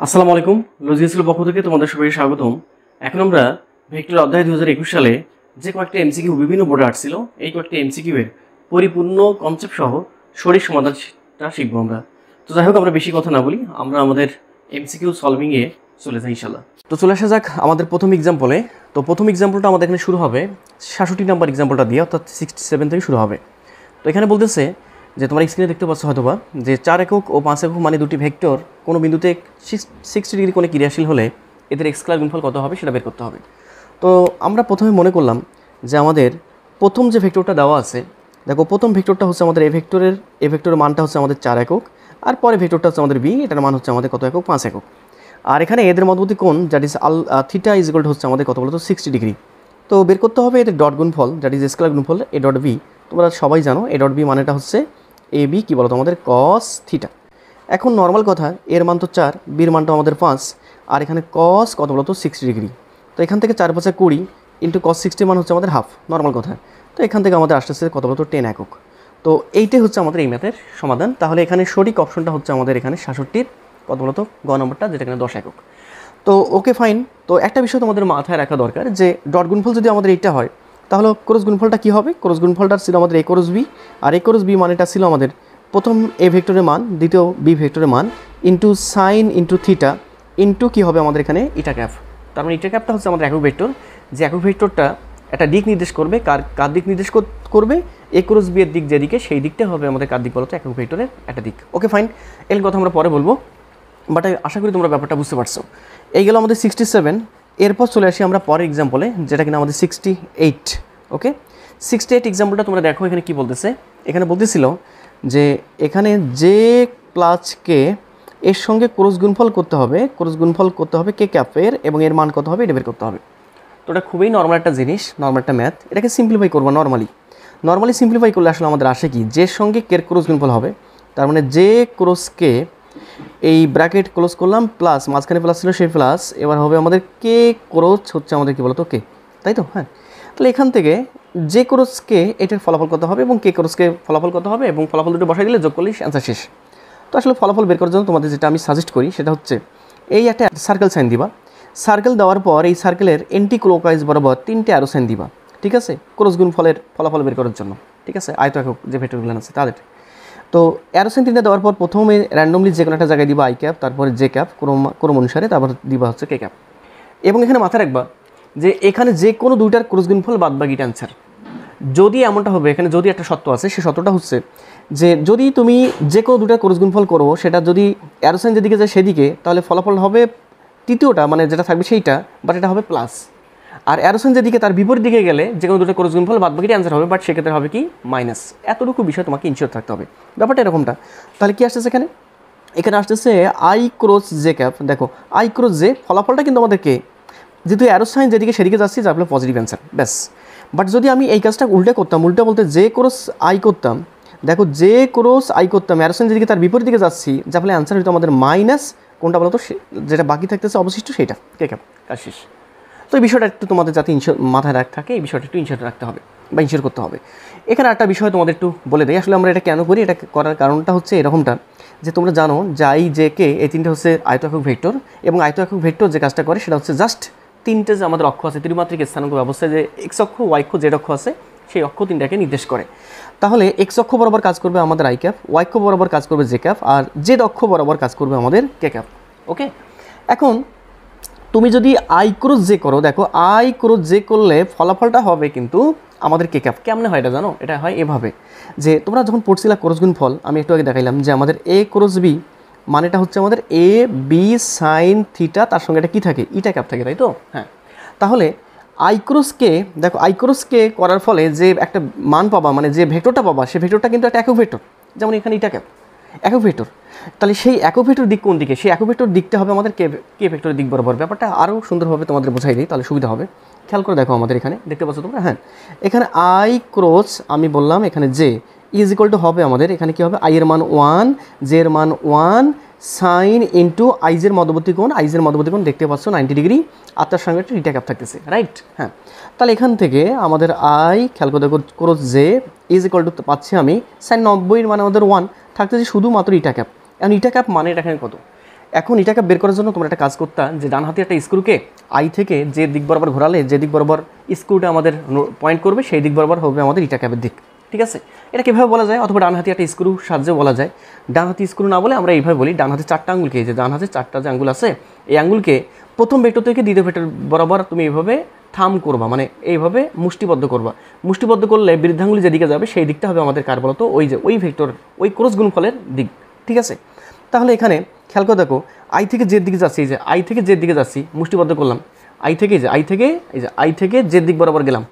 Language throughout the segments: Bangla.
আসসালামু আলাইকুম। লজিক্যাল পক্ষ থেকে তোমাদের সবাইকে স্বাগতম। এখন আমরা ভেক্টর অধ্যায় 2021 সালে যে কয়েকটা এমসিকিউ বিভিন্ন বোর্ডে আসছিল, এই কয়েকটা এমসিকিউ এর পরিপূর্ণ কনসেপ্ট সহ সঠিক সমাধানটা শিখবো আমরা। তো যাই হোক, আমরা বেশি কথা না বলি, আমরা আমাদের এমসিকিউ সলভিং এ চলে যাই ইনশাআল্লাহ। তো চলে আসা যাক আমাদের প্রথম এক্সাম্পলে। তো প্রথম এক্সাম্পলটা আমাদের এখানে শুরু হবে 66 নাম্বার এক্সাম্পলটা দিয়ে, অর্থাৎ 67 থেকে শুরু হবে। তো এখানে বলতেছে যে তোমরা স্ক্রিনে দেখতে পাচ্ছ হয়তোবা যে 4 একক ও 5 একক মানে দুটি ভেক্টর কোনো বিন্দুতে 60 ডিগ্রি কোণে ক্রিয়াশীল হলে এদের এক্স স্কয়ার গুণফল কত হবে সেটা বের করতে হবে। তো আমরা প্রথমে মনে করলাম যে আমাদের প্রথম যে ভেক্টরটা দেওয়া আছে, দেখো প্রথম ভেক্টরটা হচ্ছে আমাদের এ ভেক্টরের মানটা হচ্ছে আমাদের 4 একক, আর পরে ভেক্টরটা হচ্ছে আমাদের বি, এটার মান হচ্ছে আমাদের কত একক, 5 একক। আর এখানে এদের মধ্যবর্তী কোণ that is theta is equal to হচ্ছে আমাদের কত বলতো 60 ডিগ্রি। তো বের করতে হবে এদের ডট গুণফল দ্যাট ইজ স্কয়ার গুণফল এ ডট বি। তোমরা সবাই জানো এ ডট বি মানেটা হচ্ছে এ বি কী বলতো আমাদের কস থিটা। এখন নর্মাল কথা, এর মান তো 4, বির মানটা আমাদের 5, আর এখানে কস কত বলতো 60 ডিগ্রি। তো এখান থেকে 4 5 20 ইন্টু কস 60 মান হচ্ছে আমাদের হাফ, নর্মাল কথা। তো এখান থেকে আমাদের আসতেছে কত বলতো 10 একক। তো এইটাই হচ্ছে আমাদের এই ম্যাথের সমাধান। তাহলে এখানে সঠিক অপশনটা হচ্ছে আমাদের এখানে 66-র কত বলতো গ নম্বরটা, যেটা এখানে 10 একক। তো ওকে ফাইন। তো একটা বিষয় তোমাদের মাথায় রাখা দরকার যে ডট গুণফল যদি আমাদের এইটা হয়, তাহলে ক্রস গুণফলটা কী হবে? ক্রস গুণফলটা ছিল আমাদের A cross B, R A cross B মানেটা ছিল আমাদের প্রথম এ ভেক্টরের মান, দ্বিতীয় বি ভেক্টরের মান, into sine into theta into কী হবে আমাদের এখানে ইটা ক্যাপ। তার মানে ইটা ক্যাপটা হচ্ছে আমাদের একক ভেক্টর, যে একক ভেক্টরটা একটা দিক নির্দেশ করবে। কার দিক নির্দেশ করবে? এ ক্রস বি এর দিক যেদিকে, সেই দিকটা হবে আমাদের কার দিক বলতো একক ভেক্টরের একটা দিক। ওকে ফাইন, এর কথা আমরা পরে বলবো, বাট আশা করি তোমরা ব্যাপারটা বুঝতে পারছো। এই গেল আমাদের 67। এরপর চলে আসি আমরা পরের এক্সাম্পলে, যেটা কিনা আমাদের 68। ওকে, 68 এক্সাম্পলটা তোমরা দেখো এখানে কি বলতেছে। এখানে বলতেছিল যে এখানে জে প্লাস কে এর সঙ্গে ক্রস গুণফল করতে হবে কে ক্যাপের, এবং এর মান কত হবে এটা বের করতে হবে। তো এটা খুবই নর্মাল একটা জিনিস, নর্মাল একটা ম্যাথ। এটাকে সিম্পলিফাই করবো নর্মালি সিম্পলিফাই করলে আসলে আমাদের আসে কি, জের সঙ্গে কের ক্রস গুণফল হবে। তার মানে জে ক্রস কে, এই ব্র্যাকেট ক্লোজ করলাম, প্লাস মাঝখানে প্লাস ছিল সেই প্লাস, এবার হবে আমাদের কে ক্রস হচ্ছে আমাদের কী বলতো কে, তাই তো? হ্যাঁ, তাহলে এখান থেকে যে ক্রসকে এটার ফলাফল কত হবে এবং কে ক্রসকে ফলাফল কত হবে, এবং ফলাফল দুটো বসাই দিলে যোগ করলেই অ্যান্সার শেষ। তো আসলে ফলাফল বের করার জন্য তোমাদের যেটা আমি সাজেস্ট করি সেটা হচ্ছে এই একটা সার্কেল সাইন দিবা। সার্কেল দেওয়ার পর এই সার্কেলের এন্টি ক্লকওয়াইজ বরাবর 3টে অ্যারো সাইন দিবা, ঠিক আছে, ক্রস গুণফলের ফলাফল বের করার জন্য, ঠিক আছে, আয়ত একক যে ভেক্টরগুলো আছে তাদের। তো অ্যারো সাইন 3টে দেওয়ার পর প্রথমে র্যান্ডমলি যে কোনো একটা জায়গায় দিবা আই ক্যাপ, তারপরে জে ক্যাপ ক্রম অনুসারে, তারপর দিবা হচ্ছে কে ক্যাপ। এবং এখানে মাথায় রাখবা যে এখানে যে কোনো দুইটার ক্রস গুণফল বাদ বাকিটা অ্যান্সার। যদি এমনটা হবে, এখানে যদি একটা সত্য আছে, সেই সত্যটা হচ্ছে যে যদি তুমি যে কোনো দুটার ক্রস গুণফল করো, সেটা যদি অ্যারো সাইন যেদিকে যায় সেদিকে, তাহলে ফলাফল হবে তৃতীয়টা, মানে যেটা থাকবে সেইটা, বাট এটা হবে প্লাস। আর অ্যারো সাইন যেদিকে তার বিপরীত দিকে গেলে যে কোনো দুটো ক্রস গুণফল বাদ বাকিটা অ্যান্সার হবে, বাট সেক্ষেত্রে হবে কি মাইনাস। এতটুকু বিষয় তোমাকে ইনশিওর থাকতে হবে, ব্যাপারটা এরকমটা। তাহলে কি আসতেছে এখানে আসতেছে আই ক্রস জে ক্যাপ। দেখো আই ক্রস জে, ফলাফলটা কিন্তু আমাদেরকে যেহেতু অ্যারো সাইন যেদিকে সেদিকে যাচ্ছি, যার ফলে পজিটিভ অ্যান্সার, ব্যাস। বাট যদি আমি এই কাজটা উল্টে করতাম, উল্টে বলতে জে ক্রস আই করতাম, দেখো জে ক্রস আই করতাম, অ্যারো সাইন যেদিকে তার বিপরীত দিকে যাচ্ছি, যার ফলে অ্যান্সার হয়তো আমাদের মাইনাস কোনটা বলতো, যেটা বাকি থাকতেছে অবশিষ্ট সেইটা, কে ক্যাপ, কাজ শেষ। তো এই বিষয়টা একটু তোমাদের যাতে মাথায় থাকে, এই বিষয়টা একটু ইনশিওর রাখতে হবে বা ইনশিওর করতে হবে। এখানে একটা বিষয় তোমাদের একটু বলে দেয়, আসলে আমরা এটা কেন করি। এটা করার কারণটা হচ্ছে এরকমটা, যে তোমরা জানো যে আই জে কে এই তিনটে হচ্ছে আয়ত একক ভেক্টর, এবং আয়ত একক ভেক্টর যে কাজটা করে সেটা হচ্ছে জাস্ট তিনটে যে আমাদের অক্ষ আছে ত্রিমাত্রিক স্থানাঙ্ক ব্যবস্থায়, যে এক্স অক্ষ, ওয়াই অক্ষ, জেড অক্ষ আছে, সেই অক্ষ তিনটাকে নির্দেশ করে। তাহলে এক্স অক্ষ বরাবর কাজ করবে আমাদের আই ক্যাপ, ওয়াই অক্ষ বরাবর কাজ করবে জে ক্যাপ, আর জেড অক্ষ বরাবর কাজ করবে আমাদের কে ক্যাপ। ওকে, এখন তুমি যদি আই ক্রস জে করো, দেখো আই ক্রস জে করলে ফলাফলটা হবে কিন্তু আমাদের কে ক্যাপ। কেমনে হয় এটা জানো? এটা হয় এভাবে, যে তোমরা যখন পড়ছিলা ক্রস গুণফল, আমি একটু আগে দেখাইলাম যে আমাদের এ ক্রস বি মানেটা হচ্ছে আমাদের এ বি সাইন থিটা, তার সঙ্গে এটা কী থাকে, ইটা ক্যাপ থাকে, তাই তো? হ্যাঁ, তাহলে আই ক্রস কে, দেখো আই ক্রস কে করার ফলে যে একটা মান পাবা, মানে যে ভেক্টরটা পাবা, সেই ভেক্টরটা কিন্তু একটা একক ভেক্টর, যেমন এখানে ইটা ক্যাপ একক ভেক্টর। তাহলে সেই একক ভেক্টর দিক কোন দিকে? সেই একক ভেক্টর দিকটা হবে আমাদের কে ভেক্টরের দিক বরাবর। ব্যাপারটা আরও সুন্দরভাবে তোমাদের বোঝাই দিই, তাহলে সুবিধা হবে। খেয়াল করে দেখো, আমাদের এখানে দেখতে পাচ্ছ তোমরা, হ্যাঁ, এখানে আই ক্রস আমি বললাম এখানে জে ইজ ইকুয়াল টু হবে আমাদের এখানে কি হবে, আই এর মান 1, জে এর মান 1 সাইন ইন্টু আইজের মধ্যবর্তী কোণ দেখতে পাচ্ছ 90 ডিগ্রি, আর তার সঙ্গে একটা ইটা ক্যাপ থাকতেছে, রাইট? হ্যাঁ, তাহলে এখান থেকে আমাদের আই খেয়াল করে দেখো cross J is equal two পাচ্ছি আমি সাইন 90 মানে আমাদের 1 থাকতেছে শুধুমাত্র ইটা ক্যাপ। এখন ইটা ক্যাপ মানে এটা এখানে কত, এখন এটাকে বের করার জন্য তোমরা একটা কাজ করতা যে ডান হাতে একটা স্ক্রুকে আই থেকে যে দিক বরাবর ঘোরালে যে দিক বরাবর স্ক্রুটা আমাদের পয়েন্ট করবে সেই দিক বরাবর হবে আমাদের ইটা ক্যাপের দিক, ঠিক আছে। এটা কীভাবে বলা যায়, অথবা ডান হাতে একটা স্ক্রু সাহায্যে বলা যায়। ডান হাতে স্ক্রু না বলে আমরা এইভাবে বলি, ডান হাতে 4টা আঙ্গুলকে, যে ডান হাতে 4টা যে আঙ্গুল আছে এই আঙ্গুলকে প্রথম ভেক্টর থেকে দ্বিতীয় ভেক্টর বরাবর তুমি এইভাবে থাম করবা, মানে এইভাবে মুষ্টিবদ্ধ করবা। মুষ্টিবদ্ধ করলে বৃদ্ধাঙ্গুলি যেদিকে যাবে সেই দিকটা হবে আমাদের কার বলতো, ওই যে ওই ভেক্টর ওই ক্রস গুণফলের দিক, ঠিক আছে। তাহলে এখানে খেয়াল করে দেখো, আই থেকে জের দিকে যাচ্ছি, এই যে আই থেকে জের দিকে যাচ্ছি, মুষ্টিবদ্ধ করলাম। আই থেকে আই থেকে জের দিক বরাবর গেলাম,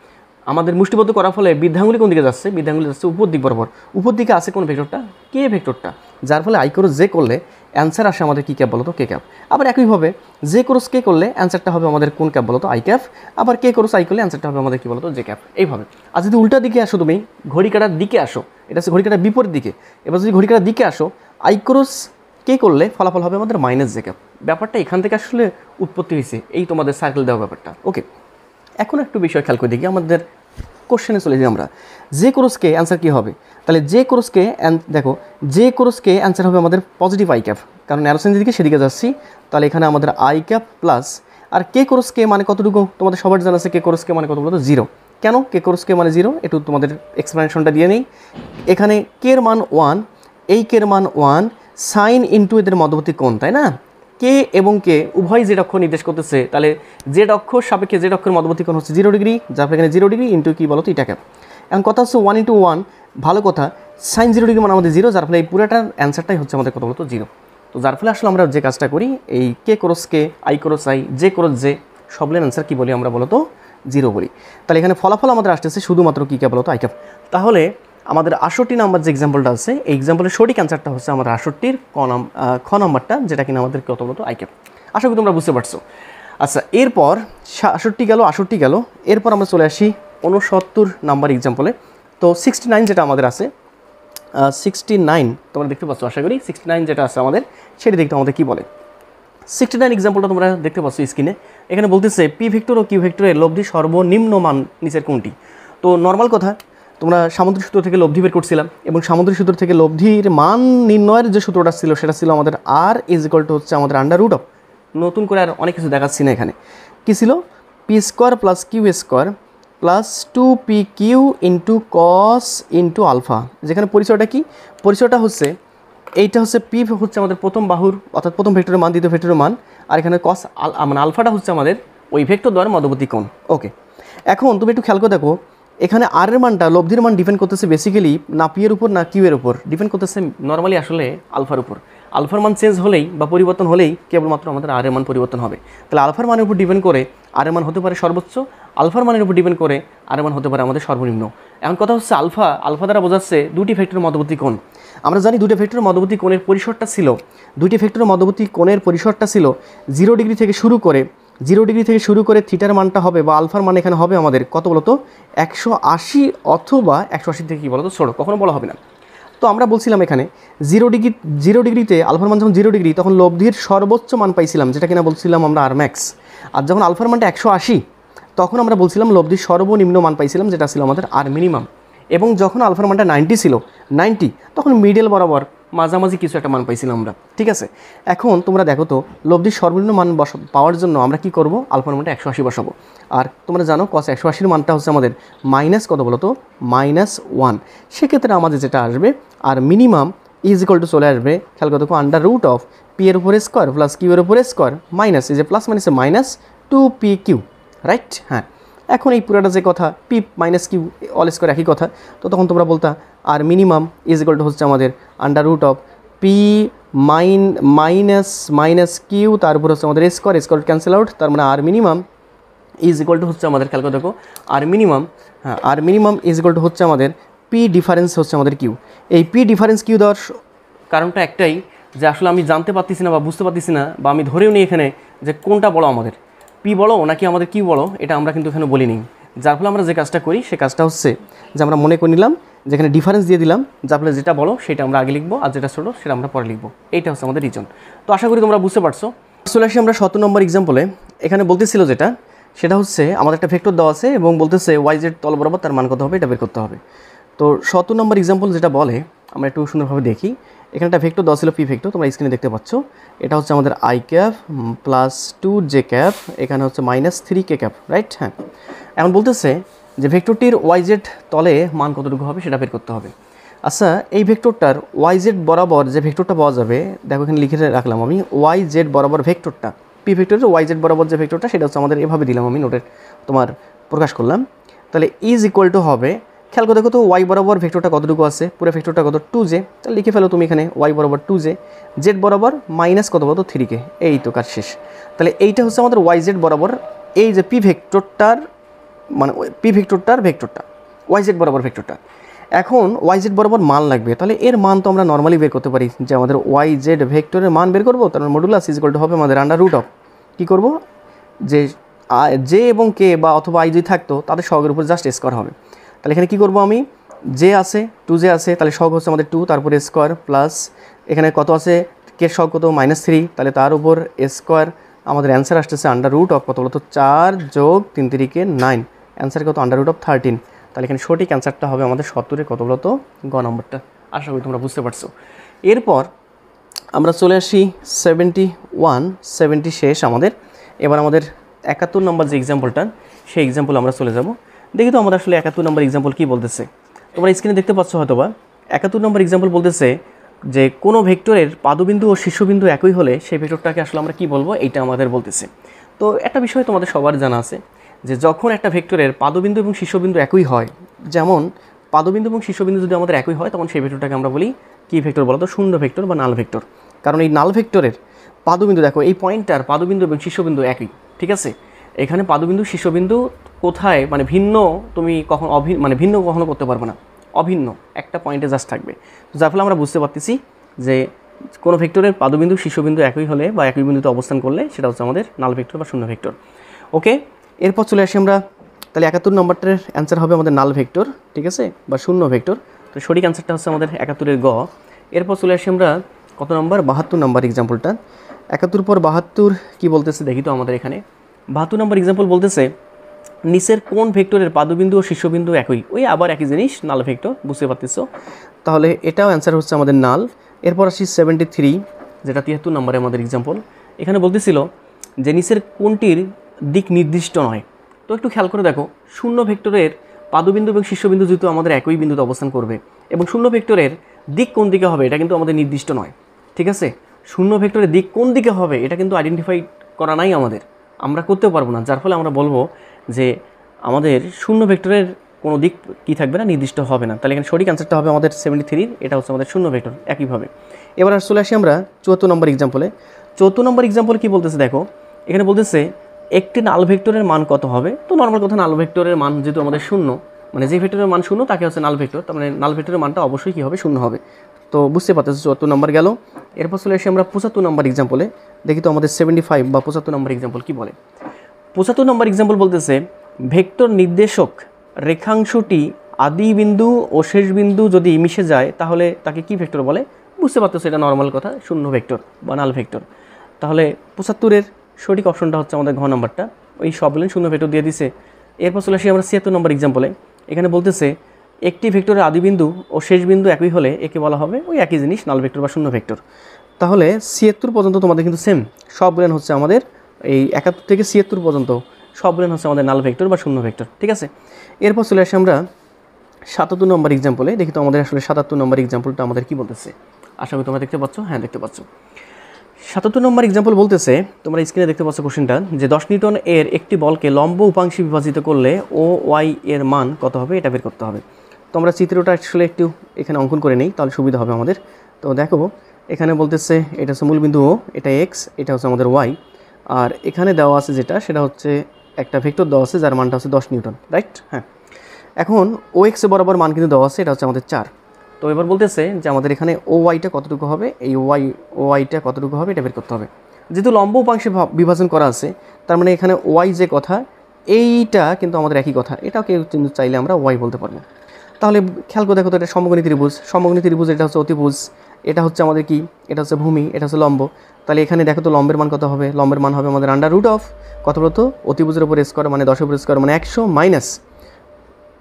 আমাদের মুষ্টিবদ্ধ করার ফলে বৃদ্ধাঙ্গুলি কোন দিকে যাচ্ছে, বৃদ্ধাঙ্গুলি যাচ্ছে উপর দিক বরাবর। উপর দিকে আছে কোন ভেক্টরটা, কে ভেক্টরটা, যার ফলে আই ক্রস জে করলে অ্যান্সার আসে আমাদের কী ক্যাপ বলতো, কে ক্যাপ। আবার একইভাবে জে ক্রস কে করলে অ্যান্সারটা হবে আমাদের কোন ক্যাপ বলতো, আই ক্যাপ। আবার কে ক্রস আই করলে অ্যান্সারটা হবে আমাদের কী বলতো, জে ক্যাপ। এইভাবে। আর যদি উল্টা দিকে আসো, তুমি ঘড়ি কাটার দিকে আসো, এটা হচ্ছে ঘড়ি কাটার বিপরীত দিকে। এবার যদি ঘড়ি কাটার দিকে আসো, আই ক্রস কে করলে ফলাফল হবে আমাদের মাইনাস জে ক্যাপ। ব্যাপারটা এখান থেকে আসলে উৎপত্তি হয়েছে, এই তোমাদের সার্কেল দেওয়া ব্যাপারটা। ওকে, এখন একটু বিষয় খেয়াল করে দেখি, আমাদের কোশ্চেনে চলে যাই আমরা। জে ক্রসকে অ্যান্সার কী হবে, তাহলে জে ক্রসকে দেখো, জে ক্রসকে অ্যান্সার হবে আমাদের পজিটিভ আই ক্যাপ, কারণ অ্যারোসেন যেদিকে সেদিকে যাচ্ছি। তাহলে এখানে আমাদের আই ক্যাপ প্লাস, আর কে ক্রসকে মানে কতটুকু তোমাদের সবার জানা আছে, কে ক্রসকে মানে কত বলতো, 0। কেন কে ক্রসকে মানে 0, একটু তোমাদের এক্সপ্লেনেশনটা দিয়ে নেই। এখানে কের মান 1, এই কের মান 1, সাইন ইন্টু এদের মধ্যবর্তী কোণ, তাই না। কে এবং কে উভয় জেড অক্ষ নির্দেশ করতেছে, তাহলে জেড অক্ষর সাপেক্ষে জেড অক্ষের মধ্যবর্তী কোণ হচ্ছে 0 ডিগ্রি, যার ফলে এখানে 0 ডিগ্রি ইন্টু কী বলো তো, ইটা ক্যাপ। এখন কথা হচ্ছে 1 ইন্টু 1, ভালো কথা, সাইন 0 ডিগ্রি মানে আমাদের 0, যার ফলে এই পুরোটার অ্যান্সারটাই হচ্ছে আমাদের কত বলতো, 0। তো যার ফলে আসলে আমরা যে কাজটা করি, এই K cross K, I cross I, J cross J, সবলের অ্যান্সার কী বলি আমরা বলতো, 0 বলি। তাহলে এখানে ফলাফল আমাদের আসতেছে শুধুমাত্র কী ক্যাপ বলতো, আই ক্যাপ। তাহলে আমাদের 68 নাম্বার যে এক্সাম্পলটা আছে, এই এক্সাম্পলের সঠিক অ্যান্সারটা হচ্ছে আমাদের 68-র খ নাম্বারটা, যেটা কিনা আমাদের কত বলতো, আই ক্যাপ। আশা করি তোমরা বুঝতে পারছো। আচ্ছা, এরপর 68 গেল, এরপর আমরা চলে আসি 69 নাম্বার এক্সাম্পলে। তো 69 যেটা আমাদের আছে, 69 তোমরা দেখতে পাচ্ছ, আশা করি 69 যেটা আছে আমাদের, সেটা দেখতে আমাদের কী বলে। 69 এক্সাম্পলটা তোমরা দেখতে পাচ্ছ স্ক্রিনে। এখানে বলতেছে পি ভেক্টর ও কিউ ভেক্টরের লব্ধি সর্বনিম্ন মান নিচের কোনটি। তো নর্মাল কথা, তোমরা সামুদ্রিক সূত্র থেকে লব্ধি বের করছিলাম, এবং সামুদ্রিক সূত্র থেকে লব্ধির মান নির্ণয়ের যে সূত্রটা ছিল সেটা ছিল আমাদের আর ইজ ইকুয়াল টু হচ্ছে আমাদের আন্ডার রুট অফ, নতুন করে আর অনেক কিছু দেখাচ্ছি না এখানে, কী ছিল, P square plus Q square plus 2pq into cos into alpha. যেখানে পরিচয়টা কি, পরিচয়টা হচ্ছে এইটা হচ্ছে পি হচ্ছে আমাদের প্রথম বাহুর অর্থাৎ প্রথম ভেক্টরের মান, দ্বিতীয় ভেক্টরের মান, আর এখানে কস মানে আলফাটা হচ্ছে আমাদের ওই ভেক্টর দ্বারা মধ্যবর্তী কোণ। ওকে, এখন তুমি একটু খেয়াল করে দেখো, এখানে আর এর মানটা, লব্ধির মান ডিপেন্ড করতেছে বেসিক্যালি না পি এর উপর না কিউ এর উপর, ডিপেন্ড করতেছে নর্মালি আসলে আলফার উপর। আলফার মান চেঞ্জ হলেই বা পরিবর্তন হলেই কেবলমাত্র আমাদের আর এর মান পরিবর্তন হবে। তাহলে আলফার মানের উপর ডিপেন্ড করে আর এর মান হতে পারে সর্বোচ্চ, আলফার মানের উপর ডিপেন্ড করে আর এর মান হতে পারে আমাদের সর্বনিম্ন। এখন কথা হচ্ছে আলফা দ্বারা বোঝাচ্ছে দুটি ভেক্টরের মধ্যবর্তী কোণ। আমরা জানি দুটি ভেক্টরের মধ্যবর্তী কোণের পরিসরটা ছিল, দুটি ভেক্টরের মধ্যবর্তী কোণের পরিসরটা ছিল 0 ডিগ্রি থেকে শুরু করে থিটার মানটা হবে বা আলফার মান এখানে হবে আমাদের কত বলতো, 180 অথবা 180 থেকে কী বলতো ছোটো, কখনো বলা হবে না। তো আমরা বলছিলাম এখানে 0 ডিগ্রিতে আলফার মান যখন 0 ডিগ্রি, তখন লব্ধির সর্বোচ্চ মান পাইছিলাম, যেটা কিনা বলছিলাম আমরা আর ম্যাক্স। আর যখন আলফার মানটা 180, তখন আমরা বলছিলাম লব্ধির সর্বনিম্ন মান পাইছিলাম, যেটা ছিল আমাদের আর মিনিমাম। এবং যখন আলফার মানটা 90 ছিল, 90, তখন মিডল বরাবর মাঝামাঝি কিছু একটা মান পাইছিলাম আমরা, ঠিক আছে। এখন তোমরা দেখো তো, লব্ধির সর্বনিম্ন মান পাওয়ার জন্য আমরা কি করব, আলফার মানটা 180 বসাবো। আর তোমরা জানো কস 180-র মানটা হচ্ছে আমাদের মাইনাস কত বলো তো, -1। সেক্ষেত্রে আমাদের যেটা আসবে আর মিনিমাম ইজ ইকুয়াল টু চলে আসবে, খেয়াল করে দেখো, আন্ডার রুট অফ পি এর উপরে স্কোয়ার প্লাস কিউ এর উপরে স্কোয়ার মাইনাস, এই যে প্লাস মাইনাসে মাইনাস 2pq, রাইট। হ্যাঁ, এখন এই পুরাটা যে কথা, P minus Q all square একই কথা, তো তখন তোমরা বলতা আর মিনিমাম ইজ ইকুয়াল টু হচ্ছে আমাদের under root of P minus Q, তারপর হচ্ছে আমাদের স্কোয়ার ক্যান্সেল আউট, তার মানে আর মিনিমাম ইজ ইকুয়াল টু হচ্ছে আমাদের, খেয়াল করে দেখো, আর মিনিমাম ইজ ইকুয়াল টু হচ্ছে আমাদের পি ডিফারেন্স হচ্ছে আমাদের কিউ। এই পি ডিফারেন্স কিউ দেওয়ার কারণটা একটাই, যে আসলে আমি জানতে পারতেছি না বা বুঝতে পারতেছি না, বা আমি ধরেও নিই এখানে যে কোনটা বড় আমাদের, পি বড় নাকি আমাদের কিউ বড়, এটা আমরা কিন্তু এখানে বলিনি। যার ফলে আমরা যে কাজটা করি সে কাজটা হচ্ছে যে আমরা মনে করে নিলাম যেখানে ডিফারেন্স দিয়ে দিলাম, যার ফলে যেটা বড় সেটা আমরা আগে লিখবো, আর যেটা ছোটো সেটা আমরা পরে লিখবো। এইটা হচ্ছে আমাদের রিজন। তো আশা করি তোমরা বুঝতে পারছো। চলে আসি আমরা 17 নম্বর এক্সাম্পলে। এখানে বলতেছিল যেটা, সেটা হচ্ছে আমাদের একটা ভেক্টর দেওয়া আছে এবং বলতেছে ওয়াই জেড তল বরাবর তার মান কত হবে এটা বের করতে হবে। তো 70 নম্বর এক্সাম্পল যেটা বলে আমরা একটু সুন্দরভাবে দেখি। এখানে একটা ভেক্টর দেওয়া ছিল পি ভেক্টর, তোমরা স্ক্রিনে দেখতে পাচ্ছ। এটা হচ্ছে আমাদের I cap plus 2j cap, এখানে হচ্ছে -3k ক্যাপ, রাইট? হ্যাঁ, এখন বলতেছে যে ভেক্টরটির ওয়াইজেড তলে মান কতটুকু হবে সেটা বের করতে হবে। আচ্ছা, এই ভেক্টরটার ওয়াইজেড বরাবর যে ভেক্টরটা পাওয়া যাবে, দেখো এখানে লিখে রাখলাম আমি, ওয়াইজেড বরাবর ভেক্টরটা, পি ভেক্টরের ওয়াইজেড বরাবর যে ভেক্টরটা সেটা হচ্ছে আমাদের এভাবে দিলাম আমি নোটের তোমার প্রকাশ করলাম। তাহলে ইজ ইকুয়াল টু হবে, খেয়াল করে দেখো তো ওয়াই বরাবর ভেক্টরটা কতটুকু আছে, পুরো ভেক্টরটা কত 2j, তাহলে লিখে ফেলো তুমি এখানে ওয়াই বরাবর 2j, জেড বরাবর মাইনাস কত বলতো 3k, এই তো কাজ শেষ। তাহলে এইটা হচ্ছে আমাদের ওয়াইজেড বরাবর এই যে পি ভেক্টরটার মানে পি ভেক্টরটার ভেক্টরটা ওয়াইজেড বরাবর ভেক্টরটা। এখন ওয়াইজেড বরাবর মান লাগবে, তাহলে এর মান তো আমরা নর্মালি বের করতে পারি যে আমাদের ওয়াইজেড ভেক্টরের মান বের করবো, তার মডুলাস ইজ ইকুয়াল টু হবে আমাদের আন্ডার রুট অফ কী করবো, যে জে এবং কে বা অথবা আই যদি থাকতো তাদের সহগের উপর জাস্ট স্কোয়ার হবে। তাহলে এখানে কী করবো আমি, জে আছে 2j আছে, তাহলে সহগ হচ্ছে আমাদের 2 তারপরে স্কোয়ার প্লাস এখানে কত আছে কে সহগ কত -3, তাহলে তার উপর স্কোয়ার। আমাদের অ্যান্সার আসতেছে আন্ডার রুট অফ কত বলতো 4 যোগ 3 3 9, অ্যান্সার কত আন্ডার রুট অফ 13। তাহলে এখানে সঠিক অ্যান্সারটা হবে আমাদের 70-এর কত বলতো গ নম্বরটা। আশা করি তোমরা বুঝতে পারছো। এরপর আমরা চলে আসি 71, 70 শেষ আমাদের। এবার আমাদের 71 নম্বর যে এক্সাম্পলটা, সেই এক্সাম্পল আমরা চলে যাব। দেখি তো আমাদের আসলে 71 নম্বর এক্সাম্পল কী বলতেছে। তোমরা স্ক্রিনে দেখতে পাচ্ছ হয়তো বা 71 নম্বর এক্সাম্পল বলতেছে যে কোনো ভেক্টরের পাদবিন্দু ও শীর্ষবিন্দু একই হলে সেই ভেক্টরটাকে আসলে আমরা কী বলবো, এইটা আমাদের বলতেছে। তো একটা বিষয় তোমাদের সবার জানা আছে যে যখন একটা ভেক্টরের পাদবিন্দু এবং শীর্ষবিন্দু একই হয়, যেমন পাদবিন্দু এবং শীর্ষবিন্দু যদি আমাদের একই হয়, তখন সেই ভেক্টরটাকে আমরা বলি কী ভেক্টর বলো তো, শূন্য ভেক্টর বা নাল ভেক্টর। কারণ এই নাল ভেক্টরের পাদবিন্দু দেখো, এই পয়েন্টটার পাদবিন্দু এবং শীর্ষবিন্দু একই, ঠিক আছে? এখানে পাদবিন্দু শীর্ষবিন্দু কোথায় মানে ভিন্ন, তুমি কখন মানে ভিন্ন কখনো করতে পারবে না, অভিন্ন একটা পয়েন্টে জাস্ট থাকবে। যার ফলে আমরা বুঝতে পারতেছি যে কোনো ভেক্টরের পাদবিন্দু শীর্ষবিন্দু একই হলে বা একই বিন্দুতে অবস্থান করলে সেটা হচ্ছে আমাদের নাল ভেক্টর বা শূন্য ভেক্টর। ওকে, এরপর চলে আসি আমরা, তাহলে 71 নম্বরটার অ্যান্সার হবে আমাদের নাল ভেক্টর, ঠিক আছে, বা শূন্য ভেক্টর। তো সঠিক অ্যান্সারটা হচ্ছে আমাদের 71-এর গ। এরপর চলে আসি আমরা কত নম্বর, 72 নম্বর এক্সাম্পলটা। 71 পর 72 কী বলতেছে দেখি তো আমাদের এখানে। 72 নম্বর এক্সাম্পল বলতেছে নিচের কোন ভেক্টরের পাদবিন্দু ও শীর্ষবিন্দু একই, ওই আবার একই জিনিস, নাল ভেক্টর, বুঝতে পারতেছো। তাহলে এটাও অ্যান্সার হচ্ছে আমাদের নাল। এরপর আসি 73, যেটা 73 নম্বরে আমাদের এক্সাম্পল। এখানে বলতেছিল যে নিচের কোনটির দিক নির্দিষ্ট নয়। তো একটু খেয়াল করে দেখো, শূন্য ভেক্টরের পাদবিন্দু এবং শীর্ষবিন্দু যেহেতু আমাদের একই বিন্দুতে অবস্থান করবে এবং শূন্য ভেক্টরের দিক কোন দিকে হবে এটা কিন্তু আমাদের নির্দিষ্ট নয়, ঠিক আছে? শূন্য ভেক্টরের দিক কোন দিকে হবে এটা কিন্তু আইডেন্টিফাই করা নাই আমাদের, আমরা করতে পারবো না। যার ফলে আমরা বলবো যে আমাদের শূন্য ভেক্টরের কোনো দিক কী থাকবে না, নির্দিষ্ট হবে না। তাহলে এখানে সঠিক অ্যান্সারটা হবে আমাদের 73, এটা হচ্ছে আমাদের শূন্য ভেক্টর একইভাবে। এবার চলে আসি আমরা 74 নম্বর এক্সাম্পলে। 74 নম্বর এক্সাম্পল কী বলতেছে দেখো, এখানে বলতেছে একটি নাল ভেক্টরের মান কত হবে। তো নর্মাল কথা, নাল ভেক্টরের মান যেহেতু আমাদের শূন্য, মানে যে ভেক্টরের মান শূন্য তাকে হচ্ছে নাল ভেক্টর, তার মানে নাল ভেক্টরের মানটা অবশ্যই কী হবে, শূন্য হবে। তো বুঝতে পারতেছো 74 নম্বর গেল। এরপর চলে আসি আমরা 75 নম্বর এক্সাম্পলে। দেখি তো আমাদের 75 বা 75 নম্বর এক্সাম্পল কী বলে। 75 নম্বর এক্সাম্পল বলতেছে ভেক্টর নির্দেশক রেখাংশটি আদি বিন্দু ও শেষ বিন্দু যদি মিশে যায় তাহলে তাকে কি ভেক্টর বলে। বুঝতে পারতেছো এটা নর্মাল কথা, শূন্য ভেক্টর বা নাল ভেক্টর। তাহলে 75-এর সঠিক অপশনটা হচ্ছে আমাদের ঘ নাম্বারটা, ওই সব বলেন শূন্য ভেক্টর দিয়ে দিছে। এরপর চলে আসি আমরা 76 নম্বর এক্সাম্পলে। এখানে বলতেছে একটি ভেক্টরের আদি বিন্দু ও শেষ বিন্দু একই হলে একে বলা হবে ওই একই জিনিস, নাল ভেক্টর বা শূন্য ভেক্টর। তাহলে 76 পর্যন্ত তোমাদের কিন্তু সেম, সব বলেন হচ্ছে আমাদের এই 71 থেকে 76 পর্যন্ত সব বলেন হচ্ছে আমাদের নাল ভেক্টর বা শূন্য ভেক্টর, ঠিক আছে। এরপর চলে আসি আমরা 77 নম্বর এক্সাম্পলে। দেখি তো আমাদের আসলে 77 নম্বর এক্সাম্পলটা আমাদের কি বলতেছে। আশা করি তোমরা দেখতে পাচ্ছ, হ্যাঁ দেখতে পাচ্ছ। 77 নম্বর এক্সাম্পল বলতেছে, তোমরা স্ক্রিনে দেখতে পাচ্ছ কোশ্চেনটা, যে 10 নিউটন এর একটি বলকে লম্ব উপাংশে বিভাজিত করলে ও ওয়াই এর মান কত হবে এটা বের করতে হবে। তো আমরা চিত্রটা আসলে একটু এখানে অঙ্কন করে নেই, তাহলে সুবিধা হবে আমাদের। তো দেখো এখানে বলতেছে এটা হচ্ছে মূলবিন্দু ও, এটা এক্স, এটা হচ্ছে আমাদের ওয়াই, আর এখানে দেওয়া আছে যেটা সেটা হচ্ছে একটা ভেক্টর দেওয়া আছে যার মানটা হচ্ছে 10 নিউটন, রাইট? হ্যাঁ, এখন ও এক্সে বরাবর মান কিন্তু দেওয়া আছে, এটা হচ্ছে আমাদের 4। তো এবার বলতেছে যে আমাদের এখানে ও ওয়াইটা কতটুকু হবে, এই ওয়াইটা কতটুকু হবে এটা বের করতে হবে। যেহেতু লম্ব উপাংশে বিভাজন করা আছে, তার মানে এখানে ওয়াই যে কথা এইটা কিন্তু আমাদের একই কথা, এটাও কিন্তু চাইলে আমরা ওয়াই বলতে পারবো। তাহলে খেয়াল করে দেখো তো, এটা সমকোণী ত্রিভুজ, সমকোণী ত্রিভুজ, এটা হচ্ছে অতিভুজ, এটা হচ্ছে আমাদের কি, এটা হচ্ছে ভূমি, এটা হচ্ছে লম্ব। তাহলে এখানে দেখো তো লম্বের মান কত হবে, লম্বের মান হবে আমাদের আন্ডার রুট অফ কত বলতো, অতিভুজের উপর স্কোয়ার মানে 10 উপর স্কোয়ার মানে 100 মাইনাস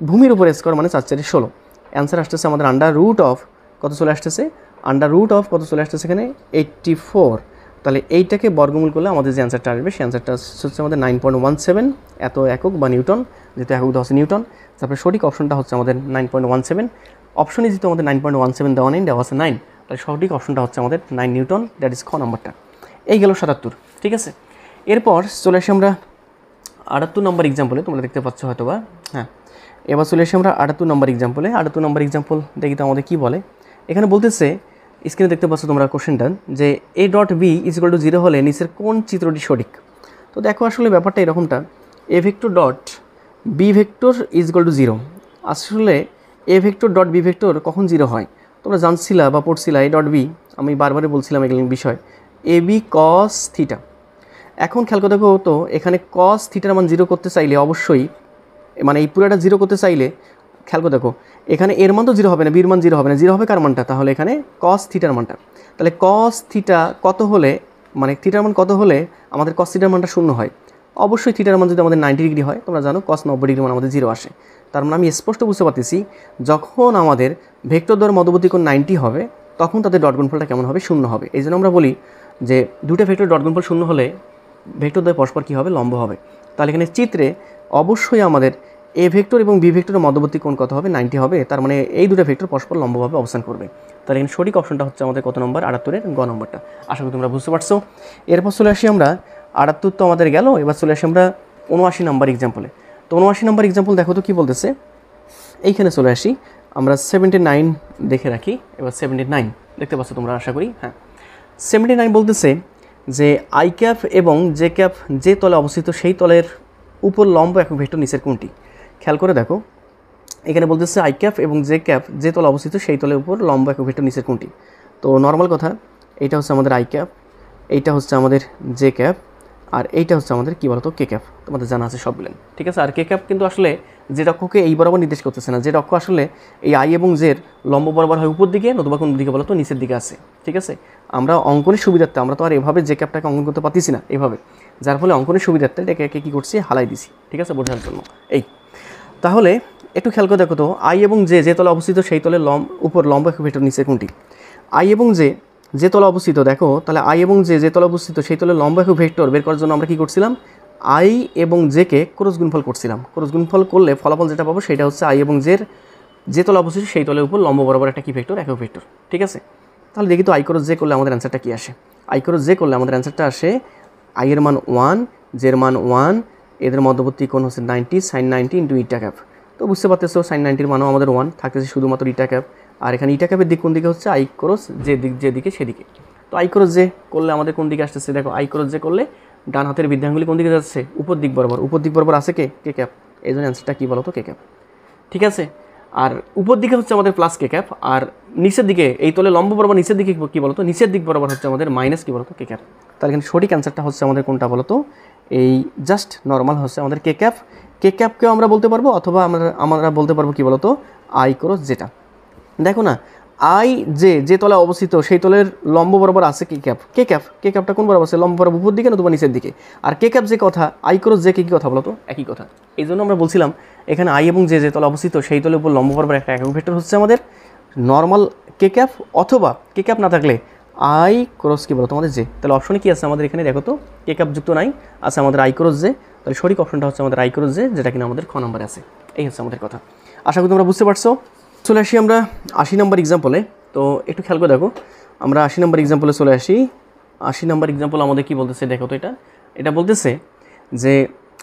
ভূমির উপর স্কোয়ার মানে 4 4 16। অ্যান্সার আসতেছে আমাদের আন্ডার রুট অফ কত চলে আসতেছে, আন্ডার রুট অফ কত চলে আসতেছে এখানে 84। তাহলে এইটাকে বর্গমূল করলে আমাদের যে অ্যান্সারটা আসবে সেই অ্যান্সারটা হচ্ছে আমাদের 9.17 এত একক বা নিউটন, যেহেতু একক দেওয়া হচ্ছে নিউটন। তারপরে সঠিক অপশনটা হচ্ছে আমাদের 9.17। অপশনে যেহেতু আমাদের 9.17 দেওয়া নেই, দেওয়া আছে 9, তাহলে সঠিক অপশনটা হচ্ছে আমাদের 9 নিউটন, দ্যাট ইজ খ নাম্বারটা। এই গেল 77, ঠিক আছে। এরপর চলে আসি আমরা 78 নম্বর এক্সাম্পলে, তোমরা দেখতে পাচ্ছ হয়তো বা, হ্যাঁ। এবার চলে আসি আমরা 78 নম্বর এক্সাম্পলে। 78 নম্বর এক্সাম্পল দেখি তো আমাদের কী বলে। এখানে বলতেছে, স্ক্রিনে দেখতে পাচ্ছ তোমরা কোশ্চেনটা, যে A dot B is equal to 0 হলে নিচের কোন চিত্রটি সঠিক। তো দেখো আসলে ব্যাপারটা এরকমটা, A vector dot B vector is equal to 0। আসলে A vector dot B vector কখন 0 হয়, তোমরা জানছিলা বা পড়ছিলা এ ডট বি, আমি বারবারই বলছিলাম এগুলো বিষয়, এ বি কস থিটা। এখন খেয়াল করে দেখো তো, এখানে কস থিটার মান 0 করতে চাইলে অবশ্যই, মানে এই পুরোটা 0 করতে চাইলে খেয়াল করে দেখো, এখানে এর মান তো 0 হবে না, বির মান 0 হবে না, 0 হবে কার মানটা, তাহলে এখানে কস থিটার মানটা। তাহলে কস থিটা কত হলে, মানে থিটার মান কত হলে আমাদের কস থিটার মানটা 0 হয়। অবশ্যই থিটার মান যদি আমাদের 90 ডিগ্রি হয়, তোমরা জানো কস 90 ডিগ্রি মান আমাদের 0 আসে। তার মানে আমি স্পষ্ট বুঝতে পারতেছি, যখন আমাদের ভেক্টর দ্বয়ের মধ্যবর্তী কোণ 90 হবে, তখন তাদের ডট গুণফলটা কেমন হবে, 0 হবে। এই জন্য আমরা বলি যে দুটো ভেক্টর ডট গুণফল 0 হলে ভেক্টর দ্বয় পরস্পর কী হবে, লম্ব হবে। তাহলে এখানে চিত্রে অবশ্যই আমাদের এ ভেক্টর এবং বি ভেক্টরের মধ্যবর্তী কোণ কত হবে, 90 হবে। তার মানে এই দুটো ভেক্টর পরস্পর লম্বভাবে অবস্থান করবে। তাহলে এখানে সঠিক অপশনটা হচ্ছে আমাদের কত নম্বর, 78-এর গ নম্বরটা। আশা করি তোমরা বুঝতে পারছো। এরপর চলে আসি আমরা 78 তো আমাদের গেল, এবার চলে আসি আমরা 79 নম্বর এক্সাম্পলে। তো 79 নম্বর এক্সাম্পল দেখো তো কী বলতেছে। এইখানে চলে আসি আমরা 79 দেখে রাখি। এবার 79 দেখতে পাচ্ছ তোমরা আশা করি, হ্যাঁ। 79 বলতেছে যে আই ক্যাপ এবং জে ক্যাপ যে তলে অবস্থিত সেই তলের উপর লম্ব একক ভেক্টর নিচের কোনটি। খেয়াল করে দেখো, এখানে বলতেছে আই ক্যাপ এবং জে ক্যাপ যে তলে অবস্থিত সেই তলের উপর লম্ব একক ভেক্টর নিচের কোনটি। তো নর্মাল কথা, এইটা হচ্ছে আমাদের আই ক্যাপ, এইটা হচ্ছে আমাদের জে ক্যাপ, আর এইটা হচ্ছে আমাদের কী বলতো, কে ক্যাপ। তোমাদের জানা আছে সবগুলো, ঠিক আছে। আর কে ক্যাপ কিন্তু আসলে যে অক্ষকে এই বরাবর নির্দেশ করতেছে না, যে অক্ষ আসলে এই আই এবং জের লম্ব বরাবর হয় উপর দিকে, নতুবা কোন দিকে বলতো, নিচের দিকে আছে, ঠিক আছে। আমরা অঙ্কনের সুবিধার্থে আমরা তো আর এভাবে যে ক্যাপটাকে অঙ্কন করতে পারতেছি না এভাবে, যার ফলে অঙ্কনের সুবিধার্থে এটাকে কী করছি, হালাই দিছি, ঠিক আছে, বোঝার জন্য। এই তাহলে একটু খেয়াল করে দেখো তো, আই এবং যে তলে অবস্থিত সেই তলের উপর লম্ব একক ভেক্টর নিচে কোনটি। আই এবং যে তলে অবস্থিত, দেখো তাহলে আই এবং যে তলে অবস্থিত সেই তলের লম্ব একক ভেক্টর বের করার জন্য আমরা কী করছিলাম, আই এবং জেকে ক্রস গুণফল করছিলাম। ক্রস গুণফল করলে ফলাফল যেটা পাবো সেটা হচ্ছে আই এবং যে তলে অবস্থিত সেই তলের উপর লম্ব বরাবর একটা কী ভেক্টর, একক ভেক্টর, ঠিক আছে। তাহলে দেখি তো আই ক্রস জে করলে আমাদের অ্যান্সারটা কী আসে। আই ক্রস জে করলে আমাদের অ্যান্সারটা আসে আই এর মান 1, জের মান 1, এদের মধ্যবর্তী কোণ হচ্ছে 90 sin 90 ইন্টু ইটা ক্যাপ। তো বুঝতে পারতেছো sin 90-র মানও আমাদের 1 থাকতেছে শুধুমাত্র ইটা ক্যাপ। আর এখানে ইটা ক্যাপের দিক কোন দিকে হচ্ছে, আই ক্রস যেদিকে সেদিকে। তো আই ক্রস জে করলে আমাদের কোন দিকে আসতেছে, দেখো আই ক্রস জে করলে ডান হাতের বৃদ্ধাঙ্গুলি কোন দিকে যাচ্ছে, উপর দিক বরাবর। উপর দিক বরাবর আছে কে ক্যাপ, এই জন্য অ্যান্সারটা কী বলো তো, কে ক্যাপ, ঠিক আছে। আর উপর দিকে হচ্ছে আমাদের প্লাস কে ক্যাপ, আর নিচের দিকে এই তলে লম্ব বরাবর নিচের দিকে কী বলতো, নিচের দিক বরাবর হচ্ছে আমাদের মাইনাস কী বলতো, কে ক্যাপ। তাহলে এখানে সঠিক অ্যান্সারটা হচ্ছে আমাদের কোনটা বলতো, এই জাস্ট নর্মাল হচ্ছে আমাদের কে ক্যাপ। কে ক্যাপকেও আমরা বলতে পারবো, অথবা আমরা বলতে পারবো কী বলতো, আই ক্রস যেটা। দেখো না, আই যে তলে অবস্থিত সেই তলের লম্ব বরাবর আছে কে ক্যাপটা কোন বরাবর আছে, লম্ব বরাবর উপর দিকে নতুবা নিচের দিকে। আর কে ক্যাপ যে কথা, আই ক্রস যে কী কথা বলতো, একই কথা। এই জন্য আমরা বলছিলাম এখানে আই এবং যে তলে অবস্থিত সেই তলের উপর লম্ব বরাবর একটা একক ভেক্টর হচ্ছে আমাদের নর্মাল কে ক্যাপ, অথবা কে ক্যাপ না থাকলে আই ক্রস কী বলতো আমাদের জে। তাহলে অপশনে কী আছে আমাদের এখানে, দেখো তো কে ক্যাপ যুক্ত নাই, আছে আমাদের আই ক্রস জে। তাহলে সঠিক অপশনটা হচ্ছে আমাদের আই ক্রস জে, যেটা কিনা আমাদের খ নম্বরে আছে। এই হচ্ছে আমাদের কথা, আশা করি তোমরা বুঝতে পারছো। চলে আসি আমরা 80 নম্বর এক্সাম্পলে। তো একটু খেয়াল করে দেখো, আমরা 80 নম্বর এক্সাম্পলে চলে আসি। 80 নম্বর এক্সাম্পল আমাদের কী বলতেছে, দেখো তো এটা বলতেছে যে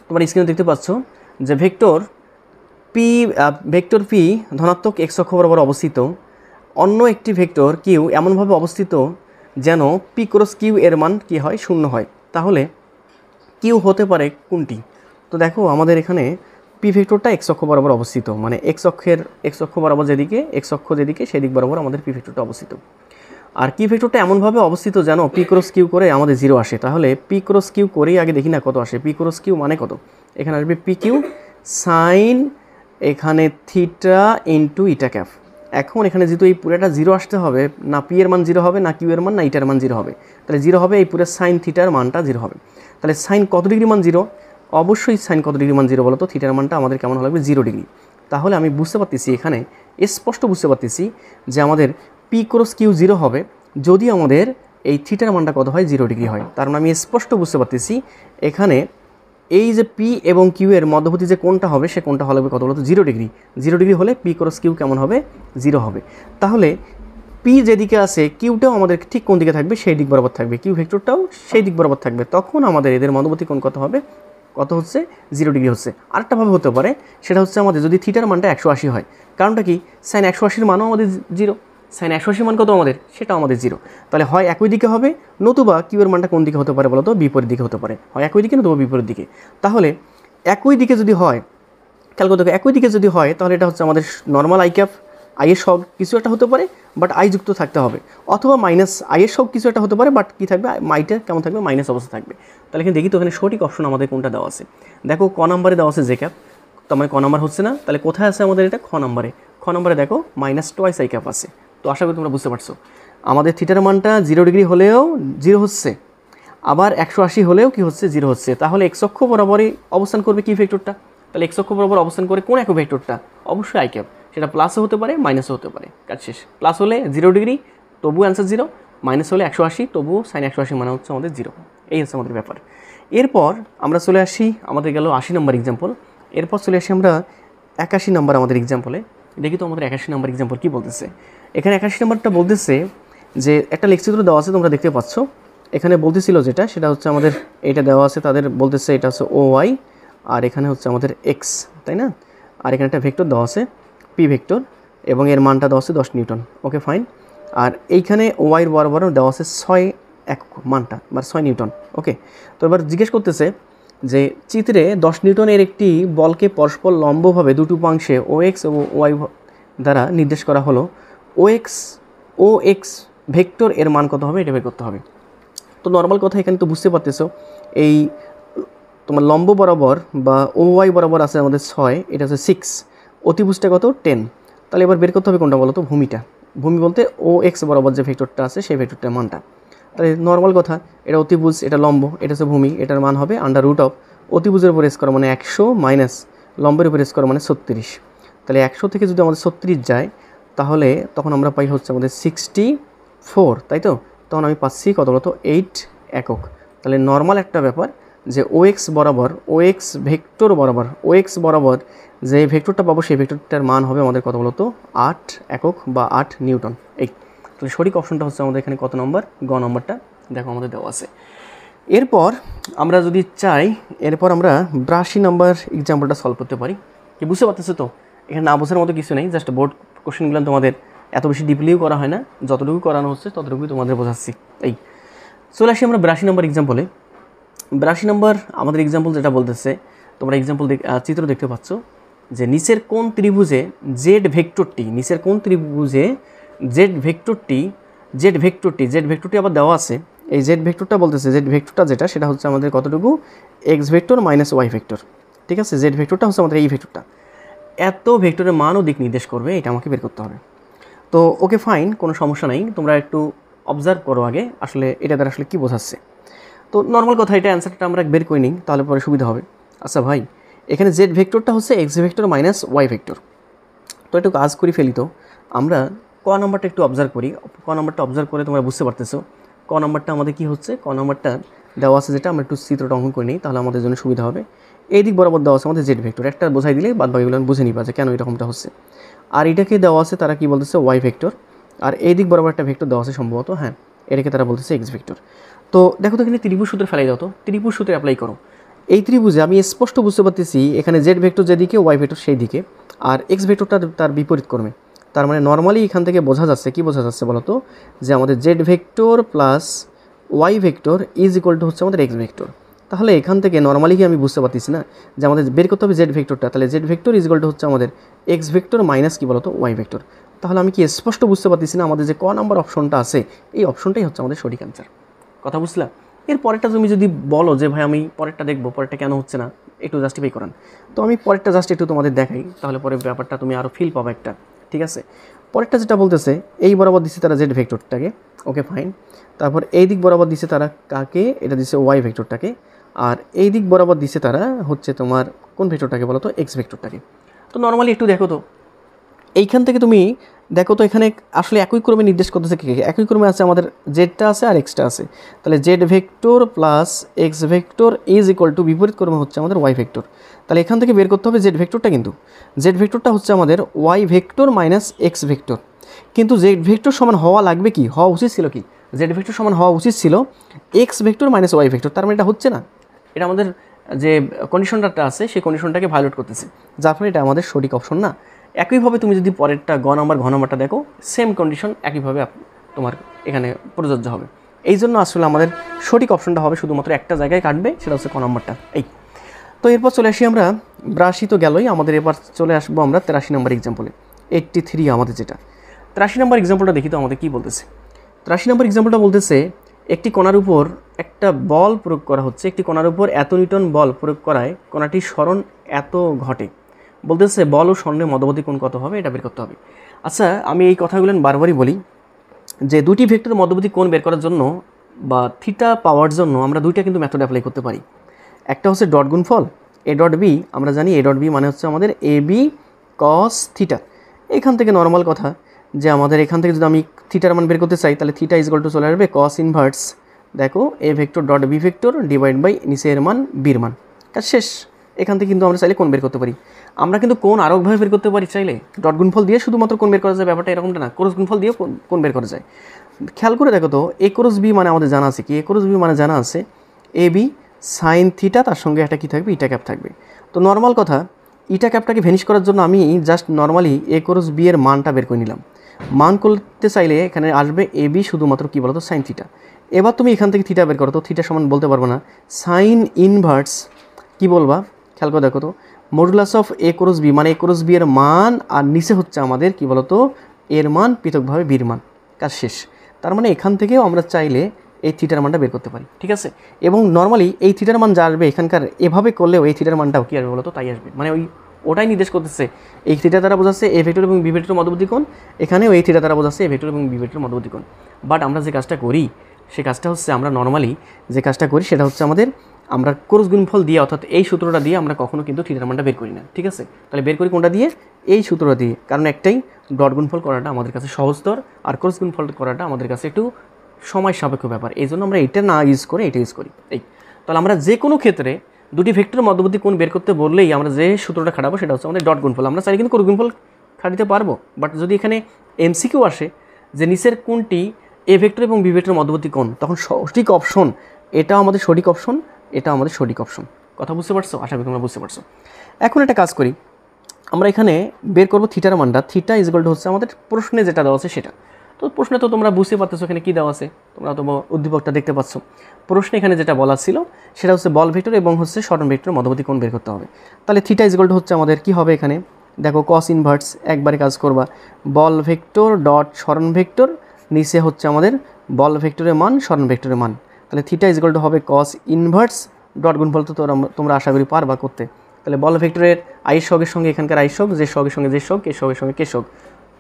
তোমার স্ক্রিনে দেখতে পাচ্ছ যে ভেক্টর পি ধনাত্মক এক্স অক্ষ বরাবর অবস্থিত, অন্য একটি ভেক্টর কিউ এমনভাবে অবস্থিত যেন পি ক্রস কিউ এর মান কী হয়, 0 হয়। তাহলে কিউ হতে পারে কোনটি। তো দেখো আমাদের এখানে পি ভেক্টরটা এক্স অক্ষ বরাবর অবস্থিত, মানে এক্স অক্ষ বরাবর এক্স অক্ষ যেদিকে সেদিক বরাবর আমাদের পি ভেক্টরটা অবস্থিত। আর কি ভেক্টরটা এমনভাবে অবস্থিত যেন পি ক্রস কিউ করে আমাদের 0 আসে। তাহলে পি ক্রস কিউ করেই আগে দেখি না কত আসে। পি ক্রস কিউ মানে কত, এখানে আসবে পি কিউ সাইন এখানে থিটা ইন্টু ইটা ক্যাপ। এখন এখানে যেহেতু এই পুরোটা 0 আসতে হবে, না পি এর মান 0 হবে, না কিউ এর মান, না ইটার মান 0 হবে। তাহলে 0 হবে, এই পুরো সাইন থিটার মানটা 0 হবে। তাহলে সাইন কত ডিগ্রি মান 0, অবশ্যই সাইন কত ডিগ্রি মান 0 বলো তো, থিটার মানটা আমাদের কেমন লাগবে, 0 ডিগ্রি। তাহলে আমি বুঝতে পারতেছি এখানে স্পষ্ট বুঝতে পারতেছি যে আমাদের পি ক্রস কিউ 0 হবে যদি আমাদের এই থিটার মানটা কত হয় 0 ডিগ্রি হয়। তার মানে আমি স্পষ্ট বুঝতে পারতেছি এখানে এই যে পি এবং কিউ এর মধ্যবর্তী যে কোণটা হবে সে কোণটা হবে কত বলতো 0 ডিগ্রি। 0 ডিগ্রি হলে পি ক্রস কিউ কেমন হবে 0 হবে। তাহলে পি যেদিকে আছে কিউটাও আমাদের ঠিক কোন দিকে থাকবে সেই দিক বরাবর থাকবে, কিউ ভেক্টরটাও সেই দিক বরাবর থাকবে, তখন আমাদের এদের মধ্যবর্তী কোণ কত হবে, কত হচ্ছে 0 ডিগ্রি হচ্ছে। আরেকটাভাবে হতে পারে সেটা হচ্ছে আমাদের যদি থিটার মানটা 180 হয়, কারণটা কি সাইন 180-র মানও আমাদের 0, সাইন 180 মান কত আমাদের সেটাও আমাদের 0। তাহলে হয় একই দিকে হবে, নতুবা কিউ এর মানটা কোন দিকে হতে পারে বলো তো, বিপরীত দিকে হতে পারে, হয় একই দিকে নতুবা বিপরীত দিকে। তাহলে একই দিকে যদি হয়, খেয়াল করতে হবে একই দিকে যদি হয় তাহলে এটা হচ্ছে আমাদের নর্মাল আই ক্যাপ, আইয়ের সব কিছু একটা হতে পারে বাট আই যুক্ত থাকতে হবে, অথবা মাইনাস আইয়ের সব কিছু একটা হতে পারে বাট কী থাকবে, মাইটা কেমন থাকবে, মাইনাস অবস্থা থাকবে। তাহলে এখানে দেখি তো এখানে সঠিক অপশন আমাদের কোনটা দেওয়া আছে। দেখো ক নাম্বারে দেওয়া আছে জে ক্যাপ, তো মানে ক নাম্বার হচ্ছে না, তাহলে কোথায় আছে আমাদের এটা, খ নাম্বারে। খ নাম্বারে দেখো মাইনাস টোয়াইস আই ক্যাপ আছে। তো আশা করি তোমরা বুঝতে পারছো আমাদের থিটার মানটা 0 ডিগ্রি হলেও 0 হচ্ছে, আবার 180 হলেও কি হচ্ছে 0 হচ্ছে। তাহলে এক্স অক্ষ বরাবরই অবস্থান করবে কি ভেক্টরটা, তাহলে এক্স অক্ষ বরাবর অবস্থান করে কোন একক ভেক্টরটা, অবশ্যই আই ক্যাপ। সেটা প্লাসও হতে পারে মাইনাসও হতে পারে, কাজ শেষ। প্লাস হলে 0 ডিগ্রি তবু অ্যান্সার 0, মাইনাস হলে 180 তবুও সাইন 180 মানে হচ্ছে আমাদের 0। এই হচ্ছে আমাদের ব্যাপার। এরপর আমরা চলে আসি, আমাদের গেল 80 নম্বর এক্সাম্পল। এরপর চলে আসি আমরা 81 নম্বর আমাদের এক্সাম্পলে। দেখি তো আমাদের 81 নম্বর এক্সাম্পল কী বলতেছে। এখানে 81 নম্বরটা বলতেছে যে একটা লেখচিত্র দেওয়া আছে, তোমরা দেখতে পাচ্ছ। এখানে বলতেছিল যেটা সেটা হচ্ছে আমাদের এটা দেওয়া আছে, তাদের বলতেছে এটা হচ্ছে ও ওয়াই, আর এখানে হচ্ছে আমাদের এক্স, তাই না। আর এখানে একটা ভেক্টর দেওয়া আছে পি ভেক্টর, এবং এর মানটা দেওয়া আছে 10 নিউটন। Okay fine. আর এইখানে ওয়াইয়ের বরাবর দেওয়া আছে 6 একক মানটা, বা 6 নিউটন। ওকে, তো এবার জিজ্ঞেস করতেছে যে চিত্রে 10 নিউটনের একটি বলকে পরস্পর লম্বভাবে দুটি উপাংশে ও এক্স ও ওয়াই দ্বারা নির্দেশ করা হলো, ও এক্স ভেক্টর এর মান কত হবে এটা বের করতে হবে। তো নর্মাল কথা এখানে তো বুঝতে পারতেছো, এই তোমার লম্ব বরাবর বা ও ওয়াই বরাবর আছে আমাদের 6, এটা হচ্ছে 6, অতিভুজটা কত 10। তাহলে এবার বের করতে হবে কোনটা বলো তো, ভূমিটা। ভূমি বলতে ও এক্স বরাবর যে ভেক্টরটা আছে সেই ভেক্টরটার মানটা। তাহলে নর্মাল কথা, এটা অতিভুজ, এটা লম্ব, এটা হচ্ছে ভূমি, এটার মান হবে আন্ডার রুট অফ অতিভুজের উপর স্কোয়ার মানে 100 মাইনাস লম্বের উপর স্কোয়ার মানে 36। তাহলে 100 থেকে যদি আমাদের 36 যায় তাহলে তখন আমরা পাই হচ্ছে আমাদের 64, তাই তো। তখন আমি পাচ্ছি কত বলতো 8 একক। তাহলে নর্মাল একটা ব্যাপার যে ও এক্স বরাবর, ও এক্স ভেক্টর বরাবর, ও এক্স বরাবর যে ভেক্টরটা পাবো সেই ভেক্টরটার মান হবে আমাদের কত বলতো 8 একক বা 8 নিউটন। এই তাহলে সঠিক অপশনটা হচ্ছে আমাদের এখানে কত নম্বর, গ নম্বরটা দেখো আমাদের দেওয়া আছে। এরপর আমরা যদি চাই, এরপর আমরা 82 নম্বর এক্সাম্পলটা সলভ করতে পারি। কি বুঝতে পারতেছো তো, এখানে না বোঝার মতো কিছু নেই, জাস্ট বোর্ড কোশ্চেনগুলো তোমাদের এত বেশি ডিপলিও করা হয় না, যতটুকু করানো হচ্ছে ততটুকুই তোমাদের বোঝাচ্ছি। এই চলে আসি আমরা 82 নম্বর এক্সাম্পলে। 82 নম্বর আমাদের এক্সাম্পল যেটা বলতেছে, তোমরা এক্সাম্পল চিত্র দেখতে পাচ্ছ যে নিচের কোন ত্রিভুজে জেড ভেক্টরটি, নিচের কোন ত্রিভুজে জেড ভেক্টরটি আবার দেওয়া আছে। এই জেড ভেক্টরটা বলতেছে, জেড ভেক্টরটা যেটা সেটা হচ্ছে আমাদের কতটুকু, X vector minus Y vector, ঠিক আছে। জেড ভেক্টরটা হচ্ছে আমাদের এই ভেক্টরটা, এত ভেক্টরের মান ও দিক নির্দেশ করবে, এটা আমাকে বের করতে হবে। তো ওকে ফাইন, কোনো সমস্যা নাই, তোমরা একটু অবজার্ভ করো আগে আসলে এটা দ্বারা আসলে কী বোঝাচ্ছে। তো নর্মাল কথা, এটা অ্যান্সারটা আমরা বের করে নিই তাহলে পরে সুবিধা হবে। আচ্ছা ভাই, এখানে জেড ভেক্টরটা হচ্ছে X vector minus Y vector. তো একটু কাজ করি ফেলি, তো আমরা ক নাম্বারটা একটু অবজার্ভ করি। ক নাম্বারটা অবজার্ভ করে তোমরা বুঝতে পারতেছো ক নাম্বারটা আমাদের কী হচ্ছে। ক নাম্বারটা দেওয়া আছে যেটা, আমরা একটু চিত্রটা অঙ্কন করে নিই তাহলে আমাদের জন্য সুবিধা হবে। এই দিক বরাবর দেওয়া আছে আমাদের জেড ভেক্টর, একটা বোঝাই দিলে বাদ বাকিগুলো বুঝে নিবা যে কেন এরকমটা হচ্ছে। আর এটাকে দেওয়া আছে তারা কি বলতেছে ওয়াই ভেক্টর, আর এই দিক বরাবর একটা ভেক্টর দেওয়া আছে সম্ভবত, হ্যাঁ এটাকে তারা বলতেছে এক্স ভেক্টর। তো দেখো তো এখানে ত্রিভুজ সূত্র ফেলাই দাও তো, ত্রিভুজ সূত্রে অ্যাপ্লাই করো। এই ত্রিভুজে আমি স্পষ্ট বুঝতে পারতেছি এখানে জেড ভেক্টর যেদিকে ওয়াই ভেক্টর সেই দিকে, আর এক্স ভেক্টরটা তার বিপরীত ক্রমে। তার মানে নর্মালি এখান থেকে বোঝা যাচ্ছে, কি বোঝা যাচ্ছে বলো তো, যে আমাদের Z vector plus Y vector is equal to হচ্ছে আমাদের এক্স ভেক্টর। তাহলে এখান থেকে নর্মালি কি আমি বুঝতে পারতেছি না যে আমাদের বের করতে হবে জেড ভেক্টরটা, তাহলে Z vector is equal to হচ্ছে আমাদের এক্স ভেক্টর মাইনাস কি বলো তো ওয়াই ভেক্টর। তাহলে আমি কি স্পষ্ট বুঝতে পারতেছি না আমাদের যে ক নাম্বার অপশনটা আছে এই অপশনটাই হচ্ছে আমাদের সঠিক অ্যান্সার। কথা বুঝলা? এর পরেরটা তুমি যদি বলো যে ভাই আমি পরেরটা দেখবো, পরেরটা কেন হচ্ছে না একটু জাস্টিফাই করান, তো আমি পরেরটা জাস্ট একটু তোমাদের দেখাই, তাহলে পরে ব্যাপারটা তুমি আরও ফিল পাবে একটা, ঠিক আছে। পরেরটা যেটা বলতেছে এই বরাবর দিচ্ছে তারা জেড ভেক্টরটাকে, ওকে ফাইন। তারপর এই দিক বরাবর দিচ্ছে তারা কাকে, এটা দিচ্ছে ওয়াই ভেক্টরটাকে, আর এই দিক বরাবর দিচ্ছে তারা হচ্ছে তোমার কোন ভেক্টরটাকে বলো তো, এক্স ভেক্টরটাকে। তো নর্মালি একটু দেখো তো এইখান থেকে তুমি দেখো তো এখানে আসলে একই ক্রমে নির্দেশ করতেছে কি, একই ক্রমে আছে আমাদের জেডটা আছে আর এক্সটা আছে, তাহলে Z vector plus x vector is equal two বিপরীত ক্রমে হচ্ছে আমাদের ওয়াই ভেক্টর। তাহলে এখান থেকে বের করতে হবে জেড ভেক্টরটা, কিন্তু জেড ভেক্টরটা হচ্ছে আমাদের Y vector minus X vector, কিন্তু জেড ভেক্টর সমান হওয়া লাগবে কি, হওয়া উচিত ছিল কি, জেড ভেক্টর সমান হওয়া উচিত ছিল X vector minus Y vector. তার মানে এটা হচ্ছে না, এটা আমাদের যে কন্ডিশনটা আছে সেই কন্ডিশনটাকে ভায়োলেট করতেছে, যার ফলে এটা আমাদের সঠিক অপশন না। একইভাবে তুমি যদি পরেরটা ঘ নাম্বারটা দেখো, সেম কন্ডিশন একইভাবে তোমার এখানে প্রযোজ্য হবে। এই জন্য আসলে আমাদের সঠিক অপশনটা হবে শুধুমাত্র একটা জায়গায় কাটবে, সেটা হচ্ছে ক নাম্বারটা। এই তো এরপর চলে আসি আমরা 82 তো গেলই, আমাদের এবার চলে আসবো আমরা 83 নম্বর এক্সাম্পলে। 83 আমাদের যেটা 83 নম্বর এক্সাম্পলটা দেখি তো আমাদের কী বলতেছে। 83 নম্বর এক্সাম্পলটা বলতেছে একটি কণার উপর একটা বল প্রয়োগ করা হচ্ছে, একটি কণার উপর এত নিউটন বল প্রয়োগ করায় কণাটির সরণ এত ঘটে। বলতেছে বল ও সরণের মধ্যবর্তী কোণ কত হবে, এটা বের করতে হবে। আচ্ছা, আমি এই কথাগুলো বারবারই বলি যে দুটি ভেক্টরের মধ্যবর্তী কোণ বের করার জন্য বা থিটা পাওয়ার জন্য আমরা দুইটা কিন্তু মেথড অ্যাপ্লাই করতে পারি। একটা হচ্ছে ডট গুণফল, এ ডট বি, আমরা জানি এ ডট বি মানে হচ্ছে আমাদের এ বি কস থিটা। এখান থেকে নর্মাল কথা যে আমাদের এখান থেকে যদি আমি থিটার মান বের করতে চাই, তাহলে থিটা ইজ ইকুয়াল টু চলে আসবে কস ইনভার্স দেখো A vector dot B vector divide by নিচে এর মান বির মান, কাজ শেষ। এখান থেকে কিন্তু আমরা চাইলে কোণ বের করতে পারি। আমরা কিন্তু কোণ আরেকভাবে বের করতে পারি চাইলে, ডট গুণফল দিয়ে শুধুমাত্র কোণ বের করা যায়, ব্যাপারটা এরকমটা না, ক্রস গুণফল দিয়েও কোণ বের করা যায়। খেয়াল করে দেখো তো এ ক্রস বি মানে আমাদের জানা আছে কি, এ ক্রস বি মানে জানা আছে এ বি সাইন থিটা, তার সঙ্গে একটা কী থাকবে, ইটা ক্যাপ থাকবে। তো নর্মাল কথা ইটা ক্যাপটাকে ভ্যানিশ করার জন্য আমি জাস্ট নর্মালি এ ক্রস বি এর মানটা বের করে নিলাম। মান করতে চাইলে এখানে আসবে এ বি শুধুমাত্র কী বলতো সাইন থিটা। এবার তুমি এখান থেকে থিটা বের করো, তো থিটা সমান বলতে পারবো না, সাইন ইনভার্স কী বলবা, খেয়াল করে দেখো তো modulus of A cross B মানে এ ক্রস বি এর মান, আর নিচে হচ্ছে আমাদের কী বলতো এর মান পৃথকভাবে বির মান, কাজ শেষ। তার মানে এখান থেকেও আমরা চাইলে এই থিটার মানটা বের করতে পারি, ঠিক আছে। এবং নর্মালি এই থিটার মান যা আসবে এখানকার এভাবে করলেও এই থিটার মানটাও কী আসবে বলতো তাই আসবে, মানে ওটাই নির্দেশ করতেছে এই থিটা দ্বারা বোঝাচ্ছে এ ভেক্টর এবং বি ভেক্টরের মধ্যবর্তী কোণ, এখানেও এই থিটা দ্বারা বোঝাচ্ছে এ ভেক্টর এবং বি ভেক্টরের মধ্যবর্তী কোণ। বাট আমরা যে কাজটা করি সে কাজটা হচ্ছে আমরা নর্মালি যে কাজটা করি সেটা হচ্ছে আমাদের আমরা ক্রস গুণফল দিয়ে, অর্থাৎ এই সূত্রটা দিয়ে আমরা কখনো কিন্তু থিটার মানটা বের করি না, ঠিক আছে। তাহলে বের করি কোনটা দিয়ে, এই সূত্রটা দিয়ে, কারণ একটাই ডট গুণফল করাটা আমাদের কাছে সহজতর, আর ক্রস গুণফল করাটা আমাদের কাছে একটু সময় সাপেক্ষ ব্যাপার, এই জন্য আমরা এটা না ইউজ করে এটা ইউজ করি। এই তাহলে আমরা যে কোনো ক্ষেত্রে দুটি ভেক্টরের মধ্যবর্তী কোণ বের করতে বললেই আমরা যে সূত্রটা খাটাবো সেটা হচ্ছে আমাদের ডট গুণফল। আমরা চাইলে কিন্তু ক্রস গুণফল খাটাতে পারবো, বাট যদি এখানে এমসিকিউ আসে যে নিচের কোণটি এ ভেক্টর এবং বি ভেক্টরের মধ্যবর্তী কোণ, তখন সঠিক অপশন এটা আমাদের সঠিক অপশন, এটা আমাদের সঠিক অপশন। কথা বুঝতে পারছো? আশা করি তোমরা বুঝতে পারছো। এখন একটা কাজ করি, আমরা এখানে বের করবো থিটার মানটা। থিটা ইজ ইকুয়াল টু হচ্ছে আমাদের প্রশ্নে যেটা দেওয়া আছে সেটা। তো প্রশ্নে তো তোমরা বুঝতে পারতেছো এখানে কী দেওয়া আছে, তোমরা তোমার উদ্দীপকটা দেখতে পাচ্ছ। প্রশ্নে এখানে যেটা বলা ছিল সেটা হচ্ছে বল ভেক্টর এবং হচ্ছে সরণ ভেক্টর মধ্যবর্তী কোণ বের করতে হবে। তাহলে থিটা ইজ ইকুয়াল টু হচ্ছে আমাদের কী হবে, এখানে দেখো কস ইনভার্স, একবারে কাজ করবা বল ভেক্টর ডট সরণ ভেক্টর, নিচে হচ্ছে আমাদের বল ভেক্টরের মান সরণ ভেক্টরের মান। তাহলে থিটা ইজ ইকুয়াল টু হবে কস ইনভার্স ডট গুণফল, তো তোমরা আশা করি পারবা করতে। তাহলে বল ভেক্টরের আইস সহগের সঙ্গে এখানকার আইস সহগ, যে সহগের সঙ্গে যে সহগ, কে সহগের সঙ্গে কে সহগ।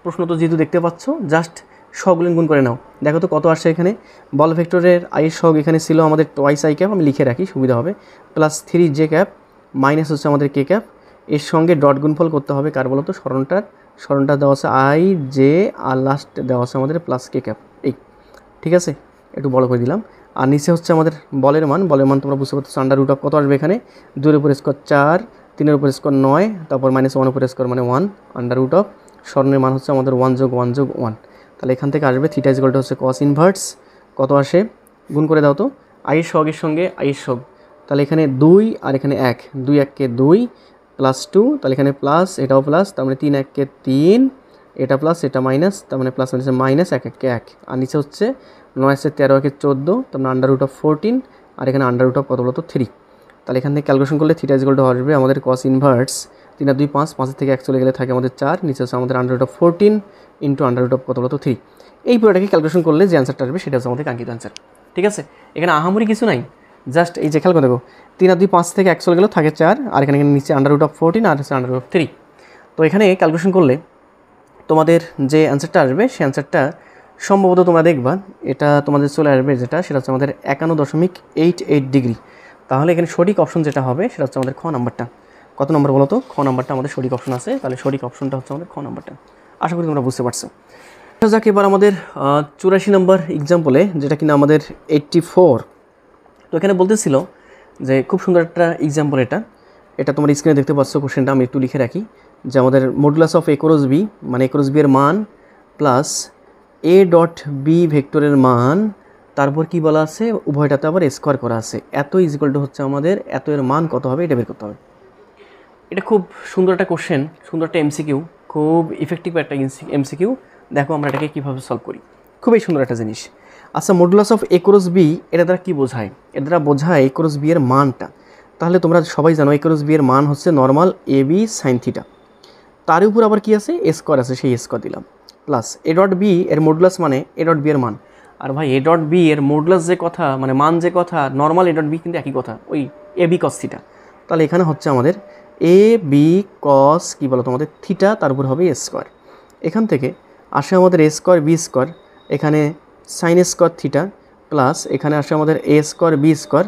প্রশ্ন তো যেহেতু দেখতে পাচ্ছ জাস্ট সহগুলো গুণ করে নাও, দেখো তো কত আসছে এখানে। বল ভেক্টরের আইস সহগ এখানে ছিল আমাদের টোয়াইস আই ক্যাপ, আমি লিখে রাখি সুবিধা হবে, প্লাস 3 জে ক্যাপ মাইনাস হচ্ছে আমাদের কে ক্যাপ, এর সঙ্গে ডট গুণফল করতে হবে কার বলতো সরণটা দেওয়া আছে আই জে, আর লাস্ট দেওয়া আছে আমাদের প্লাস কে ক্যাপ। এই ঠিক আছে, একটু বড় করে দিলাম। আর নিচে হচ্ছে আমাদের বলের মান তোমরা বুঝতে পারছো আন্ডার রুট অফ কত আসবে এখানে, 2 এর উপর স্কোয়ার 4, 3 এর উপর স্কোয়ার 9, তারপর মাইনাস 1 উপর স্কোয়ার মানে 1, আন্ডার রুট অফ স্মরণের মান হচ্ছে আমাদের 1 যোগ 1 যোগ 1। তাহলে এখান থেকে আসবে থিটা ইজ ইকুয়াল টু হচ্ছে কস ইনভার্স, কত আসে গুণ করে দাও তো, আইয়ের সহগের সঙ্গে আইয়ের সহগ, তাহলে এখানে 2 আর এখানে 1, 2 1 কে 2 প্লাস 2, তাহলে এখানে প্লাস এটাও প্লাস, তার মানে 3 1 কে 3, এটা প্লাস এটা মাইনাস, তার মানে প্লাস মানে মাইনাস 1 1 কে 1, আর নিচে হচ্ছে 9 আছে 13 1 14, তার মানে আন্ডার রুট অফ 14, আর এখানে আন্ডার রুট অফ কত বলতো 3। তাহলে এখান থেকে ক্যালকুলেশন করলে থিটা ইজ ইকুয়াল টু আসবে আমাদের কস ইনভার্স 3 আর 2 5, 5 থেকে 1 চলে গেলে থাকে আমাদের 4, নিচে হচ্ছে আমাদের under root of 14 into under root of কত বলতো 3। এই পুরোটাকে ক্যালকুলেশন করলে যে অ্যান্সারটা আসবে সেটা হচ্ছে আমাদের কাঙ্ক্ষিত অ্যান্সার, ঠিক আছে। এখানে আহামরি কিছু নাই, জাস্ট এই যে খেয়াল করে দেখো 3 আর 2 5 থেকে 1 চলে গেলেও থাকে 4, আর এখানে নিচে আন্ডার রুট অফ 14 আর হচ্ছে আন্ডার রুট অফ 3। তো এখানে ক্যালকুলেশন করলে তোমাদের যে অ্যান্সারটা আসবে সেই অ্যান্সারটা সম্ভবত তোমরা দেখবা এটা তোমাদের চলে আসবে যেটা, সেটা হচ্ছে আমাদের 51.88 ডিগ্রি। তাহলে এখানে সঠিক অপশন যেটা হবে সেটা হচ্ছে আমাদের খ নাম্বারটা। খ কত নম্বর বলো তো? খ নাম্বারটা আমাদের সঠিক অপশন আছে। তাহলে সঠিক অপশনটা হচ্ছে আমাদের খ নাম্বারটা। আশা করি তোমরা বুঝতে পারছো। যাক, এবার আমাদের 84 নম্বর এক্সাম্পলে, যেটা কিনা আমাদের 84। তো এখানে বলতেছিল যে খুব সুন্দর একটা এক্সাম্পল। এটা তোমার স্ক্রিনে দেখতে পাচ্ছ। কোশ্চেনটা আমি একটু লিখে রাখি যে আমাদের modulus of A cross B, মানে এ ক্রস বি এর মান প্লাস এ ডট বি ভেক্টরের মান, তারপর কি বলা আছে, উভয়টাতে আবার স্কোয়ার করা আছে, এত ইজ ইকুয়াল টু হচ্ছে আমাদের এত এর মান কত হবে এটা বের করতে হবে। এটা খুব সুন্দর একটা কোশ্চেন, সুন্দর একটা এমসিকিউ, খুব ইফেক্টিভ একটা এমসিকিউ। দেখো আমরা এটাকে কীভাবে সলভ করি। খুবই সুন্দর একটা জিনিস। আচ্ছা, modulus of A cross B এটা দ্বারা কী বোঝায়? এর দ্বারা বোঝায় এ ক্রস বি এর মানটা। তাহলে তোমরা সবাই জানো এ ক্রস বি এর মান হচ্ছে নর্মাল এ বি সাইন থিটা, তার উপর আবার কি আছে, এ স্কোয়ার আছে, সেই স্কোয়ার দিলাম, প্লাস এ ডট বি এর মডুলাস মানে এ ডট বি এর মান। আর ভাই এ ডট বি এর মডুলাস যে কথা, মানে মান যে কথা, নর্মাল এ ডট বি কিন্তু একই কথা, ওই এ বি কস থিটা। তাহলে এখানে হচ্ছে আমাদের এ বি কস কী বলো তোমাদের থিটা, তার উপর হবে এ স্কোয়ার। এখান থেকে আসে আমাদের এ স্কোয়ার বি স্কোয়ার, এখানে সাইন স্কোয়ার থিটা, প্লাস এখানে আসে আমাদের A square B square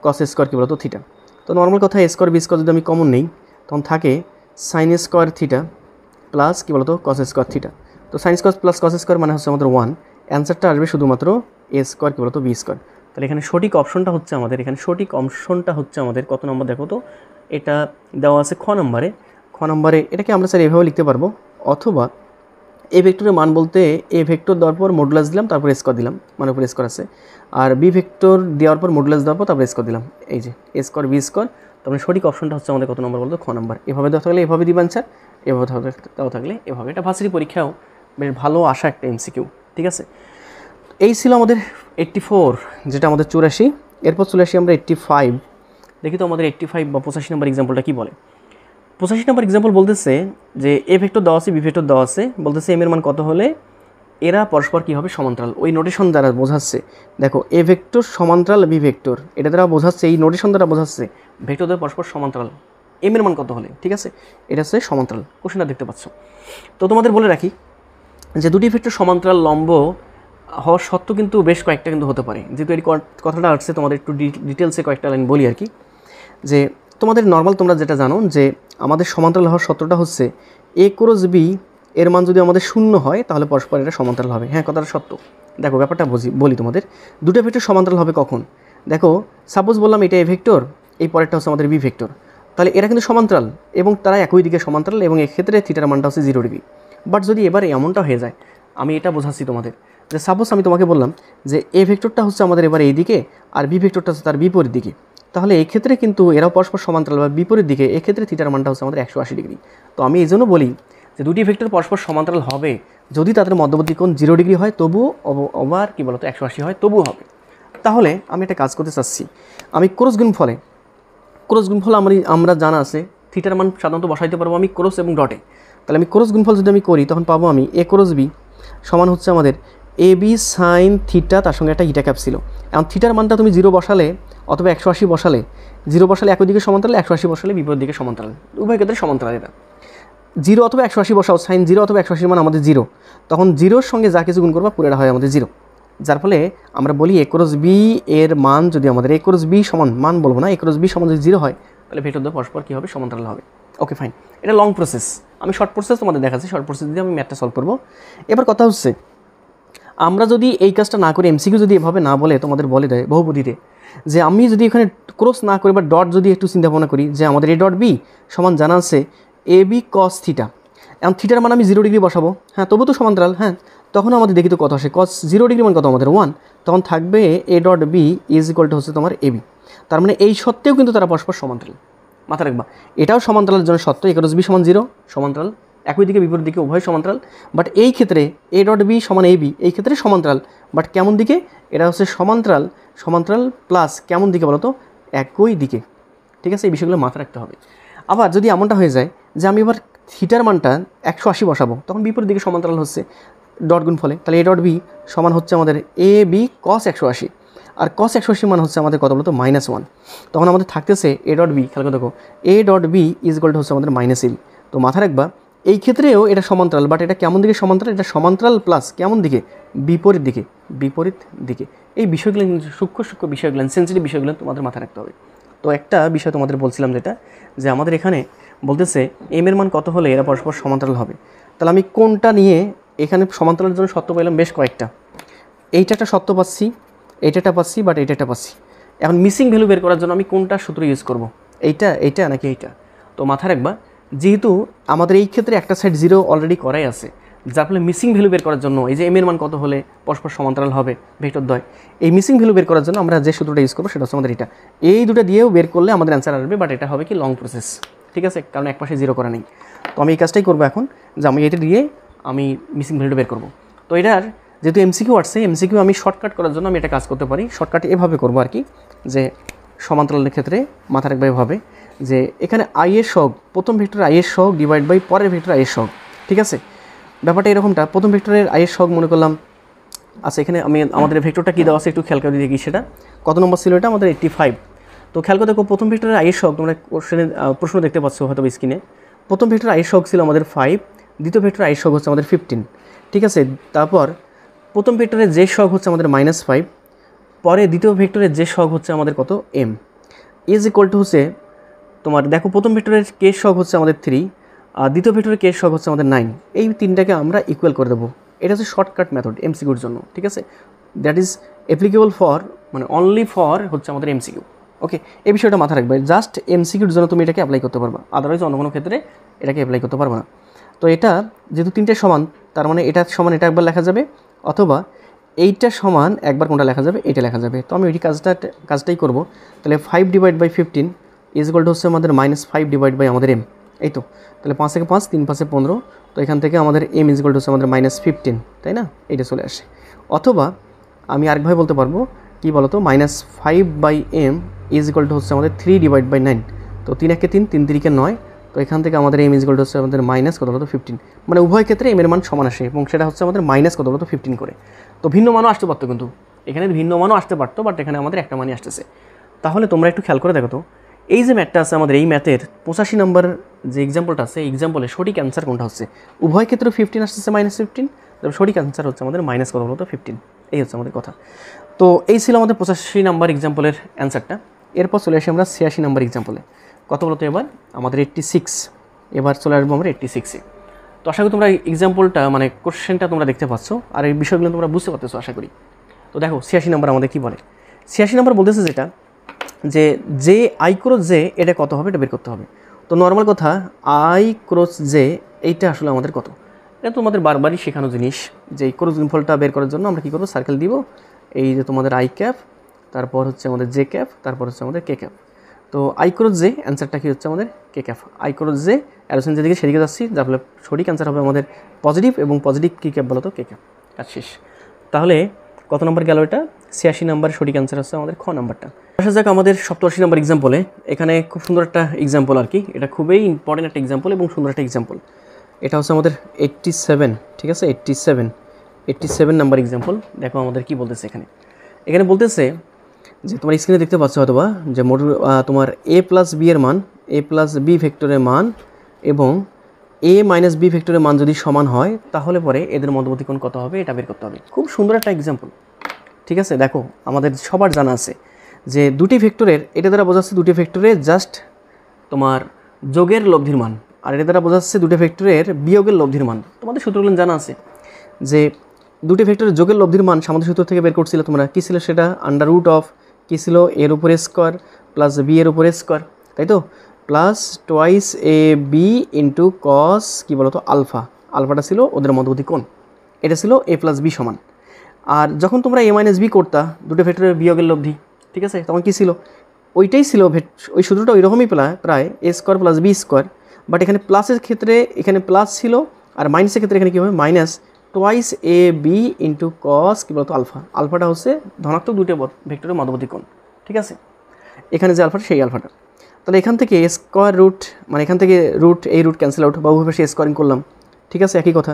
cos square কী বলো তো থিটা। তো নর্মাল কথা এ স্কোয়ার বি স্কোয়ার যদি আমি কমন নেই, তখন থাকে সাইন স্কোয়ার থিটা প্লাস কী বলতো কস স্কোয়ার থিটা। তো sine square plus cos square মানে হচ্ছে আমাদের 1। অ্যান্সারটা আসবে শুধুমাত্র এ স্কোয়ার কী বলতো বি স্কোয়ার। তাহলে এখানে সঠিক অপশনটা হচ্ছে আমাদের, কত নম্বর দেখো তো? এটা দেওয়া আছে খ নম্বরে। এটাকে আমরা স্যার এভাবে লিখতে পারবো, অথবা এ ভেক্টরের মান বলতে এ ভেক্টর দেওয়ার পর মডুলাস দিলাম, তারপর স্কোয়ার দিলাম, মানে উপর স্কোয়ার আছে। আর বি ভেক্টর দেওয়ার পর মডুলাস দেওয়ার পর তারপর স্কোয়ার দিলাম, এই যে এ স্কোয়ার বি স্কোয়ার। তারপরে সঠিক অপশনটা হচ্ছে আমাদের কত নম্বর বলতো? খ নম্বর। এভাবে দেওয়া থাকলে এভাবে দিবেন স্যার, এভাবে দেওয়া থাকলে এভাবে। এটা ভার্সিটি পরীক্ষাও বেশ ভালো আসা একটা এমসিকিউ, ঠিক আছে। এই ছিল আমাদের 84, যেটা আমাদের 84। এরপর চলে আসি আমরা 85। দেখি তো আমাদের 85 বা 85 নম্বর এক্সাম্পলটা কী বলে। 85 নম্বর এক্সাম্পল বলতেছে যে এ ভেক্টর দেওয়া আছে, বি ভেক্টর দেওয়া আছে, বলতেছে এম এর মান কত হলে এরা পরস্পর কী হবে, সমান্তরাল। ওই নোটেশন দ্বারা বোঝাচ্ছে, দেখো এ ভেক্টর সমান্তরাল বি ভেক্টর, এটা দ্বারা বোঝাচ্ছে, এই নোটেশন দ্বারা বোঝাচ্ছে ভেক্টর দ্বারা পরস্পর সমান্তরাল, এম এর মান কত হলে, ঠিক আছে। এটা হচ্ছে সমান্তরাল। কোশ্চেনটা দেখতে পাচ্ছ। তো তোমাদের বলে রাখি যে দুটি ভেক্টর সমান্তরাল লম্ব হওয়ার সত্ত্বেও কিন্তু বেশ কয়েকটা কিন্তু হতে পারে। যেহেতু এই কথাটা আসছে, তোমাদের একটু ডিটেলসে কয়েকটা লাইন বলি আর কি। যে তোমাদের নর্মাল তোমরা যেটা জানো যে আমাদের সমান্তরাল হওয়ার সত্যটা হচ্ছে এ ক্রস বি এর মান যদি আমাদের 0 হয় তাহলে পরস্পর এটা সমান্তরাল হবে। হ্যাঁ, কথাটা সত্য। দেখো ব্যাপারটা বলি তোমাদের, দুটো ভেক্টর সমান্তরাল হবে কখন। দেখো সাপোজ বললাম এটা এ ভেক্টর, এই পরেরটা হচ্ছে আমাদের বি ভেক্টর, তাহলে এরা কিন্তু সমান্তরাল এবং তারা একই দিকে সমান্তরাল, এবং এক্ষেত্রে থিটার মানটা হচ্ছে 0 ডিগ্রি। বাট যদি এবার এমনটা হয়ে যায়, আমি এটা বোঝাচ্ছি তোমাদের যে সাপোজ আমি তোমাকে বললাম যে এ ভেক্টরটা হচ্ছে আমাদের এবার এই দিকে, আর বি ভেক্টরটা হচ্ছে তার বিপরীত দিকে, তাহলে এক্ষেত্রে কিন্তু এরাও পরস্পর সমান্তরাল বা বিপরীত দিকে, এক্ষেত্রে থিটার মানটা হচ্ছে আমাদের 180 ডিগ্রি। তো আমি এই জন্য বলি যে দুটি ভেক্টর পরস্পর সমান্তরাল হবে যদি তাদের মধ্যবর্তী কোণ 0 ডিগ্রি হয়, তবুও আবার কী বলতো 180 হয়, তবুও হবে। তাহলে আমি একটা কাজ করতে চাচ্ছি, আমি ক্রস গুণফলে আমরা জানা আছে থিটার মান সাধারণত বসাইতে পারবো আমি ক্রস এবং ডটে। তাহলে আমি ক্রস গুণফল যদি আমি করি, তখন পাবো আমি এ ক্রস বি সমান হচ্ছে আমাদের এ বি সাইন থিটা, তার সঙ্গে একটা ইটা ক্যাপ ছিল। এখন থিটার মানটা তুমি 0 বসালে অথবা 180 বসালে, 0 বসালে একই দিকে সমান্তরাল, 180 বসালে বিপরীত দিকে সমান্তরাল, উভয় ক্ষেত্রে সমান্তরাল। এটা 0 অথবা 180 বসাও, সাইন 0 অথবা 180 মান আমাদের 0, তখন 0-র সঙ্গে যা কিছু গুণ করবা পুরোটা হয় আমাদের 0। যার ফলে আমরা বলি এ ক্রস বি এর মান যদি আমাদের এ ক্রস বি সমান, মান বলবো না, এ ক্রস বি সমান যদি 0 হয়, তাহলে ভেক্টর দ্বয় পরস্পর কী হবে, সমান্তরাল হবে। Okay fine. এটা লং প্রসেস, আমি শর্ট প্রসেস তোমাদের দেখাচ্ছি, শর্ট প্রসেস দিয়ে আমি ম্যাথটা সলভ করবো। এবার কথা হচ্ছে, আমরা যদি এই কাজটা না করি, এমসিকিউ যদি এভাবে না বলে, তোমাদের বলে দেয় বহুপদীতে যে আমি যদি এখানে ক্রস না করি বা ডট যদি একটু চিন্তা ভাবনা করি যে আমাদের এ ডট বি সমান জানা আছে এ বি কস থিটা, এখন থিটার মান আমি 0 ডিগ্রি বসাবো, হ্যাঁ তবু তো সমান্তরাল। হ্যাঁ, তখন আমাদের দেখি তো কত আসে, কস 0 ডিগ্রি মান কত আমাদের 1, তখন থাকবে A dot B is equal to হচ্ছে তোমার এ বি। তার মানে এই সত্ত্বেও কিন্তু তারা পরস্পর সমান্তরাল। মাথা রাখবা, এটাও সমান্তরালের জন্য সত্য, এ ক্রস বি সমান 0 সমান্তরাল, একই দিকে বিপরীত দিকে উভয় সমান্তরাল। বাট এই ক্ষেত্রে এ ডট বি সমান এ বি, এই ক্ষেত্রে সমান্তরাল, বাট কেমন দিকে, এটা হচ্ছে সমান্তরাল প্লাস কেমন দিকে বলো তো, একই দিকে, ঠিক আছে। এই বিষয়গুলো মাথায় রাখতে হবে। আবার যদি এমনটা হয়ে যায় যে আমি এবার থিটার মানটা 180 বসাবো, তখন বিপরীত দিকে সমান্তরাল হচ্ছে ডট গুণ ফলে, তাহলে এ ডট বি সমান হচ্ছে আমাদের এ বি কস 180, আর কস 180 মান হচ্ছে আমাদের কত বলতো -1, তখন আমাদের থাকতেছে এ ডট বি, খেয়াল করে দেখো A dot B is equal to হচ্ছে আমাদের -এ বি। তো মাথা রাখবা এই ক্ষেত্রেও এটা সমান্তরাল, বাট এটা কেমন দিকে সমান্তরাল, এটা সমান্তরাল প্লাস কেমন দিকে, বিপরীত দিকে। এই বিষয়গুলো সূক্ষ্ম বিষয়গুলো, সেন্সিটিভ বিষয়গুলো তোমাদের মাথায় রাখতে হবে। তো একটা বিষয় তোমাদের বলছিলাম যেটা, যে আমাদের এখানে বলতেছে এম এর মান কত হলে এরা পরস্পর সমান্তরাল হবে। তাহলে আমি কোনটা নিয়ে এখানে সমান্তরালের জন্য সত্য পেলাম বেশ কয়েকটা। এইটা একটা সত্য পাচ্ছি, এইটা একটা পাচ্ছি, বাট এইটা একটা পাচ্ছি। এখন মিসিং ভ্যালু বের করার জন্য আমি কোনটা সূত্র ইউজ করব, এইটা নাকি এইটা? তো মাথায় রাখবা, যেহেতু আমাদের এই ক্ষেত্রে একটা সাইড 0 অলরেডি করাই আছে, যার ফলে মিসিং ভ্যালু বের করার জন্য এই যে এম এর মান কত হলে পরস্পর সমান্তরাল হবে ভেক্টর দ্বয়, এই মিসিং ভ্যালু বের করার জন্য আমরা যে সূত্রটা ইউজ করবো সেটা হচ্ছে আমাদের এটা। এই দুটো দিয়েও বের করলে আমাদের অ্যান্সার আসবে, বাট এটা হবে কি লং প্রসেস, ঠিক আছে, কারণ এক পাশে 0 করা নেই। তো আমি এই কাজটাই করবো এখন, যে আমি এটা দিয়ে আমি মিসিং ভ্যালুটা বের করবো। তো এটার যেহেতু এমসিকিউ আসছে, এমসিকিউ আমি শর্টকাট করার জন্য আমি এটা কাজ করতে পারি। শর্টকাট এভাবে করবো আর কি, যে সমান্তরালের ক্ষেত্রে মাথা রাখবে এভাবে, যে এখানে আই এর সহগ, প্রথম ভেক্টর আই এর সহগ ডিভাইড বাই পরের ভেক্টর আই এর সহগ, ঠিক আছে। ব্যাপারটা এরকমটা, প্রথম ভেক্টরের আই এর সহগ মনে করলাম, আচ্ছা এখানে আমি আমাদের ভেক্টরটা কী দেওয়া আছে একটু খেয়াল করে দেখি, সেটা কত নম্বর ছিল, এটা আমাদের 85। তো খেয়াল করে দেখো, প্রথম ভেক্টরের আই এর সহগ তোমরা কোশ্চেনে প্রশ্ন দেখতে পাচ্ছ হয়তো স্ক্রিনে। প্রথম ভেক্টর আই এর সহগ ছিল আমাদের 5, দ্বিতীয় ভেক্টর আই এর সহগ হচ্ছে আমাদের 15, ঠিক আছে। তারপর প্রথম ভেক্টরের যে সহগ হচ্ছে আমাদের -5, পরে দ্বিতীয় ভেক্টরের যে সহগ হচ্ছে আমাদের কত m ইজ ইকুয়াল টু হচ্ছে তোমার দেখো, প্রথম ভেক্টরের কে সহগ হচ্ছে আমাদের 3, আর দ্বিতীয় ভেক্টরের কে সহগ হচ্ছে আমাদের 9। এই তিনটাকে আমরা ইকুয়াল করে দেবো। এটা হচ্ছে শর্টকাট মেথড এমসিকিউর জন্য, ঠিক আছে। দ্যাট ইজ অ্যাপ্লিকেবল ফর, মানে অনলি ফর হচ্ছে আমাদের এমসিকিউ। ওকে, এই বিষয়টা মাথা রাখবে, জাস্ট এমসিকিউর জন্য তুমি এটাকে অ্যাপ্লাই করতে পারবা, আদারওয়াইজ অন্য কোনো ক্ষেত্রে এটাকে অ্যাপ্লাই করতে পারবা না। তো এটা যেহেতু তিনটে সমান, তার মানে এটা সমান এটা একবার লেখা যাবে, অথবা এইটা সমান একবার কোনটা লেখা যাবে, এটা লেখা যাবে। তো আমি ওই কাজটাই করব। তাহলে 5 divide by 15 is equal to হচ্ছে আমাদের -5 ডিভাইড বাই আমাদের এম। এই তো, তাহলে 5 থেকে 5, 3 5 15, তো এখান থেকে আমাদের এম ইজ ইকুয়াল টু হচ্ছে আমাদের -15, তাই না, এটা চলে আসে। অথবা আমি আরেকভাবে বলতে পারবো, কী বলতো, -5 by M is equal to হচ্ছে আমাদের 3 ডিভাইড বাই 9। তো 3 1 3, 3 3 9, তো এখান থেকে আমাদের এম ইজ ইকুয়াল টু হচ্ছে আমাদের মাইনাস কত বলতো 15, মানে উভয় ক্ষেত্রে এম এর মান সমান আসে, এবং সেটা হচ্ছে আমাদের মাইনাস কত বলতো 15 করে। তো ভিন্ন মানও আসতে পারতো, কিন্তু এখানে ভিন্ন মানও আসতে পারতো, বাট এখানে আমাদের একটা মানই আসতেছে। তাহলে তোমরা একটু খেয়াল করে দেখো তো, এই যে ম্যাথটা আছে আমাদের, এই ম্যাথের 85 নম্বর যে এক্সাম্পলটা আছে, এই এক্সাম্পলে সঠিক অ্যান্সার কোনটা হচ্ছে? উভয় ক্ষেত্রে 15 আসতেছে, -15, তবে সঠিক অ্যান্সার হচ্ছে আমাদের মাইনাস কত বলতো 15। এই হচ্ছে আমাদের কথা। তো এই ছিল আমাদের 85 নম্বর এক্সাম্পলের অ্যান্সারটা। এরপর চলে আসি আমরা 86 নম্বর এক্সাম্পলে। কত বলতো এবার আমাদের 86, এবার চলে আসবো আমরা 86-এ। তো আশা করি তোমরা এক্সাম্পলটা মানে কোশ্চেনটা তোমরা দেখতে পাচ্ছ, আর এই বিষয়গুলো তোমরা বুঝতে পারতেছো আশা করি। তো দেখো 86 নম্বর আমাদের কী বলে, 86 নম্বর বলতেছে যেটা, যে আই ক্রস জে এটা কত হবে, এটা বের করতে হবে। তো নর্মাল কথা, আই ক্রস জে এইটা আসলে আমাদের কত, এটা তোমাদের বারবারই শেখানো জিনিস, যে এই ক্রস গুণফলটা বের করার জন্য আমরা কী করবো, সার্কেল দিব, এই যে তোমাদের আই ক্যাপ, তারপর হচ্ছে আমাদের জে ক্যাপ, তারপর হচ্ছে আমাদের কে ক্যাপ। তো আই ক্রস জে অ্যান্সারটা কী হচ্ছে আমাদের কে ক্যাপ, আই ক্রস জে অ্যারোসেন যেদিকে সেদিকে যাচ্ছি, যার ফলে সঠিক অ্যান্সার হবে আমাদের পজিটিভ, এবং পজিটিভ কী ক্যাপ বলো তো, কে ক্যাপ। আর শেষ। তাহলে কত নম্বর গেল এটা? 86 নম্বর সঠিক অ্যান্সার হচ্ছে আমাদের খ নম্বরটা। আসা যাক আমাদের 87 নম্বর এক্সাম্পলে। এখানে খুব সুন্দর একটা এক্সাম্পল আর কি, এটা খুবই ইম্পর্টেন্ট একটা এক্সাম্পল এবং সুন্দর একটা এক্সাম্পল। এটা হচ্ছে আমাদের 87, ঠিক আছে, 87 নাম্বার এক্সাম্পল। দেখো আমাদের কি বলতেছে এখানে বলতেছে যে তোমার স্ক্রিনে দেখতে পাচ্ছ হয়তোবা, যে তোমার a প্লাস বি এর মান, a প্লাস বি ভেক্টরের মান এবং a মাইনাস বি ভেক্টরের মান যদি সমান হয়, তাহলে পরে এদের মধ্যবর্তী কোণ কত হবে এটা বের করতে হবে। খুব সুন্দর একটা এক্সাম্পল, ঠিক আছে। দেখো আমাদের সবার জানা আছে যে দুটি ভেক্টরের, এটা দ্বারা বোঝাচ্ছে দুটি ভেক্টরের জাস্ট তোমার যোগের লব্ধির মান, আর এটা দ্বারা বোঝাচ্ছে দুটি ভেক্টরের বিয়োগের লব্ধির মান। তোমাদের সূত্রগুলো জানা আছে, যে দুটি ভেক্টরের যোগের লব্ধির মান সামান্য সূত্র থেকে বের করছিলে তোমরা, কী ছিল সেটা, আন্ডার রুট অফ কী ছিল, এর উপরে স্কোয়ার প্লাস বি এর উপরে স্কোয়ার, তাই তো, plus twice A B into কস কী বলো তো আলফা, আলফাটা ছিল ওদের মধ্যবর্তী কোণ, এটা ছিল এ প্লাস বি সমান। আর যখন তোমরা এ মাইনাস বি করতা, দুটো ভেক্টরের বিয়োগের লব্ধি, ঠিক আছে, তখন কী ছিল, ওইটাই ছিল ওই সূত্রটা ওই রকমই প্রায় A square plus B square, but এখানে প্লাসের ক্ষেত্রে এখানে প্লাস ছিল, আর মাইনাসের ক্ষেত্রে এখানে কী হবে, minus twice A B into কস কী বলতো আলফা, আলফাটা হচ্ছে ধনাত্মক দুটো ভেক্টরের মধ্যবর্তী কোণ, ঠিক আছে। এখানে যে আলফাটা সেই আলফাটা, তাহলে এখান থেকে স্কোয়ার রুট, মানে এখান থেকে এই রুট ক্যান্সেল আউট, বা উভয় স্কোয়ারিং করলাম, ঠিক আছে, একই কথা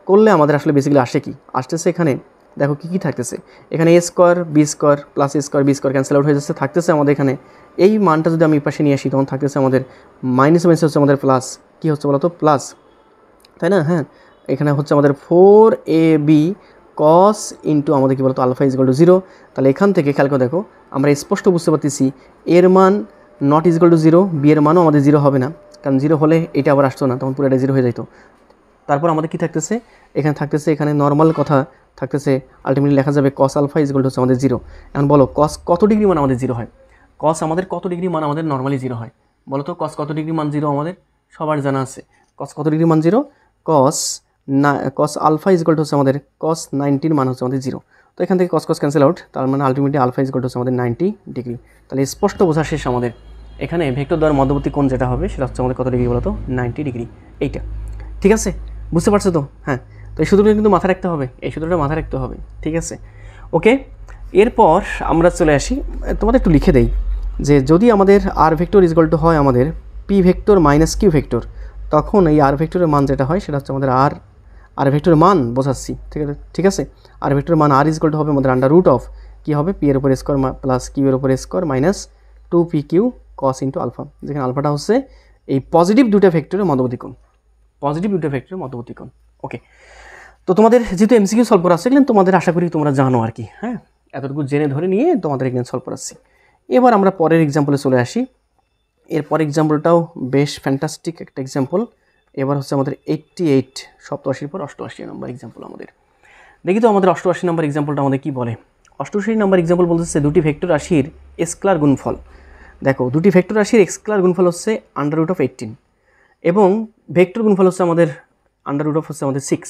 করলে আমাদের আসলে বেসিক্যালি আসে কি, আসতেছে এখানে দেখো কী থাকতেছে, এখানে A square B square plus A square B square cancel out হয়ে যাচ্ছে, থাকতেছে আমাদের এখানে এই মানটা যদি আমি পাশে নিয়ে আসি, তখন থাকতেছে আমাদের মাইনাস হচ্ছে আমাদের প্লাস, কী হচ্ছে বলো তো প্লাস, তাই না, হ্যাঁ, এখানে হচ্ছে আমাদের 4ab cos ইন্টু আমাদের কী বলতো আলফা ইজ ইকুয়াল টু 0। তাহলে এখান থেকে খেয়াল করে দেখো, আমরা স্পষ্ট বুঝতে পারতেছি এর মান নট ইজিক্যাল টু 0, বি এর মানও আমাদের 0 হবে না, কারণ 0 হলে এটা আবার আসতো না, তখন পুরোটা 0 হয়ে যেত। তারপর আমাদের কি থাকতেছে, এখানে থাকতেছে, এখানে নর্মাল কথা থাকতেছে, আলটিমেটলি লেখা যাবে কস আলফা ইজিক্যাল টু হচ্ছে আমাদের 0। এখন বলো কস কত ডিগ্রি মান আমাদের 0 হয়? কস আমাদের কত ডিগ্রি মান আমাদের নর্মালি 0 হয়? বলো তো কস কত ডিগ্রি মান 0 আমাদের সবার জানা আছে। কস কত ডিগ্রি মান 0? কস আলফা ইজিক্যাল টু হচ্ছে আমাদের কস 90 মান হচ্ছে আমাদের 0। তো এখান থেকে কস কস ক্যান্সেল আউট, তার মানে আলটিমেটলি আলফা ইজিক্যাল টু হচ্ছে আমাদের 90 ডিগ্রি। তাহলে স্পষ্ট বোঝা শেষ আমাদের। এখানে ভেক্টর দ্বারা মধ্যবর্তী কোণ যেটা হবে সেটা হচ্ছে আমাদের কত ডিগ্রি বলো তো? 90 ডিগ্রি। এইটা ঠিক আছে, বুঝতে পারছো তো? হ্যাঁ, তো এই সূত্রটা কিন্তু মাথায় রাখতে হবে, এই সূত্রটা মাথায় রাখতে হবে, ঠিক আছে? ওকে, এরপর আমরা চলে আসি, তোমাদের একটু লিখে দেই যে যদি আমাদের আর ভেক্টর ইজগল টু হয় আমাদের P vector minus Q vector, তখন এই আর ভেক্টরের মান যেটা হয় সেটা হচ্ছে আমাদের আর ভেক্টরের মান বোঝাচ্ছি, ঠিক আছে? আর ভেক্টরের মান আর ইজগল টু হবে আমাদের আন্ডার রুট অফ কী হবে, পি এর উপর স্কোয়ার প্লাস কিউ এর উপর স্কোয়ার মাইনাস 2pq কস ইন্টু আলফা, যেখানে আলফাটা হচ্ছে এই পজিটিভ দুটো ভেক্টরের মধ্যবর্তী কোণ, পজিটিভ দুটো ভেক্টরের মধ্যবর্তী কোণ। ওকে, তো তোমাদের যেহেতু এমসিকিউ সলভ করা আসছে এগুলো তোমাদের আশা করি তোমরা জানো আর কি। হ্যাঁ, এতটুকু জেনে ধরে নিয়ে তোমাদের এখানে সলভ করাচ্ছি। এবার আমরা পরের এক্সাম্পলে চলে আসি। এরপর এক্সাম্পলটাও বেশ ফ্যান্টাস্টিক একটা এক্সাম্পল। এবার হচ্ছে আমাদের 88, 87 পর 88 নম্বর এক্সাম্পল আমাদের। দেখি তো আমাদের 88 নম্বর এক্সাম্পলটা আমাদের কী বলে। 88 নম্বর এক্সাম্পল বলতেছে দুটি ভেক্টর রাশির স্কেলার গুণফল। দেখো, দুটি ভেক্টর রাশির স্কেলার গুণফল হচ্ছে আন্ডার রুট অফ 18 এবং ভেক্টর গুণফল হচ্ছে আমাদের আন্ডার রুট অফ হচ্ছে আমাদের 6।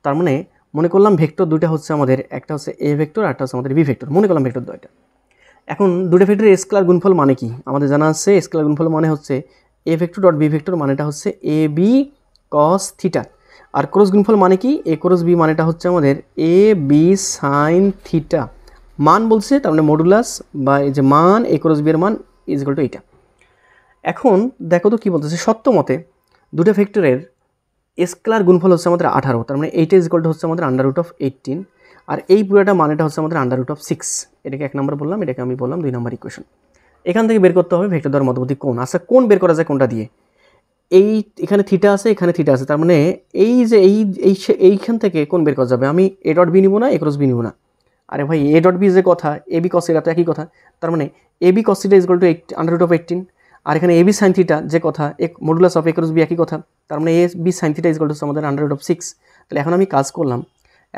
তার মানে মনে করলাম ভেক্টর দুইটা হচ্ছে আমাদের, একটা হচ্ছে এ ভেক্টর আর একটা হচ্ছে আমাদের বি ভেক্টর, মনে করলাম ভেক্টর দুইটা। এখন দুটো ভেক্টরের স্কেলার গুণফল মানে কি আমাদের জানা আছে। স্কেলার গুণফল মানে হচ্ছে A vector dot B vector মানেটা হচ্ছে এ বি কস থিটা, আর ক্রস গুণফল মানে কি এ ক্রস বি মানেটা হচ্ছে আমাদের এ বি সাইন থিটা। মান বলছে তার মানে মডুলাস বা এই যে মান এ ক্রস বি এর মান ইজ ইকুয়াল টু এইটা। এখন দেখো তো কী বলতেছে, সত্য মতে দুটো ভেক্টরের স্কেলার গুণফল হচ্ছে আমাদের 18, তার মানে এইটা ইজ ইকুয়াল টু হচ্ছে আমাদের আন্ডার রুট অফ 18, আর এই পুরোটা মানেটা হচ্ছে আমাদের আন্ডার রুট অফ 6। এটাকে 1 নম্বর বললাম, এটাকে আমি বললাম 2 নম্বর ইকুয়েশন। এখান থেকে বের করতে হবে ভেক্টর দ্বারা মধ্যবর্তী কোণ। আচ্ছা, কোণ বের করা যায় কোনটা দিয়ে? এখানে থিটা আছে, এখানে থিটা আছে, তার মানে এই যে এইখান থেকে কোণ বের করা যাবে। আমি এ ডট বি নিব না, এ ক্রস বি নিব না। আরে ভাই, এ ডট বি যে কথা, এ বি কস থিটা তো একই কথা। তার মানে A B cos theta is equal to under root of 18, আর এখানে এ বি সাইন থিটা যে কথা, modulus of A cross B একই কথা। তার মানে A B sine theta is equal to আমাদের আন্ডার রুট অফ 6। তাহলে এখন আমি কাজ করলাম,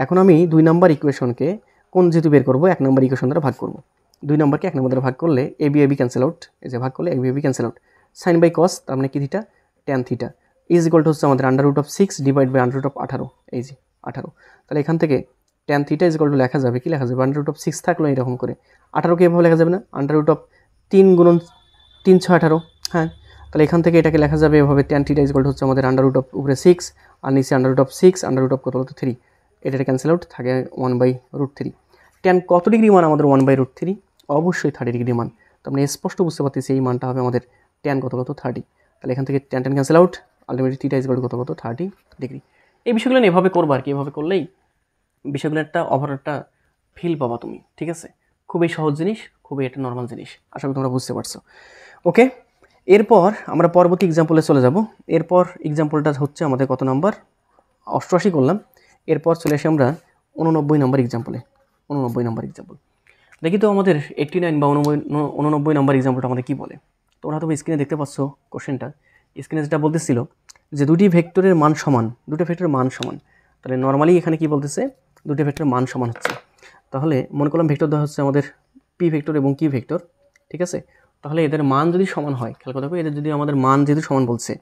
এখন আমি 2 নম্বর ইকুয়েশনকে কোণ যেহেতু বের করবো 1 নম্বর ইকুয়েশন দ্বারা ভাগ করবো। 2 নম্বরকে 1 নম্বর দ্বারা ভাগ করলে এ বি ক্যান্সেল আউট, এই যে ভাগ করলে A B cancel out, sine by cos তার মানে কি theta, tan theta is equal to হচ্ছে আমাদের under root of 6 divide by under root of 18, এই যে 18। তাহলে এখান থেকে tan theta is equal to লেখা যাবে, কি লেখা যাবে, আন্ডার রুট অফ 6 থাকলো এরকম করে, 18কে এভাবে লেখা যাবে না, আন্ডার রুট অফ 3 গুণন 3 6 18। হ্যাঁ, তাহলে এখান থেকে এটাকে লেখা যাবে এভাবে, tan theta is equal to হচ্ছে আমাদের আন্ডার রুট অফ উপরে 6 আর নিচে under root of 6, under root of কত হলো 3, এটা ক্যান্সেল আউট, থাকে 1/√3। ট্যান কত ডিগ্রি মান আমাদের 1/√3? অবশ্যই 30 ডিগ্রি মান। তো আমরা স্পষ্ট বুঝতে পারতেছি এই মানটা হবে আমাদের ট্যান কত 30। তাহলে এখান থেকে tan cancel out, ultimately theta is equal two কত 30 ডিগ্রি। এই বিষয়গুলো এভাবে করবো আর কি, এভাবে করলেই বিষয়গুলো একটা ওভারঅল একটা ফিল পাবা তুমি, ঠিক আছে? খুবই সহজ জিনিস, খুবই একটা নর্মাল জিনিস, আশা করি তোমরা বুঝতে পারছো। ওকে, এরপর আমরা পরবর্তী এক্সাম্পলে চলে যাব। এরপর এক্সাম্পলটা হচ্ছে আমাদের কত নাম্বার, 88 করলাম। এরপর চলে আসি আমরা 89 নম্বর এক্সাম্পলে। 89 নম্বর এক্সাম্পল দেখি তো আমাদের 89 বা 89 নম্বর এক্সাম্পলটা আমাদের কী বলে। তোমরা তো স্ক্রিনে দেখতে পাচ্ছ কোশ্চেনটা। স্ক্রিনে যেটা বলতেছিল যে দুটি ভেক্টরের মান সমান, দুটো ভেক্টরের মান সমান। তাহলে নর্মালি এখানে কি বলতেছে, দুটো ভেক্টরের মান সমান হচ্ছে। তাহলে মনে করলাম ভেক্টর দেওয়া হচ্ছে আমাদের পি ভেক্টর এবং কিউ ভেক্টর, ঠিক আছে? তাহলে এদের মান যদি সমান হয়, খেয়াল করে দেখো, এদের যদি আমাদের মান যেহেতু সমান বলছে,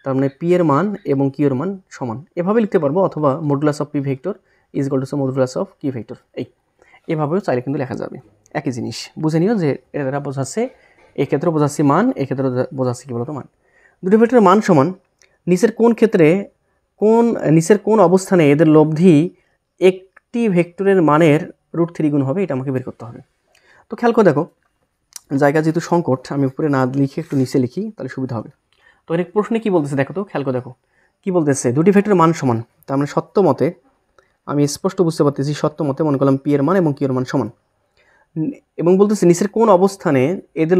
তার মানে পি এর মান এবং কিউ এর মান সমান, এভাবে লিখতে পারবো, অথবা modulus of P vector is equal to modulus of Q vector, এভাবেও চাইলে কিন্তু লেখা যাবে। একই জিনিস বুঝে নিও যে এর দ্বারা বোঝাচ্ছে, এক্ষেত্রে বোঝাচ্ছি মান, এক্ষেত্রে বোঝাচ্ছি কী বলতো মান। দুটো ভেক্টরের মান সমান, নিচের কোন অবস্থানে এদের লব্ধি একটি ভেক্টরের মানের √3 গুণ হবে, এটা আমাকে বের করতে হবে। তো খেয়াল করে দেখো, জায়গা যেহেতু সংকট, আমি উপরে না লিখে একটু নিচে লিখি, তাহলে সুবিধা হবে। তো এর প্রশ্নে কী বলতেছে দেখো তো, খেয়াল করে দেখো কী বলতেছে, দুটি ভেক্টরের মান সমান, তার মানে সত্য মতে আমি স্পষ্ট বুঝতে পারতেছি, সত্য মতে মনে করলাম পি এর মান এবং কিউ এর মান সমান, এবং বলতেছে নিচের কোন অবস্থানে এদের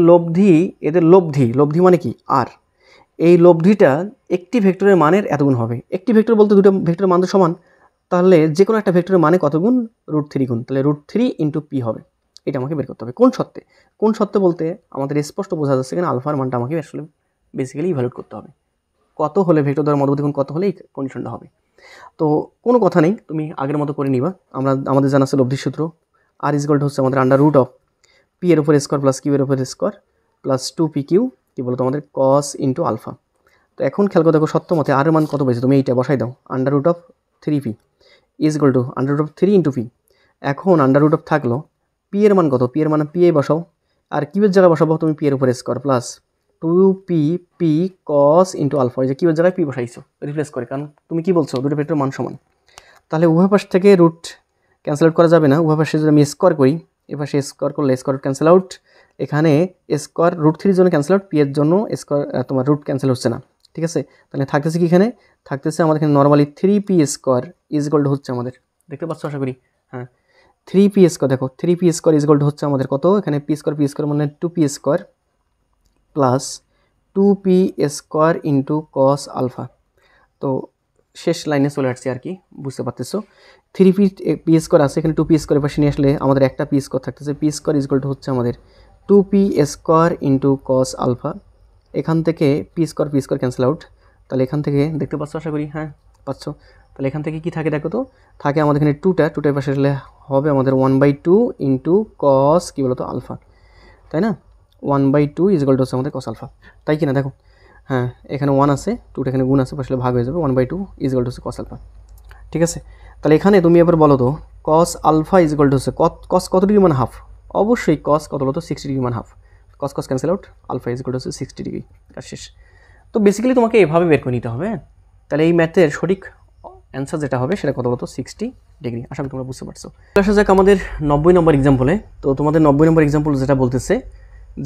লব্ধি মানে কি আর, এই লব্ধিটা একটি ভেক্টরের মানের এত গুণ হবে। একটি ভেক্টর বলতে দুটো ভেক্টরের মান তো সমান, তাহলে যে কোনো একটা ভেক্টরের মানে কত গুণ, √3 গুণ, তাহলে √3 ইন্টু পি হবে। এটা আমাকে বের করতে হবে। কোন শর্তে বলতে আমাদের স্পষ্ট বোঝা যাচ্ছে এখানে আলফার মানটা আমাকে আসলে বেসিক্যালি ইভ্যালুয়েট করতে হবে। কত হলে ভেক্টর দ্বারা মধ্যবর্তী কোণ কত হলে এই কন্ডিশনটা হবে। তো কোনো কথা নেই, তুমি আগের মতো করে নিবা। আমাদের জানা আছে লব্ধির সূত্র, আর ইজ ইকুয়াল টু হচ্ছে আমাদের আন্ডার রুট অফ পি এর উপর স্কোয়ার প্লাস কিউ এর উপর স্কোয়ার প্লাস 2p কিউ কী বলতো আমাদের কস ইন্টু আলফা। তো এখন খেয়াল করে দেখো সত্য মতে আর এর মান কত পেয়েছে, তুমি এইটা বসাই দাও, under root of 3p is equal to under root of 3 into P. এখন আন্ডার রুট অফ থাকলো পি এর মান কত, পি এর মান পি এ বসাও, আর কিউয়ের জায়গায় বসাবো তুমি পি এর উপর স্কোয়ার প্লাস 2p কস ইন্টু আলফা। এই যে কিউয়ের জায়গায় পি বসাইছো রিপ্লেস করে, কারণ তুমি কি বলছো দুটো ভেক্টর মান সমান। তাহলে উভয় পাশ থেকে রুট ক্যান্সেল আউট করা যাবে না, উভয় পাশে যদি আমি স্কোয়ার করি, এবার সে স্কোয়ার করলে স্কোয়ার রুট ক্যান্সেল আউট, এখানে স্কোয়ার রুট 3 জন্য ক্যান্সেল আউট, পি এর জন্য স্কোয়ার তোমার রুট ক্যান্সেল হচ্ছে না, ঠিক আছে। তাহলে থাকতেছে কি এখানে, থাকতেছে আমাদের এখানে normally 3p square is equal to হচ্ছে আমাদের, দেখতে পাচ্ছ আশা করি, হ্যাঁ 3p স্কোয়ার, দেখো 3p square is equal to হচ্ছে আমাদের কত, এখানে পি স্কোয়ার মানে 2p square plus 2p square into cos alpha. তো শেষ লাইনে চলে আসছে আর কি, বুঝতে পারতেছো। 3p স্কোয়ার আছে, এখানে 2p স্কোয়ার পাশে নিয়ে আসলে আমাদের একটা পি স্কোয়ার থাকতেছে, P square is equal to হচ্ছে আমাদের 2p square into cos alpha. এখান থেকে পি স্কোয়ার ক্যান্সেল আউট, তাহলে এখান থেকে দেখতে পাচ্ছ আশা করি, হ্যাঁ পাচ্ছ। তাহলে এখান থেকে কি থাকে দেখো তো, থাকে আমাদের এখানে টুটার পাশে আসলে হবে আমাদের 1/2 ইন্টু কস কী বলতো আলফা, তাই না। 1/2 ইজ ইকুয়াল টু হচ্ছে আমাদের কস আলফা, তাই কি না দেখো, হ্যাঁ এখানে 1 আছে, 2টা এখানে গুণ আছে, আসলে ভাগ হয়ে যাবে, 1/2 ইজ ইকুয়াল টু হচ্ছে কস আলফা, ঠিক আছে। তাহলে এখানে তুমি এবার বলো তো cos alpha is equal to হচ্ছে কস কত ডিগ্রি মান হাফ, অবশ্যই কস কত বলো তো 60 ডিগ্রি মান half, cos cancel out, alpha is equal to হচ্ছে 60 ডিগ্রি, কাজ শেষ। তো বেসিক্যালি তোমাকে এভাবে বের করে নিতে হবে। তাহলে এই ম্যাথের সঠিক অ্যান্সার যেটা হবে সেটা কত বলতো 60 ডিগ্রি, আশা করি তোমরা বুঝতে পারছো। আসা যাক আমাদের 90 নম্বর এক্সাম্পলে। তো তোমাদের 90 নম্বর এক্সাম্পল যেটা বলতেছে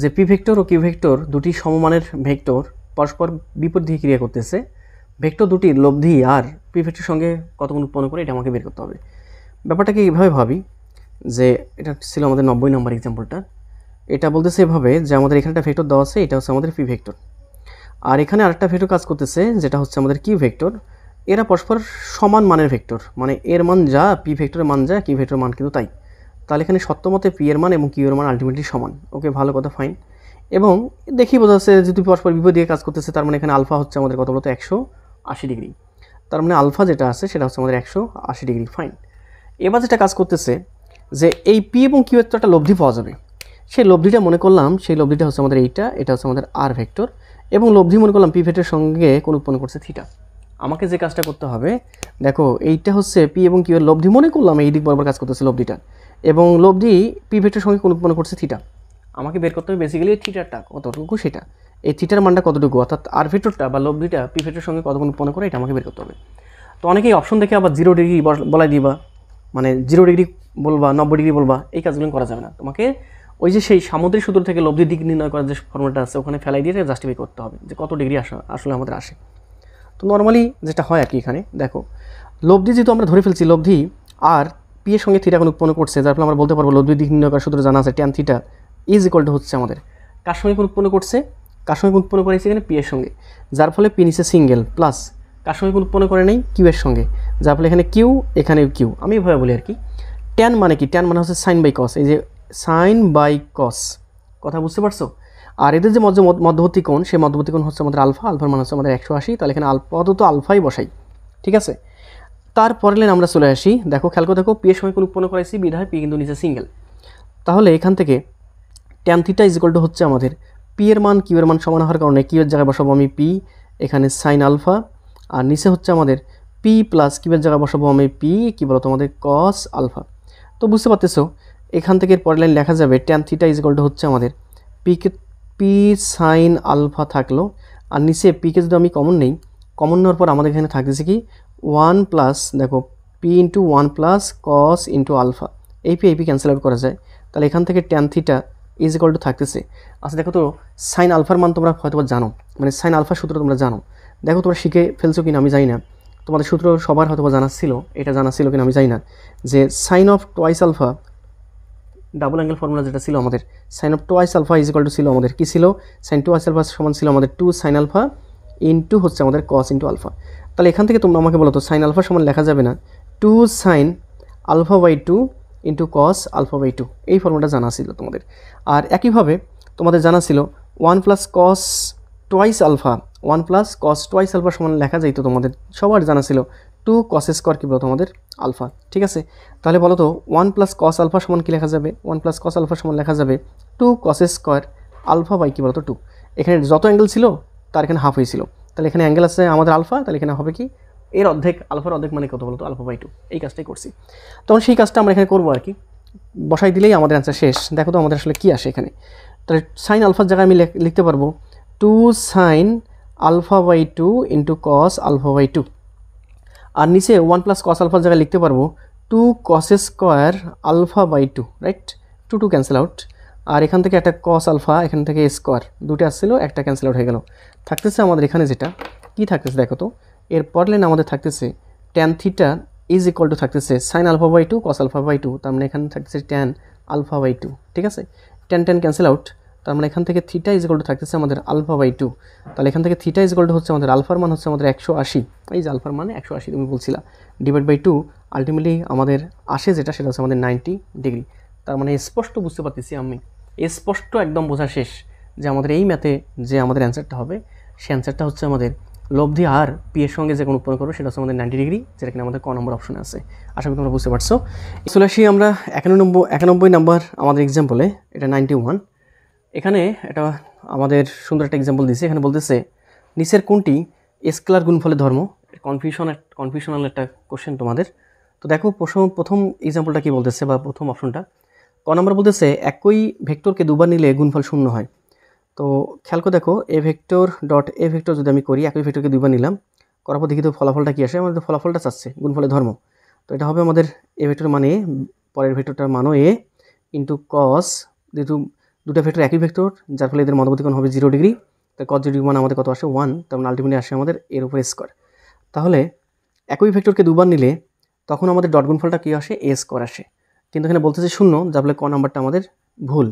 যে P vector O Q vector দুটি সমমানের ভেক্টর পরস্পর বিপরীত দিকে ক্রিয়া করতেছে, ভেক্টর দুটির লব্ধি আর পি ভেক্টরের সঙ্গে কত গুণ উৎপন্ন করে এটা আমাকে বের করতে হবে। ব্যাপারটাকে এইভাবে ভাবি যে এটা ছিল আমাদের 90 নম্বর এক্সাম্পলটা, এটা বলতেছে এভাবে যে আমাদের এখানে একটা ভেক্টর দেওয়া আছে, এটা হচ্ছে আমাদের পি ভেক্টর, আর এখানে আরেকটা ভেক্টর কাজ করতেছে যেটা হচ্ছে আমাদের কিউ ভেক্টর। এরা পরস্পর সমান মানের ভেক্টর, মানে এর মান যা পি ভেক্টরের মান যা কিউ ভেক্টরের মান কিন্তু তাই। তাহলে এখানে সত্যমতে পি এর মান এবং কিউ এর মান আলটিমেটলি সমান, ওকে ভালো কথা, ফাইন। এবং দেখি বোঝা যাচ্ছে যদি পরস্পর বিপরীত দিকে কাজ করতেছে, তার মানে এখানে আলফা হচ্ছে আমাদের কত বলতো 180 ডিগ্রি, তার মানে আলফা যেটা আছে সেটা হচ্ছে আমাদের 180 ডিগ্রি, ফাইন। এবার যেটা কাজ করতেছে যে এই পি এবং কিউ এর তো একটা লব্ধি পাওয়া যাবে, সেই লব্ধিটা মনে করলাম, সেই লব্ধিটা হচ্ছে আমাদের এটা হচ্ছে আমাদের আর ভেক্টর, এবং লব্ধি মনে করলাম পি ভেক্টরের সঙ্গে কোণ উৎপন্ন করছে থিটা। আমাকে যে কাজটা করতে হবে দেখো, এইটা হচ্ছে পি এবং কিউ এর লব্ধি মনে করলাম এই দিক বরাবর কাজ করতেছে লব্ধিটা, এবং লব্ধি পি ভেক্টরের সঙ্গে কোণ উৎপন্ন করছে থিটা। আমাকে বের করতে হবে বেসিক্যালি থিটারটা কতটুকু, সেটা এই থিটার মানটা কতটুকু, অর্থাৎ আর ভেক্টরটা বা লব্ধিটা পি ভেক্টরের সঙ্গে কত কোণ উৎপন্ন করে এটা আমাকে বের করতে হবে। তো অনেকেই অপশন দেখে আবার 0 ডিগ্রি বলাই দিবা, মানে 0 ডিগ্রি বলবা, 90 ডিগ্রি বলবা, এই কাজগুলো করা যাবে না। তোমাকে ওই যে সেই সামুদ্রিক সূত্র থেকে লব্ধির দিক নির্ণয় করার যে ফর্মুলাটা আছে ওখানে ফেলাই দিয়ে জাস্টিফাই করতে হবে যে কত ডিগ্রি আসলে আমাদের আসে। তো নর্মালি যেটা হয় আর কি, এখানে দেখো লব্ধি যেহেতু আমরা ধরে ফেলছি, লব্ধি আর পি এর সঙ্গে থিটা কোণ উৎপন্ন করছে, যার ফলে আমরা বলতে পারবো লব্ধির দিক নির্ণয় করার সূত্র জানা আছে, tan theta is equal to হচ্ছে আমাদের কার সঙ্গে কোণ উৎপন্ন করছে, কার সঙ্গে কোণ উৎপন্ন করেছে এখানে পি এর সঙ্গে, যার ফলে পি নিচে সিঙ্গেল, প্লাস কার সঙ্গে কোণ উৎপন্ন করে নেই কিউ এর সঙ্গে, যার ফলে এখানে কিউ এখানে কিউ। আমি এভাবে বলি আর কি, ট্যান মানে কি, ট্যান মানে হচ্ছে সাইন বাই কস, এই যে সাইন বাই কস, কথা বুঝতে পারছো। আর এদের যে মধ্যবর্তী কোণ, সেই মধ্যবর্তী কোণ হচ্ছে আমাদের আলফা, আলফার মান হচ্ছে আমাদের 180, তাহলে এখানে আপাতত আলফাই বসাই, ঠিক আছে। তারপরে লাইন আমরা চলে আসি, দেখো খেয়াল করে দেখো পি এর সঙ্গে কোণ উৎপন্ন করাইছি বিধায় পি কিন্তু নিচে সিঙ্গেল, তাহলে এখান থেকে tan theta is equal to হচ্ছে আমাদের পি এর মান কিউ এর মান সমান হওয়ার কারণে কিউ এর জায়গায় বসাবো আমি পি, এখানে সাইন আলফা, আর নিচে হচ্ছে আমাদের পি প্লাস কিউ এর জায়গায় বসাবো আমি পি কি বলতো আমাদের কস আলফা। তো বুঝতে পারতেছো এখান থেকে পরের লাইন লেখা যাবে tan theta is equal to হচ্ছে আমাদের পি সাইন আলফা থাকলো, আর নিচে পিকে যদি আমি কমন নেই, কমন নেওয়ার পর আমাদের এখানে থাকতেছে কি 1 প্লাস, দেখো P into 1 plus cos into alpha, এই পি ক্যান্সেল আউট করা যায়, তাহলে এখান থেকে tan theta is equal to থাকতেছে। আচ্ছা দেখো তো সাইন আলফার মান তোমরা হয়তো জানো, মানে সাইন আলফার সূত্র তোমরা জানো, দেখো তোমরা শিখে ফেলছো কিনা আমি জানি না, তোমাদের সূত্র সবার হয়তো জানা ছিল, এটা জানা ছিল কিনা আমি জানি না, যে sine of twice alpha, double angle formula যেটা ছিল আমাদের, sine of twice alpha is equal to ছিল আমাদের কি ছিল, সাইন টোয়াইস আলফা সমান ছিল আমাদের 2 সাইন আলফা ইন্টু হচ্ছে আমাদের কস ইন্টু আলফা। তাহলে এখান থেকে তোমরা আমাকে বলো তো সাইন আলফা সমান লেখা যাবে না 2 sine alpha by 2 into cos alpha by two, এই ফর্মুলাটা জানা ছিল তোমাদের। আর একইভাবে তোমাদের জানা ছিল 1 plus cos twice alpha, 1 plus cos twice alpha সমান লেখা যাইতো, তোমাদের সবার জানা ছিল 2 কস স্কোয়ার কী বলো তোমাদের আলফা। ঠিক আছে, তাহলে বলো তো 1 প্লাস কস আলফা সমান কী লেখা যাবে? 1 প্লাস কস আলফা সমান লেখা যাবে 2 কস স্কোয়ার আলফা বাই কী বলো তো 2। এখানে যত অ্যাঙ্গেল ছিল তার এখানে হাফ হয়েছিল, তাহলে এখানে অ্যাঙ্গেল আছে আমাদের আলফা, তাহলে এখানে হবে কি এর অর্ধেক, আলফার অর্ধেক মানে কত বলো তো আলফা বাই 2। এই কাজটাই করছি, তখন সেই কাজটা আমরা এখানে করবো আর কি, বসাই দিলেই আমাদের অ্যান্সার শেষ। দেখো তো আমাদের আসলে কী আসে এখানে, তাহলে সাইন আলফার জায়গায় আমি লিখতে পারবো 2 sine alpha by 2 into cos alpha by 2, আর নিচে 1 প্লাস কস আলফার জায়গায় লিখতে পারবো 2 cos square alpha by 2, right? 2 cancel out, আর এখান থেকে একটা কস আলফা, এখান থেকে স্কোয়ার দুটো আসছিলো, একটা ক্যান্সেল আউট হয়ে গেল। থাকতেছে আমাদের এখানে যেটা কি থাকতেছে দেখো তো, এর পরের লাইন আমাদের থাকতেছে tan theta is equal to থাকতেছে sine alpha by 2 cos alpha by 2, তার মানে এখানে থাকতেছে ট্যান আলফা বাই 2। ঠিক আছে, ট্যান ক্যান্সেল আউট, তার মানে এখান থেকে থিটা ইজ ইকুয়াল টু থাকতেছে আমাদের আলফা বাই 2, তাহলে এখান থেকে থিটা ইজ ইকুয়াল টু হচ্ছে আমাদের আলফার মান হচ্ছে আমাদের 180, এই যে আলফার মানে 180 তুমি বলছিলা, ডিভাইড বাই 2, আলটিমেটলি আমাদের আসে যেটা সেটা হচ্ছে আমাদের 90 ডিগ্রি। তার মানে স্পষ্ট বুঝতে পারতেছি আমি, স্পষ্ট একদম বোঝা শেষ যে আমাদের এই ম্যাথে যে আমাদের অ্যান্সারটা হবে সেই অ্যান্সারটা হচ্ছে আমাদের লব্ধি আর পি এর সঙ্গে যে কোনো উৎপন্ন করবো সেটা হচ্ছে আমাদের 90 ডিগ্রি, যেটা কিনা আমাদের ক নম্বর অপশনে আছে। আশা করি তোমরা বুঝতে পারছো। চলে আসি আমরা 91 নাম্বার আমাদের এক্সাম্পলে, এটা 91। এখানে এটা আমাদের সুন্দর একটা এক্সাম্পল দিয়েছে, এখানে বলতেছে নিচের কোনটি স্কেলার গুণফলের ধর্ম। কনফিউশনাল একটা কোশ্চেন তোমাদের। তো দেখো প্রথম এক্সাম্পলটা কি বলতেছে বা প্রথম অপশনটা ক নম্বর বলতেছে একই ভেক্টরকে দুবার নিলে গুণফল শূন্য হয়। তো খেয়াল করে দেখো A vector dot A vector যদি আমি করি, একই ভেক্টরকে দুইবার নিলাম, করার পর দেখি তো ফলাফলটা কী আসে, আমাদের ফলাফলটা চাচ্ছে গুণফলের ধর্ম। তো এটা হবে আমাদের এ ভেক্টর মানে পরের ভেক্টরটার মানও এ ইন্টু কস, যেহেতু দুটো ভেক্টর একই ভেক্টর যার ফলে এদের মধ্যবর্তী কোণ হবে 0 ডিগ্রি, তাই কস 0 ডিগ্রি মানে আমাদের কত আসে 1, তার মানে আলটিমেটলি আসে আমাদের এর উপর স্কোয়ার। তাহলে একই ভেক্টরকে দুবার নিলে তখন আমাদের ডট গুণফলটা কী আসে এ স্কোয়ার আসে, কিন্তু এখানে বলতেছে শূন্য, যার ফলে ক নাম্বারটা আমাদের ভুল।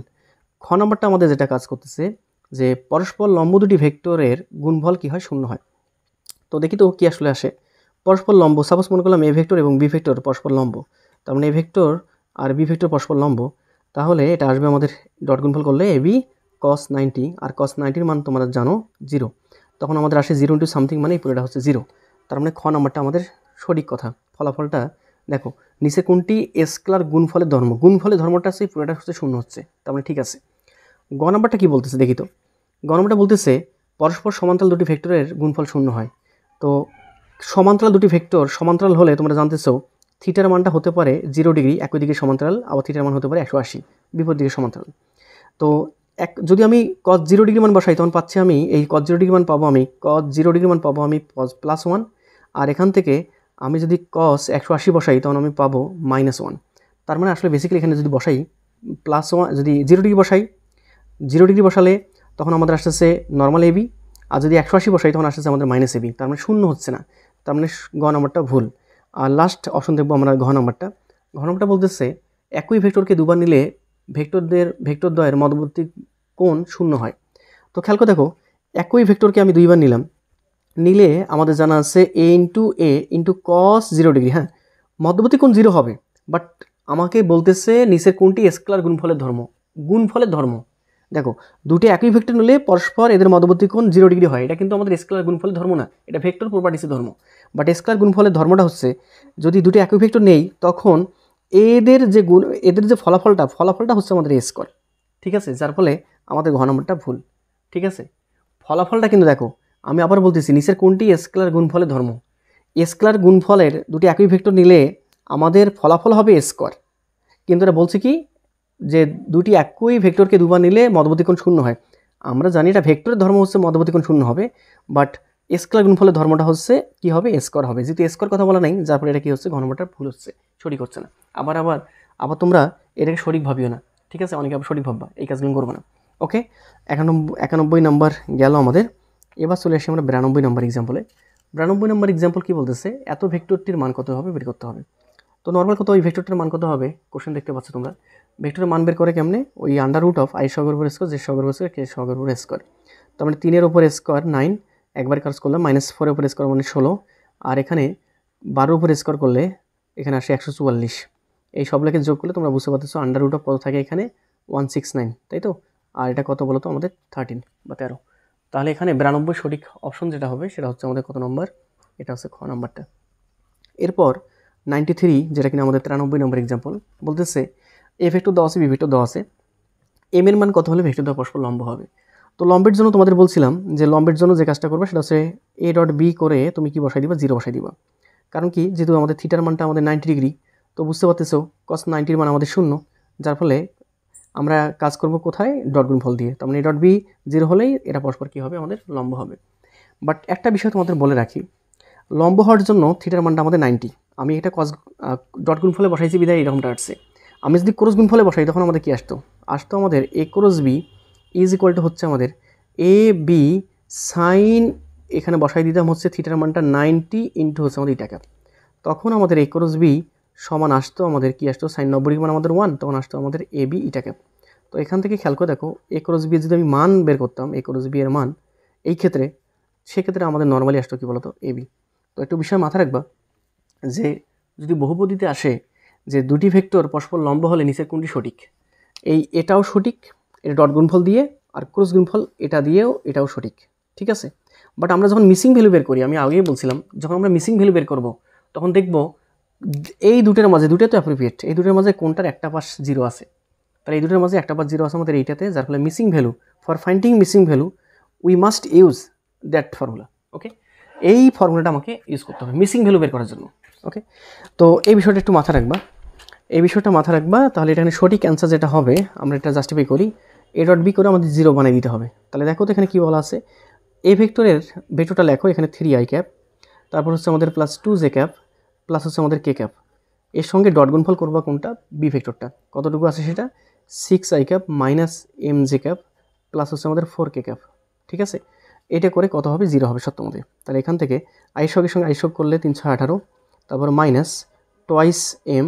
খ নাম্বারটা আমাদের যেটা কাজ করতেছে যে পরস্পর লম্ব দুটি ভেক্টরের গুণফল কী হয় শূন্য হয়। তো দেখি তো কী আসলে আসে, পরস্পর লম্ব, সাপোজ মনে করলাম এ ভেক্টর এবং বি ভেক্টর পরস্পর লম্ব, তার মানে এ ভেক্টর আর বি ভেক্টর পরস্পর লম্ব, তাহলে এটা আসবে আমাদের ডট গুণফল করলে এ বি কস 90, আর কস 90 মান তোমরা জানো 0, তখন আমাদের আসে 0 ইন্টু সামথিং মানে এই পুরোটা হচ্ছে 0, তার মানে খ নাম্বারটা আমাদের সঠিক কথা। ফলাফলটা দেখো নিচে কোনটি স্কেলার গুণফলের ধর্ম, গুণফলের ধর্মটা আছে পুরোটা হচ্ছে শূন্য হচ্ছে, তার মানে ঠিক আছে। গ নাম্বারটা কী বলতেছে দেখি তো, গ নাম্বারটা বলতেছে পরস্পর সমান্তরাল দুটি ভেক্টরের গুণফল শূন্য হয়। তো সমান্তরাল দুটি ভেক্টর সমান্তরাল হলে তোমরা জানতেছো থিটার মানটা হতে পারে 0 ডিগ্রি একই দিকে সমান্তরাল, আবার থিটার মান হতে পারে 180 বিপরীত দিকে সমান্তরাল। তো যদি আমি cos 0 ডিগ্রি মান বসাই তখন পাচ্ছি আমি এই cos 0 ডিগ্রি মান পাবো আমি cos 0 ডিগ্রি মান পাবো আমি +1, আর এখান থেকে আমি যদি cos 180 বসাই তখন আমি পাবো -1। তার মানে আসলে বেসিক্যালি এখানে যদি বসাই +1, যদি 0 ডিগ্রি বসাই 0 ডিগ্রি বসালে তখন আমাদের আসতেছে নর্মাল এবি, আর যদি 180 বসাই তখন আসতেছে আমাদের -এবি, তার মানে শূন্য হচ্ছে না, তার মানে গ নাম্বারটা ভুল। আর লাস্ট অপশন দেখবো আমরা ঘ নাম্বারটা বলতেছে একই ভেক্টরকে দুবার নিলে ভেক্টরদ্বয়ের মধ্যবর্তী কোণ শূন্য হয়। তো খেয়াল করে দেখো একই ভেক্টরকে আমি দুইবার নিলে আমাদের জানা আছে এ ইন্টু কস 0 ডিগ্রি, হ্যাঁ মধ্যবর্তী কোণ 0 হবে, বাট আমাকে বলতেছে নিচের কোণটি স্কেলার গুণফলের ধর্ম। দেখো দুটি একই ভেক্টর নিলে পরস্পর এদের মধ্যবর্তী কোণ 0 ডিগ্রি হয়, এটা কিন্তু আমাদের স্কেলার গুণফলের ধর্ম না, এটা ভেক্টর প্রপার্টিসের ধর্ম। বাট স্কেলার গুণফলের ধর্মটা হচ্ছে যদি দুটি একই ভেক্টর নেই তখন এদের যে ফলাফলটা হচ্ছে আমাদের এ স্কোয়ার, ঠিক আছে, যার ফলে আমাদের ঘ নম্বরটা ভুল। ঠিক আছে, ফলাফলটা কিন্তু দেখো আমি আবার বলতেছি নিচের কোনটি স্কেলার গুণফলের ধর্ম, স্কেলার গুণফলের দুটি একই ভেক্টর নিলে আমাদের ফলাফল হবে এ স্কোয়ার, কিন্তু এটা বলছে কি যে দুটি একই ভেক্টরকে দুবার নিলে মধ্যবর্তী কোণ শূন্য হয়। আমরা জানি এটা ভেক্টরের ধর্ম হচ্ছে মধ্যবর্তী কোণ শূন্য হবে, বাট স্কেলার গুণফলের ধর্মটা হচ্ছে কি হবে স্কোয়ার হবে, যেহেতু স্কোয়ার কথা বলা নাই যার ফলে এটা কি হচ্ছে ঘ নম্বরটা ভুল হচ্ছে, সঠিক হচ্ছে না। আবার তোমরা এটাকে সঠিক ভাবিও না, ঠিক আছে, অনেকে আবার সঠিক ভাববা, এই কাজগুলো করবো না। ওকে, 91 নাম্বার গেল আমাদের। এবার চলে আসি আমরা 92 নাম্বার এক্সাম্পলে। 92 নাম্বার এক্সাম্পল কি বলতেছে এত ভেক্টরটির মান কত হবে বের করতে হবে। তো নর্মাল কত ওই ভেক্টরটার মান কত হবে কোশ্চেন দেখতে পাচ্ছ তোমরা, ভেক্টরের মান বের করে কেমনে, ওই √of i স্কয়ার উপর স্কয়ার j স্কয়ার উপর স্কয়ার k স্কয়ার উপর স্কয়ার, তার মানে 3 এর উপর স্কয়ার 9, একবার কাজ করলাম -4 এর উপর স্কয়ার মানে 16, আর এখানে 12 উপর স্কয়ার করলে এখানে আসে 144, এই সবগুলোকে যোগ করলে তোমরা বুঝতে পারতেছো আন্ডার রুট অফ কত থাকে এখানে 169, তাই তো। আর এটা কত বলো তো আমাদের 13 বা 13। তাহলে এখানে 92 সঠিক অপশন যেটা হবে সেটা হচ্ছে আমাদের কত নম্বর, এটা হচ্ছে খ নাম্বারটা। এরপর 93 যেটা কিনা আমাদের 93 নম্বর এক্সাম্পল, বলতেছে এ ভেক্টর দেওয়া আছে, বি ভেক্টর দেওয়া আছে, এম এর মান কত হলে ভেক্টর দেওয়া পরস্পর লম্ব হবে। তো লম্বের জন্য তোমাদের বলছিলাম যে লম্বের জন্য যে কাজটা করবে সেটা হচ্ছে এ ডট বি করে তুমি কি বসাই দিবা, 0 বসাই দিবা। কারণ কি, যেহেতু আমাদের থিটার মানটা আমাদের 90 ডিগ্রি, তো বুঝতে পারতেছো cos 90 মান আমাদের 0, যার ফলে আমরা কাজ করব কোথায়, ডট গুণফল দিয়ে। তার মানে এ ডট বি 0 হলেই এটা পরস্পর কী হবে, আমাদের লম্ব হবে। বাট একটা বিষয় তোমাদের বলে রাখি, লম্ব হওয়ার জন্য থিটার মানটা আমাদের 90, আমি এটা কস ডট গুণফলে বসাইছি বিধায় এরকমটা আসছে। আমি যদি ক্রস গুণফলে বসাই তখন আমাদের কি আসতো আমাদের A cross B is equal to হচ্ছে আমাদের এ বি সাইন, এখানে বসাই দিতাম হচ্ছে থিটার মানটা 90 ইন্টু হচ্ছে আমাদের ইটা ক্যাপ। তখন আমাদের এ ক্রস বি সমান আসতো আমাদের কি আসতো, সাইন 90 ডিগ্রি মান আমাদের 1, তখন আসতো আমাদের এ বি ইটা ক্যাপ। তো এখান থেকে খেয়াল করে দেখো এ ক্রস বি যদি আমি মান বের করতাম, এ ক্রস বি এর মান এই ক্ষেত্রে, সেক্ষেত্রে আমাদের নর্মালি আসতো কী বলতো, এ বি। তো একটু বিষয় মাথা রাখবা যে যদি বহুপদীতে আসে যে দুটি ভেক্টর পরস্পর লম্ব হলে নিচের কোনটি সঠিক, এটাও সঠিক, এটা ডট গুণফল দিয়ে, আর ক্রস গুণফল এটা দিয়েও এটাও সঠিক, ঠিক আছে। বাট আমরা যখন মিসিং ভ্যালু বের করি, আমি আগেই বলছিলাম যখন আমরা মিসিং ভ্যালু বের করব তখন দেখব এই দুটোর মাঝে, দুটো তো অ্যাপ্রোপ্রিয়েট, এই দুটোর মাঝে কোনটার একটা পাশ 0 আছে, তাহলে এই দুটোর মাঝে একটা পাশ 0 আছে আমাদের এইটাতে, যার ফলে missing value, for finding missing value we must use that formula. Okay, এই ফর্মুলাটা আমাকে ইউজ করতে হবে মিসিং ভ্যালু বের করার জন্য। ওকে, তো এই বিষয়টা একটু মাথা রাখবা, এই বিষয়টা মাথা রাখবা। তাহলে এখানে সঠিক অ্যান্সার যেটা হবে, আমরা এটা জাস্টিফাই করি, এ ডট বি করে আমাদের 0 বানিয়ে দিতে হবে। তাহলে দেখো তো এখানে কী বলা আছে, এ ভেক্টরের ভেক্টরটা লেখো, এখানে 3i ক্যাপ, তারপর হচ্ছে আমাদের প্লাস 2j ক্যাপ, প্লাস হচ্ছে আমাদের কে ক্যাপ, এর সঙ্গে ডট গুণফল করবা কোনটা, বি ভেক্টরটা, কতটুকু আছে সেটা 6i cap minus mj cap plus হচ্ছে আমাদের 4k ক্যাপ, ঠিক আছে। এটা করে কত হবে, 0 হবে সত্যর মধ্যে। তাহলে এখান থেকে আইসকের সঙ্গে আইসক করলে 318, তারপর মাইনাস টোয়াইস এম,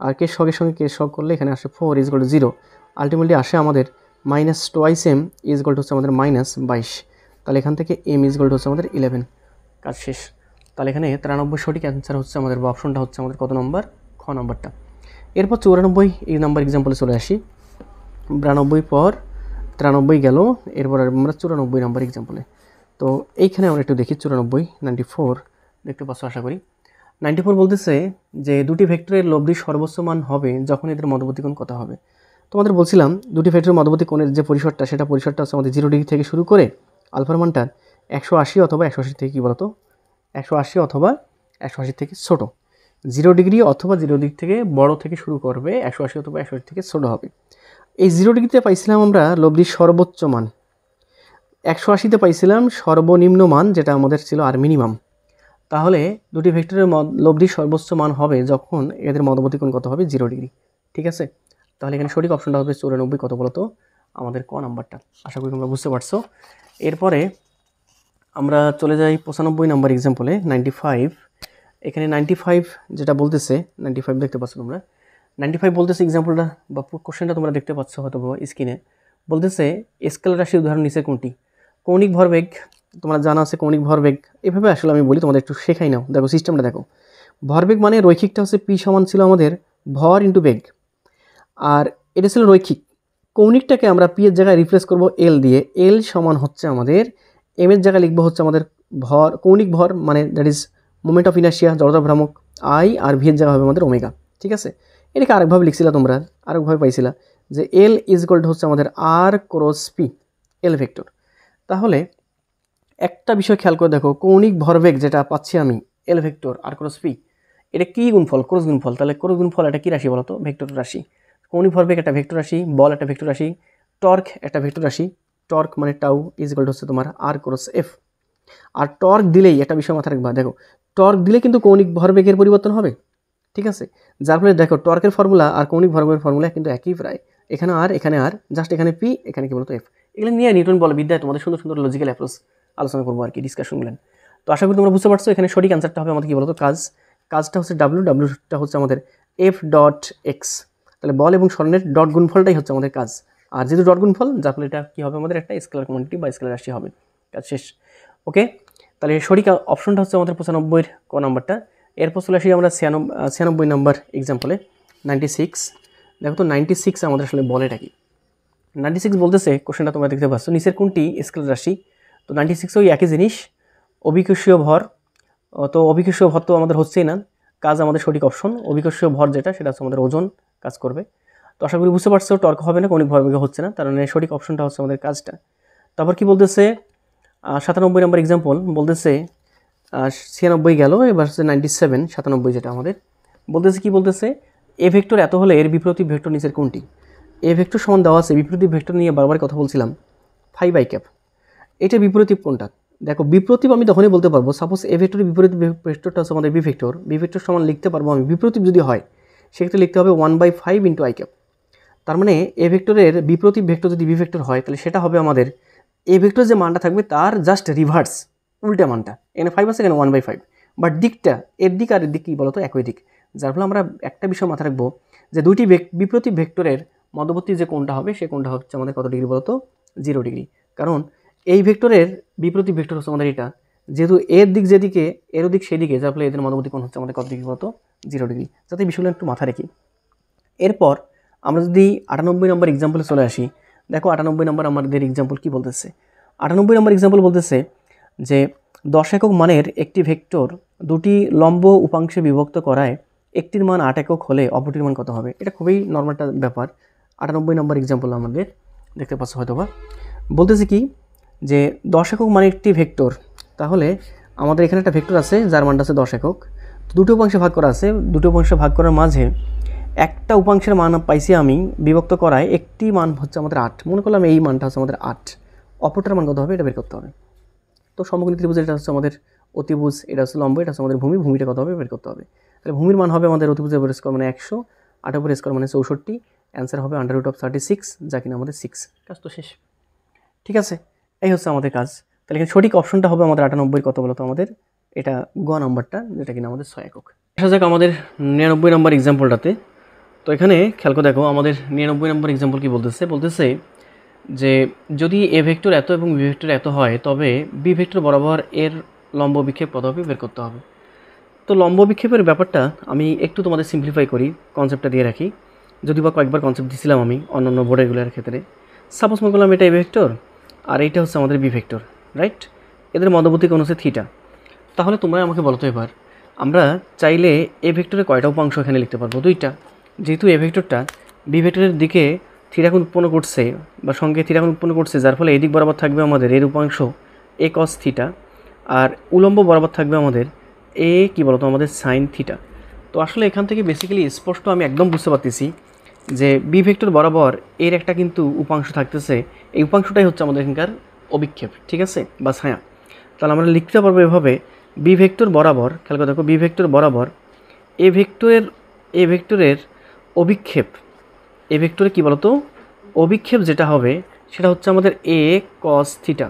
আর কে সঙ্গের সঙ্গে কে সব করলে এখানে আসে 4 ইজ ইকুয়াল টু 0, আলটিমেটলি আসে আমাদের minus twice M is equal to হচ্ছে আমাদের মাইনাস 22। তাহলে এখান থেকে এম ইজ ইকুয়াল টু হচ্ছে আমাদের 11, কাজ শেষ। তাহলে এখানে 93 সঠিক অ্যান্সার হচ্ছে আমাদের, বা অপশনটা হচ্ছে আমাদের কত নম্বর, খ নম্বরটা। এরপর 94 এই নাম্বার এক্সাম্পলে চলে আসি, 92 পর 93 গেল, এরপর আমরা 94 নাম্বার এক্সাম্পলে। তো এইখানে আমরা একটু দেখি 94 দেখতে পাচ্ছ আশা করি। 94 বলতেছে যে দুটি ভেক্টরের লব্ধি সর্বোচ্চ মান হবে যখন এদের মধ্যবর্তী কোণ কত হবে। তোমাদের বলছিলাম দুটি ভেক্টরের মধ্যবর্তী কোণের যে পরিসরটা, সেটা পরিসরটা হচ্ছে আমাদের 0 ডিগ্রি থেকে শুরু করে আলফার মানটা 180 অথবা 180 থেকে কী বলতো, 180 অথবা 180 থেকে ছোট, 0 ডিগ্রি অথবা 0 ডিগ্রি থেকে বড় থেকে শুরু করবে, 180 অথবা 180 থেকে ছোট হবে। এই 0 ডিগ্রিতে পাইছিলাম আমরা লব্ধির সর্বোচ্চ মান, 180তে পাইছিলাম সর্বনিম্ন মান যেটা আমাদের ছিল আর মিনিমাম। তাহলে দুটি ভেক্টরের লব্ধির সর্বোচ্চ মান হবে যখন এদের মধ্যবর্তী কোণ কত হবে, 0 ডিগ্রি, ঠিক আছে। তাহলে এখানে সঠিক অপশনটা হবে 94, কত বলতো আমাদের ক নাম্বারটা। আশা করি তোমরা বুঝতে পারছো। এরপরে আমরা চলে যাই 95 নাম্বার এক্সাম্পলে, 95। এখানে 95 যেটা বলতেছে, 95 দেখতে পাচ্ছ তোমরা, 95 বলতেছে এক্সাম্পলটা বা কোশ্চেনটা তোমরা দেখতে পাচ্ছ হয়তো স্ক্রিনে, বলতেছে স্কেলার রাশির উদাহরণ নিচে কোনটি। কৌণিক ভরবেগ, তোমরা জানা আছে কৌণিক ভরবেগ, এভাবে আসলে আমি বলি তোমাদের একটু শেখাই নাও। দেখো সিস্টেমটা দেখো, ভরবেগ মানে রৈখিকটা হচ্ছে পি সমান ছিল আমাদের ভর ইন্টু বেগ, আর এটা ছিল রৈখিক। কৌণিকটাকে আমরা পি এর জায়গায় রিপ্লেস করব এল দিয়ে, এল সমান হচ্ছে আমাদের এম এর জায়গায় লিখবো হচ্ছে আমাদের ভর, কৌণিক ভর মানে that is moment of inertia, জড়তা ভ্রামক আই, আর ভি এর জায়গা হবে আমাদের ওমেগা, ঠিক আছে। এটাকে আরেকভাবে লিখছিলা তোমরা, আরেকভাবে পাইছিলা যে এল ইজ ইকুয়াল টু হচ্ছে আমাদের আর ক্রস পি, এল ভেক্টর। তাহলে একটা বিষয় খেয়াল করে দেখো, কৌণিক ভরবেগ যেটা পাচ্ছি আমি এল ভেক্টর আর ক্রস পি, এটা কী গুণফল, ক্রস গুণফল। তাহলে ক্রস গুণফল এটা কী রাশি বলতো, ভেক্টর রাশি। কৌণিক ভরবেগ একটা ভেক্টর রাশি, বল একটা ভেক্টর রাশি, টর্ক একটা ভেক্টর রাশি, টর্ক মানে টাউ ইজ ইকুয়াল টু হচ্ছে তোমার আর ক্রস এফ। আর টর্ক দিলেই একটা বিষয় মাথায় রাখবা, দেখো টর্ক দিলে কিন্তু কৌণিক ভরবেগের পরিবর্তন হবে, ঠিক আছে। যার ফলে দেখো টর্কের ফর্মুলা আর কৌণিক ভরবেগের ফর্মুলা কিন্তু একই প্রায়, এখানে আর জাস্ট এখানে পি, এখানে কি বলতো এফ। এগুলো নিয়ে নিউটন বল বিদ্যায় তোমাদের সুন্দর সুন্দর লজিক্যাল অ্যাপ্রোচ আলোচনা করবো আর কি, ডিসকাশনগুলো। তো আশা করি তোমরা বুঝতে পারছো। এখানে সঠিক অ্যান্সারটা হবে আমাদের কি বলতো, কাজটা হচ্ছে ডাব্লুটা হচ্ছে আমাদের এফ ডট এক্স। তাহলে বল এবং স্মরণের ডট গুণফলটাই হচ্ছে আমাদের কাজ, আর যেহেতু ডট গুণফল যার ফলে এটা কী হবে আমাদের একটা স্কেলার কোয়ান্টিটি বা স্কেলার রাশি হবে, কাজ শেষ। ওকে, তাহলে সঠিক অপশনটা হচ্ছে আমাদের 95 ক নাম্বারটা। এরপর চলে আসি আমরা 96 নাম্বার এক্সাম্পলে। 96। দেখো তো 96 আমাদের আসলে বলেটা কি। 96 বলতেছে, কোশ্চেনটা তোমরা দেখতে পাচ্ছ, নিচের কোনটি স্কেলার রাশি? তো 96 ওই একই জিনিস, অভিকর্ষীয় ভর। তো অভিকর্ষীয় ভর তো আমাদের হচ্ছেই না, কাজ আমাদের সঠিক অপশন। অভিকর্ষীয় ভর যেটা, সেটা হচ্ছে আমাদের ওজন কাজ করবে। তো আশা করি বুঝতে পারছো, টর্ক হবে না, কৌণিক ভরবেগে হচ্ছে না, তার মানে সঠিক অপশনটা হচ্ছে আমাদের কাজটা। তারপর কি বলতেছে, 97 নম্বর এক্সাম্পল বলতেছে, 96 গেল, এবার হচ্ছে 97, 97 যেটা আমাদের বলতেছে, কি বলতেছে, এ ভেক্টর এত হলে এর বিপরীত ভেক্টর নিচের কোনটি? এ ভেক্টর সমান দেওয়া আছে, বিপরীত ভেক্টর নিয়ে বারবার কথা বলছিলাম, 5i। এটা বিপরীত কোনটা? দেখো বিপরীত আমি তখনই বলতে পারবো, সাপোজ এ ভেক্টরের বিপরীত ভেক্টরটা হচ্ছে আমাদের বি ভেক্টর, বি ভেক্টর সমান লিখতে পারবো আমি, বিপরীত যদি হয় সেক্ষেত্রে লিখতে হবে 1/5 ইন্টু i। তার মানে এ ভেক্টরের বিপরীত ভেক্টর যদি বি ভেক্টর হয়, তাহলে সেটা হবে আমাদের এ ভেক্টর যে মানটা থাকবে তার জাস্ট রিভার্স, উল্টা মানটা। এখানে 5 আছে, এখানে 1/5, বাট দিকটা, এর দিক আর এর দিক কী বলতো, একই দিক। যার ফলে আমরা একটা বিষয় মাথায় রাখবো যে দুইটি বিপরীত ভেক্টরের মধ্যবর্তী যে কোণটা হবে, সে কোণটা হচ্ছে আমাদের কত ডিগ্রি বলতো, 0 ডিগ্রি। কারণ এই ভেক্টরের বিপরীত ভেক্টর হচ্ছে আমাদের এটা, যেহেতু এর দিক যেদিকে এরও দিক সেদিকে, যার ফলে এদের মধ্যবর্তী কোণ হচ্ছে আমাদের কত ডিগ্রি বলতো, 0 ডিগ্রি। যাতে বিষয়গুলো একটু মাথায় রাখি। এরপর আমরা যদি 98 নম্বর এক্সাম্পলে চলে আসি, দেখো 98 নম্বর আমাদের এক্সাম্পল কি বলতেছে। 98 নম্বর এক্সাম্পল বলতেছে যে 10 একক মানের একটি ভেক্টর দুটি লম্ব উপাংশে বিভক্ত করায় একটির মান 8 একক হলে অপরটির মান কত হবে? এটা খুবই নর্মাল একটা ব্যাপার। 98 নম্বর এক্সাম্পল আমাদের দেখতে পাচ্ছ হয়তো বা, বলতেছে কি যে 10 একক মানে একটি ভেক্টর, তাহলে আমাদের এখানে একটা ভেক্টর আছে যার মানটা আছে 10 একক, দুটো উপাংশে ভাগ করা আছে, দুটো উপাংশে ভাগ করার মাঝে একটা উপাংশের মান পাইছি আমি, বিভক্ত করায় একটি মান হচ্ছে আমাদের 8, মনে করলাম এই মানটা হচ্ছে আমাদের 8, অপরটার মান কত হবে এটা বের করতে হবে। তো সমকোণী ত্রিভুজ, এটা হচ্ছে আমাদের অতিভুজ, এটা হচ্ছে লম্ব, এটা হচ্ছে আমাদের ভূমি, ভূমিটা কত হবে বের করতে হবে। তাহলে ভূমির মান হবে আমাদের অতিভুজের উপর স্কোয়ার মানে 100, 8 উপর স্কোয়ার মানে 64, অ্যান্সার হবে √36, যা কিনা আমাদের 6। কাজ তো শেষ, ঠিক আছে, এই হচ্ছে আমাদের কাজ। তাহলে এখানে সঠিক অপশনটা হবে আমাদের 98 কত বলতো আমাদের, এটা গ নাম্বারটা, যেটা কিনা আমাদের 6 একক। আসা যাক আমাদের 99 নম্বর এক্সাম্পলটাতে। তো এখানে খেয়াল করে দেখো, আমাদের 99 নম্বর এক্সাম্পল কি বলতেছে যে যদি এ ভেক্টর এত এবং বি ভেক্টর এত হয়, তবে বি ভেক্টর বরাবর এর লম্ব বিক্ষেপ কত হবে বের করতে হবে। তো লম্ব বিক্ষেপের ব্যাপারটা আমি একটু তোমাদের সিম্পলিফাই করি, কনসেপ্টটা দিয়ে রাখি, যদি বা কয়েকবার কনসেপ্ট দিয়েছিলাম আমি অন্যান্য বোর্ডেগুলোর ক্ষেত্রে। সাপোজ মনে করলাম এটা এ ভেক্টর আর এইটা হচ্ছে আমাদের বি ভেক্টর, রাইট? এদের মধ্যবর্তী কোণ হচ্ছে থিটা। তাহলে তোমরা আমাকে বলো তো এবার, আমরা চাইলে এ ভেক্টরের কয়টা উপাংশ এখানে লিখতে পারবো? 2টা। যেহেতু এ ভেক্টরটা বি ভেক্টরের দিকে থিটা কোণ উৎপন্ন করছে বা সঙ্গে থিটা কোণ উৎপন্ন করছে, যার ফলে এদিক বরাবর থাকবে আমাদের এর উপাংশ এ কস থিটা, আর উলম্ব বরাবর থাকবে আমাদের এ কি বলতো আমাদের সাইন থিটা। তো আসলে এখান থেকে বেসিক্যালি স্পষ্ট আমি একদম বুঝতে পারতেছি যে বি ভেক্টর বরাবর এর একটা কিন্তু উপাংশ থাকতেছে, এই উপাংশটাই হচ্ছে আমাদের এখানকার অভিক্ষেপ, ঠিক আছে, বা ছায়া। তাহলে আমরা লিখতে পারবো এভাবে, বি ভেক্টর বরাবর, খেয়াল করে দেখো, বি ভেক্টর বরাবর এ ভেক্টরের অভিক্ষেপ, এ ভেক্টরে কী বলতো অভিক্ষেপ যেটা হবে সেটা হচ্ছে আমাদের এ কস থিটা।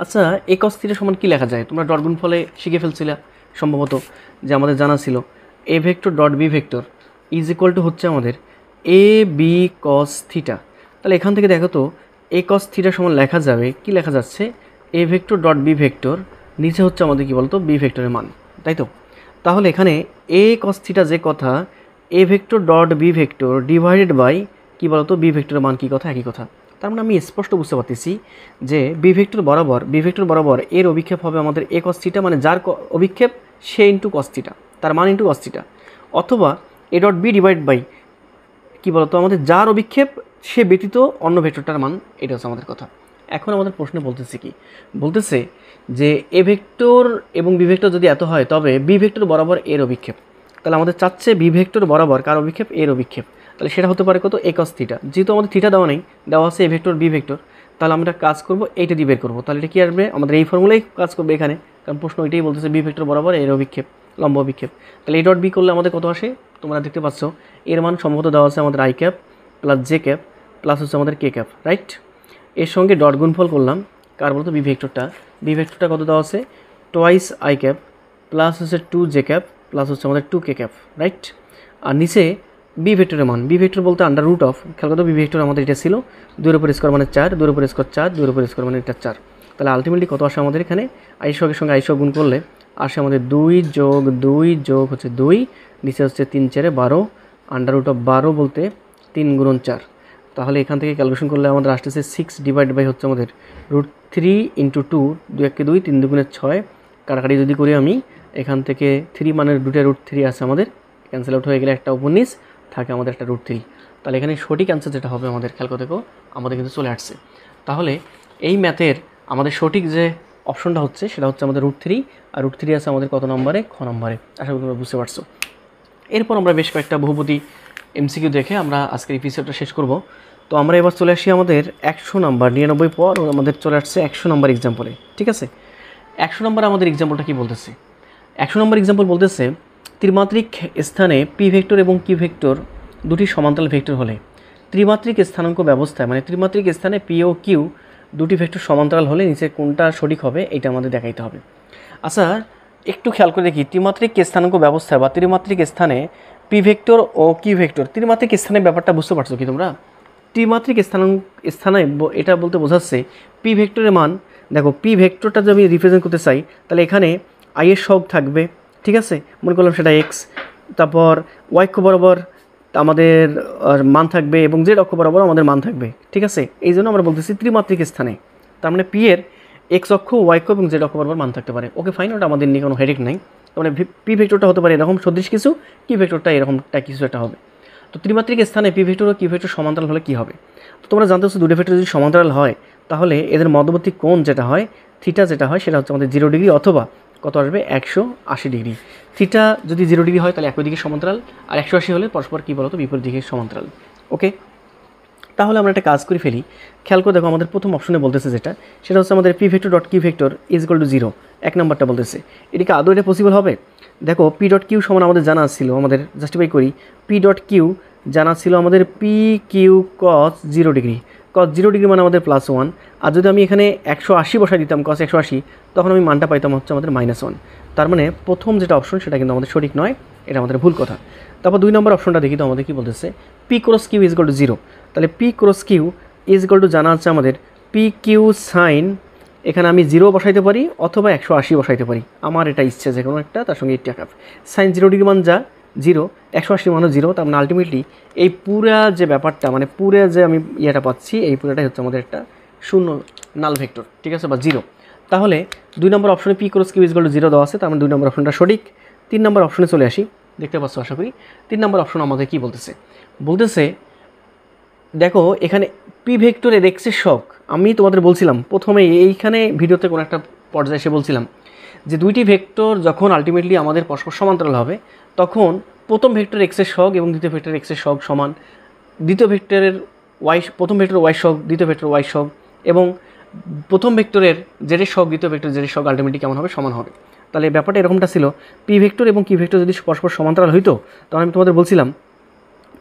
আচ্ছা, এ কস থিটা সমান কী লেখা যায়? তোমরা ডট গুণফলে শিখে ফেলছিলা সম্ভবত, যে আমাদের জানা ছিল A vector dot B vector is equal to হচ্ছে আমাদের এ বি কস থিটা। তাহলে এখান থেকে দেখো তো এ কস থিটা সমান লেখা যাবে, কি লেখা যাচ্ছে, A vector dot B vector, নিচে হচ্ছে আমাদের কী বলতো বি ভেক্টরের মান, তাই তো? তাহলে এখানে এ কস থিটা যে কথা, A vector dot B vector divided by কী বলতো বি ভেক্টরের মান, কী কথা, একই কথা। তার মানে আমি স্পষ্ট বুঝতে পারতেছি যে বি ভেক্টর বরাবর এর অভিক্ষেপ হবে আমাদের এ কস থিটা, মানে যার অভিক্ষেপ সে ইন্টু কস থিটা, তার মান ইন্টু কস থিটা, অথবা A dot B divide by কী বলতো আমাদের যার অভিক্ষেপ সে ব্যতীত অন্য ভেক্টরটার মান, এটা হচ্ছে আমাদের কথা। এখন আমাদের প্রশ্নে বলতেছে কি, বলতেছে যে এ ভেক্টর এবং বি ভেক্টর যদি এত হয়, তবে বি ভেক্টর বরাবর এর অভিক্ষেপ। তাহলে আমাদের চাচ্ছে বি ভেক্টর বরাবর কার অভিক্ষেপ, এর অভিক্ষেপ। তাহলে সেটা হতে পারে কত, এ কস থিটা। যেহেতু আমাদের থিটা দেওয়া নেই, দেওয়া আছে এ ভেক্টর বি ভেক্টর, তাহলে আমরা কাজ করব এইটা দিয়ে বের করবো। তাহলে এটা কী আসবে, আমাদের এই ফর্মুলাই কাজ করবে এখানে, কারণ প্রশ্ন ওইটাই বলতেছে বি ভেক্টর বরাবর এর অভিক্ষেপ, লম্ব অভিক্ষেপ। তাহলে এ ডট বি করলে আমাদের কত আসে, তোমরা দেখতে পাচ্ছ এর মান সম্ভবত দেওয়া আছে আমাদের I cap plus J cap plus হচ্ছে আমাদের কে ক্যাপ, রাইট? এর সঙ্গে ডট গুণফল করলাম কার বলতো, বি ভেক্টরটা কত দেওয়া আছে, টোয়াইস আই ক্যাপ প্লাস হচ্ছে 2 জে ক্যাপ প্লাস হচ্ছে আমাদের 2 কে ক্যাপ, রাইট? আর নিচে বি ভেক্টরের মান, বি ভেক্টর বলতে আন্ডার রুট অফ, খেয়াল করতো বি ভেক্টর আমাদের এটা ছিল 2 উপর স্কোয়ার মানে 4, 2 উপর স্কোয়ার 4, 2 উপর স্কোয়ার মানে এটা 4। তাহলে আলটিমেটলি কত আসে আমাদের এখানে, আইসকের সঙ্গে আইসক গুণ করলে আসে আমাদের 2 যোগ 2 যোগ হচ্ছে 2, নিচে হচ্ছে 3 4 12, √12 বলতে 3 গুণন 4, তাহলে এখান থেকে ক্যালকুলেশন করলে আমাদের আসতেছে 6 ডিভাইড বাই হচ্ছে আমাদের √3 × 2, 2 × 2 3 × 2 = 6, কাটাকাটি যদি করি আমি এখান থেকে 3 মানের √3 আছে আমাদের, ক্যান্সেল আউট হয়ে গেলে একটা উপর নিচ থাকে আমাদের একটা √3, তাহলে এখানে সঠিক অ্যান্সার যেটা হবে আমাদের খেয়াল করে দেখো আমাদের কিন্তু চলে আসছে। তাহলে এই ম্যাথের আমাদের সঠিক যে অপশনটা হচ্ছে সেটা হচ্ছে আমাদের √3, আর √3 আছে আমাদের কত নম্বরে, খ নম্বরে। আশা করি তোমরা বুঝতে পারছো। এরপর আমরা বেশ কয়েকটা বহুপদী এমসিকিউ দেখে আমরা আজকের এপিসোডটা শেষ করব। তো আমরা এবার চলে আসি আমাদের 100 নাম্বার 99 পর আমাদের চলে আসছে 100 নাম্বার এক্সাম্পলে। ঠিক আছে, 100 নাম্বার আমাদের এক্সাম্পলটা কী বলতেছে? 100 নম্বর এক্সাম্পল বলতেছে ত্রিমাত্রিক স্থানে পি ভেক্টর এবং কিউ ভেক্টর দুটি সমান্তরাল ভেক্টর হলে ত্রিমাত্রিক স্থানাঙ্ক ব্যবস্থায়, মানে ত্রিমাত্রিক স্থানে পি ও কিউ দুটি ভেক্টর সমান্তরাল হলে নিচে কোনটা সঠিক হবে এটা আমাদের দেখাইতে হবে। আচ্ছা, একটু খেয়াল করে দেখি, ত্রিমাত্রিক স্থানাঙ্ক ব্যবস্থায় বা ত্রিমাত্রিক স্থানে P vector O Q vector, ত্রিমাত্রিক স্থানের ব্যাপারটা বুঝতে পারছো কি তোমরা? ত্রিমাত্রিক স্থানে এটা বলতে বোঝাচ্ছে পি ভেক্টরের মান, দেখো পি ভেক্টরটা যদি আমি রিপ্রেজেন্ট করতে চাই তাহলে এখানে আই এর সহগ থাকবে, ঠিক আছে, মনে করলাম সেটা এক্স, তারপর ওয়াই অক্ষ বরাবর আমাদের মান থাকবে এবং জেড অক্ষ বরাবর আমাদের মান থাকবে, ঠিক আছে। এই জন্য আমরা বলতেছি ত্রিমাত্রিক স্থানে, তার মানে পি এর এক্স অক্ষ, ওয়াই অক্ষ এবং জেড অক্ষ বরাবর মান থাকতে পারে। ওকে ফাইন, ওটা আমাদের নিয়ে কোনো হেডেক নাই। তার মানে পি ভেক্টরটা হতে পারে এরকম সদৃশ কিছু, কিউ ভেক্টরটা এরকমটা কিছু একটা হবে। তো ত্রিমাত্রিক স্থানে P vector O Q vector সমান্তরাল হলে কী হবে? তো তোমরা জানতে হচ্ছে দুটো ভেক্টর যদি সমান্তরাল হয় তাহলে এদের মধ্যবর্তী কোণ যেটা হয়, থিটা যেটা হয়, সেটা হচ্ছে আমাদের 0 ডিগ্রি অথবা কত আসবে 180 ডিগ্রি। থিটা যদি 0 ডিগ্রি হয় তাহলে একই দিকে সমান্তরাল, আর 180 হলে পরস্পর কী বলতো বিপরীত দিকে সমান্তরাল। ওকে, তাহলে আমরা একটা কাজ করে ফেলি। খেয়াল করে দেখো আমাদের প্রথম অপশনে বলতেছে যেটা, সেটা হচ্ছে আমাদের P vector dot Q vector is equal to 0, এক নম্বরটা বলতেছে। এটিকে আদৌ এটা পসিবল হবে? দেখো পি ডট কিউ সমান আমাদের জানা ছিল, আমাদের জাস্টিফাই করি, পি ডট কিউ জানা ছিল আমাদের পি কিউ কস 0 ডিগ্রি, কস 0 ডিগ্রি মানে আমাদের +1, আর যদি আমি এখানে 180 বসাই দিতাম কস 180, তখন আমি মানটা পাইতাম হচ্ছে আমাদের -1। তার মানে প্রথম যেটা অপশন সেটা কিন্তু আমাদের সঠিক নয়, এটা আমাদের ভুল কথা। তারপর 2 নম্বর অপশনটা দেখি তো আমাদের কী বলতেছে, P cross Q is equal to 0, তাহলে P cross Q is equal to জানা আছে আমাদের পি কিউ সাইন, এখানে আমি 0 বসাইতে পারি অথবা 180 বসাইতে পারি, আমার এটা ইচ্ছে যে কোনো একটা, তার সঙ্গে 80 সাইন 0 ডিগ্রি মান যা 0, 180 মানও 0, তার মানে আলটিমেটলি এই পুরা যে ব্যাপারটা, মানে পুরা যে আমি ইয়েটা পাচ্ছি, এই পুরাটাই হচ্ছে আমাদের একটা শূন্য নাল ভেক্টর, ঠিক আছে, বা 0। তাহলে 2 নম্বর অপশনে P cross Q is equal to 0 দেওয়া আছে, তার মানে 2 নম্বর অপশনটা সঠিক। 3 নম্বর অপশনে চলে আসি, দেখতে পাচ্ছ আশা করি। 3 নম্বর অপশন আমাদের কী বলতেছে দেখো এখানে পি ভেক্টরের এক্সের সহগ, আমি তোমাদের বলছিলাম প্রথমে এইখানে ভিডিওতে কোনো একটা পর্যায়ে এসে বলছিলাম যে দুইটি ভেক্টর যখন আলটিমেটলি আমাদের পরস্পর সমান্তরাল হবে তখন প্রথম ভেক্টর এক্সের সহগ এবং দ্বিতীয় ভেক্টর এক্সের সহগ সমান, দ্বিতীয় ভেক্টরের প্রথম ভেক্টর ওয়াই সহগ, দ্বিতীয় ভেক্টর ওয়াই সহগ, এবং প্রথম ভেক্টরের জেডের সহগ, দ্বিতীয় ভেক্টর জেডের সহগ আলটিমেটলি কেমন হবে, সমান হবে। তাহলে ব্যাপারটা এরকমটা ছিল, পি ভেক্টর এবং কিউ ভেক্টর যদি পরস্পর সমান্তরাল হইতো তখন আমি তোমাদের বলছিলাম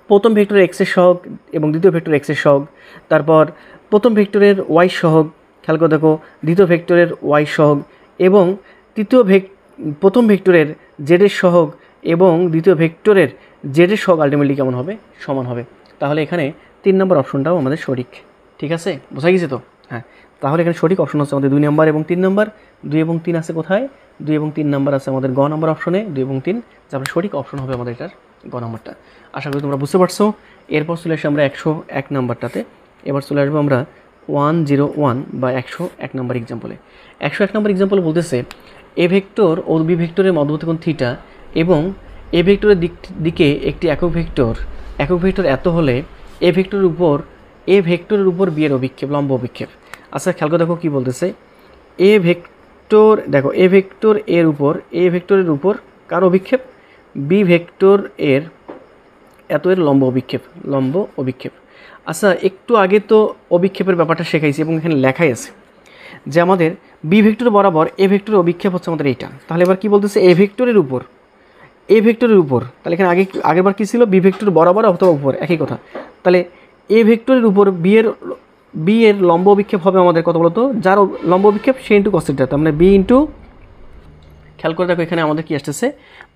প্রথম ভেক্টরের এক্সের সহগ এবং দ্বিতীয় ভেক্টরের এক্সের সহগ, তারপর প্রথম ভেক্টরের ওয়াই সহগ, খেয়াল করে দেখো দ্বিতীয় ভেক্টরের ওয়াই সহগ, এবং প্রথম ভেক্টরের জেডের সহগ এবং দ্বিতীয় ভেক্টরের জেডের সহগ আলটিমেটলি কেমন হবে, সমান হবে। তাহলে এখানে 3 নম্বর অপশনটাও আমাদের সঠিক, ঠিক আছে, বোঝা গেছে তো? হ্যাঁ, তাহলে এখানে সঠিক অপশন হচ্ছে আমাদের 2 নম্বর এবং 3 নম্বর। 2 এবং 3 আছে কোথায়? 2 এবং 3 নম্বর আছে আমাদের গ নম্বর অপশনে, 2 এবং 3, তারপরে সঠিক অপশন হবে আমাদের এটার গ নম্বরটা। আশা করি তোমরা বুঝতে পারছো। এরপর চলে আসি আমরা 101 নাম্বারটাতে। এবার চলে আসবো আমরা 101 বা 101 নাম্বার এক্সাম্পলে। 101 নাম্বার এক্সাম্পল বলতেছে এ ভেক্টর ও বি ভেক্টরের মধ্যবর্তী কোণ থিটা এবং এ ভেক্টরের দিকে একটি একক ভেক্টর এত হলে এ ভেক্টরের উপর বি এর অভিক্ষেপ, লম্ব অভিক্ষেপ। আচ্ছা খেয়াল করে দেখো কী বলতেছে, এ ভেক্টরের উপর কার অভিক্ষেপ? বি ভেক্টর এর এত এর লম্ব অভিক্ষেপ। আচ্ছা একটু আগে তো অভিক্ষেপের ব্যাপারটা শেখাইছি এবং এখানে লেখাই আছে যে আমাদের বি ভেক্টর বরাবর এ ভেক্টরের অভিক্ষেপ হচ্ছে আমাদের এইটা। তাহলে এবার কী বলতেছে, এ ভেক্টরের উপর, তাহলে এখানে আগেরবার কী ছিল, বি ভেক্টর বরাবর অথবা উপর, একই কথা। তাহলে এ ভেক্টরের উপর বি এর লম্ব অভিক্ষেপ হবে আমাদের কত বলতো, যার লম্ব অভিক্ষেপ সে ইন্টু কস থিটা, তার মানে বি ইন্টু, খেয়াল করে দেখো এখানে আমাদের কি আসতেছে,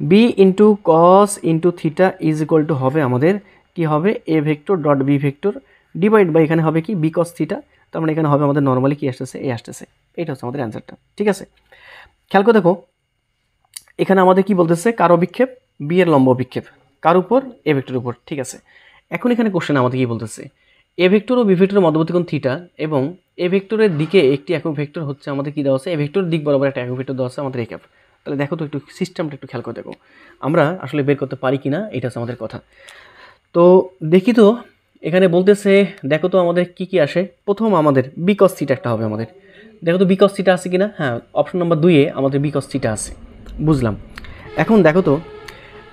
B into cos into theta is equal to হবে আমাদের কি হবে, A vector dot B vector divide by এখানে হবে কি বি কস থিটা, তার মানে এখানে হবে আমাদের নর্মালি কি আসতেছে, এ আসতেছে। এটা হচ্ছে আমাদের অ্যান্সারটা, ঠিক আছে। খেয়াল করে দেখো এখানে আমাদের কি বলতেছে, কার অভিক্ষেপ, বি এর লম্ব অভিক্ষেপ। কার উপর? এ ভেক্টরের উপর। ঠিক আছে, এখন এখানে কোশ্চেন আমাদের কি বলতেছে, এ ভেক্টর ও বি ভেক্টরের মধ্যবর্তী কোণ থিটা এবং এ ভেক্টরের দিকে একটি একক ভেক্টর হচ্ছে আমাদের কি দেওয়া আছে, এ ভেক্টরের দিক বরাবর একটা একক ভেক্টর দেওয়া আছে আমাদের এ ক্যাপ। তাহলে দেখো তো একটু সিস্টেমটা একটু খেয়াল করে দেখো আমরা আসলে বের করতে পারি কিনা, এটা হচ্ছে আমাদের কথা। তো দেখি তো এখানে বলতেছে, দেখো তো আমাদের কি কি আসে। প্রথম আমাদের বি কস থিটা একটা হবে আমাদের, দেখো তো বি কস থিটা আছে কিনা। হ্যাঁ, অপশন নাম্বার 2-এ আমাদের বি কস থিটা আছে, বুঝলাম। এখন দেখো তো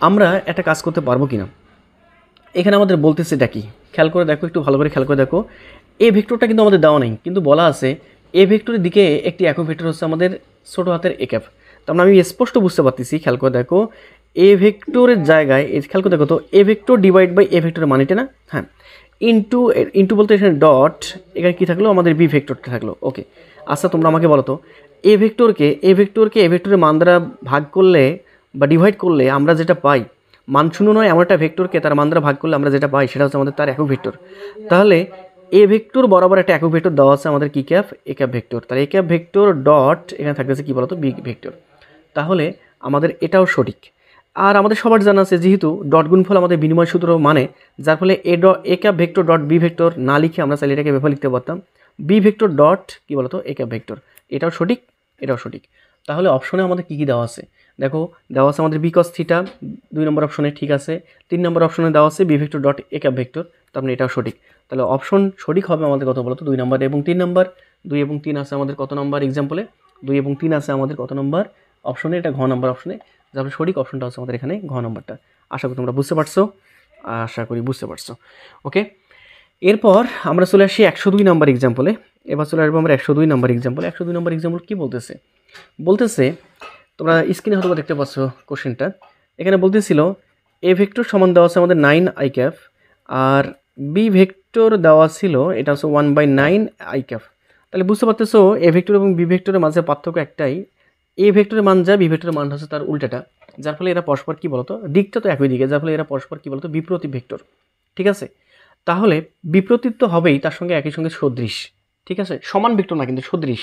আমরা একটা কাজ করতে পারবো কিনা। এখানে আমাদের বলতেছে এটা কি, খেয়াল করে দেখো, একটু ভালো করে খেয়াল করে দেখো। এ ভেক্টরটা কিন্তু আমাদের দেওয়া নেই, কিন্তু বলা আছে এ ভেক্টরের দিকে একটি একক ভেক্টর হচ্ছে আমাদের ছোটো হাতের এ ক্যাপ। তার মানে আমি স্পষ্ট বুঝতে পারতেছি, খেয়াল করে দেখো এ ভেক্টরের জায়গায় খেয়াল করে দেখো তো এ ভেক্টর ডিভাইড বাই এ ভেক্টরের মানেটা না, হ্যাঁ, ইন্টু বলতে এখানে ডট, এখানে কী থাকলো আমাদের বি ভেক্টরটা থাকলো। ওকে, আচ্ছা তোমরা আমাকে বলো তো এ ভেক্টরকে এ ভেক্টরের মান দ্বারা ভাগ করলে বা ডিভাইড করলে আমরা যেটা পাই, মান শূন্য নয় এমন একটা ভেক্টরকে তার মান দ্বারা ভাগ করলে আমরা যেটা পাই সেটা হচ্ছে আমাদের তার একক ভেক্টর। তাহলে এ ভেক্টর বরাবর একটা একক ভেক্টর দেওয়া আছে আমাদের কি ক্যাপ, এ ক্যাপ ভেক্টর। তার এ ক্যাপ ভেক্টর ডট এখানে থাকতেছে কি বলতো, বি ভেক্টর। তাহলে আমাদের এটাও সঠিক। আর আমাদের সবার জানা আছে যেহেতু ডট গুণফল আমাদের বিনিময় সূত্র মানে, যার ফলে A cap vector dot B vector না লিখে আমরা চাইলে এটাকে এভাবে লিখতে পারতাম, বি ভেক্টর ডট কি বলতো এ ক্যাপ ভেক্টর। এটাও সঠিক, এটাও সঠিক। তাহলে অপশনে আমাদের কী কী দেওয়া আছে দেখো, দেওয়া আছে আমাদের বি কস থিটা 2 নম্বর অপশনে, ঠিক আছে। 3 নম্বর অপশনে দেওয়া আছে B vector dot A cap vector, তার মানে এটাও সঠিক। তাহলে অপশন সঠিক হবে আমাদের কত বলতো, 2 নম্বর এবং 3 নম্বর। 2 এবং 3 আছে আমাদের কত নম্বর এক্সাম্পলে, 2 এবং 3 আছে আমাদের কত নম্বর অপশনে, এটা ঘ নম্বর অপশনে। যার সঠিক অপশনটা হচ্ছে আমাদের এখানে ঘ নম্বরটা। আশা করি তোমরা বুঝতে পারছো, আশা করি বুঝতে পারছো। ওকে, এরপর আমরা চলে আসি 102 নম্বর এক্সাম্পলে। এবার চলে আসবো আমরা 102 নম্বর এক্সাম্পলে। 102 নম্বর এক্সাম্পল কী বলতেছে তোমরা স্ক্রিনে হয়তো দেখতে পাচ্ছ কোশ্চেনটা। এখানে বলতেছিল এ ভেক্টর সমান দেওয়া আছে আমাদের 9 আই ক্যাপ, আর বি ভেক্টর দেওয়া ছিল এটা হচ্ছে 1/9 আই ক্যাপ। তাহলে বুঝতে পারতেছো এ ভেক্টর এবং বি ভেক্টরের মাঝে পার্থক্য একটাই, এ ভেক্টরের মান যা বি ভেক্টরের মান হচ্ছে তার উল্টাটা, যার ফলে এরা পরস্পর কী বলতো, দিকটা তো একই দিকে, যার ফলে এরা পরস্পর কী বলতো বিপ্রতীপ ভেক্টর। ঠিক আছে, তাহলে বিপ্রতীপ তো হবেই, তার সঙ্গে একই সঙ্গে সদৃশ। ঠিক আছে, সমান ভেক্টর না কিন্তু সদৃশ,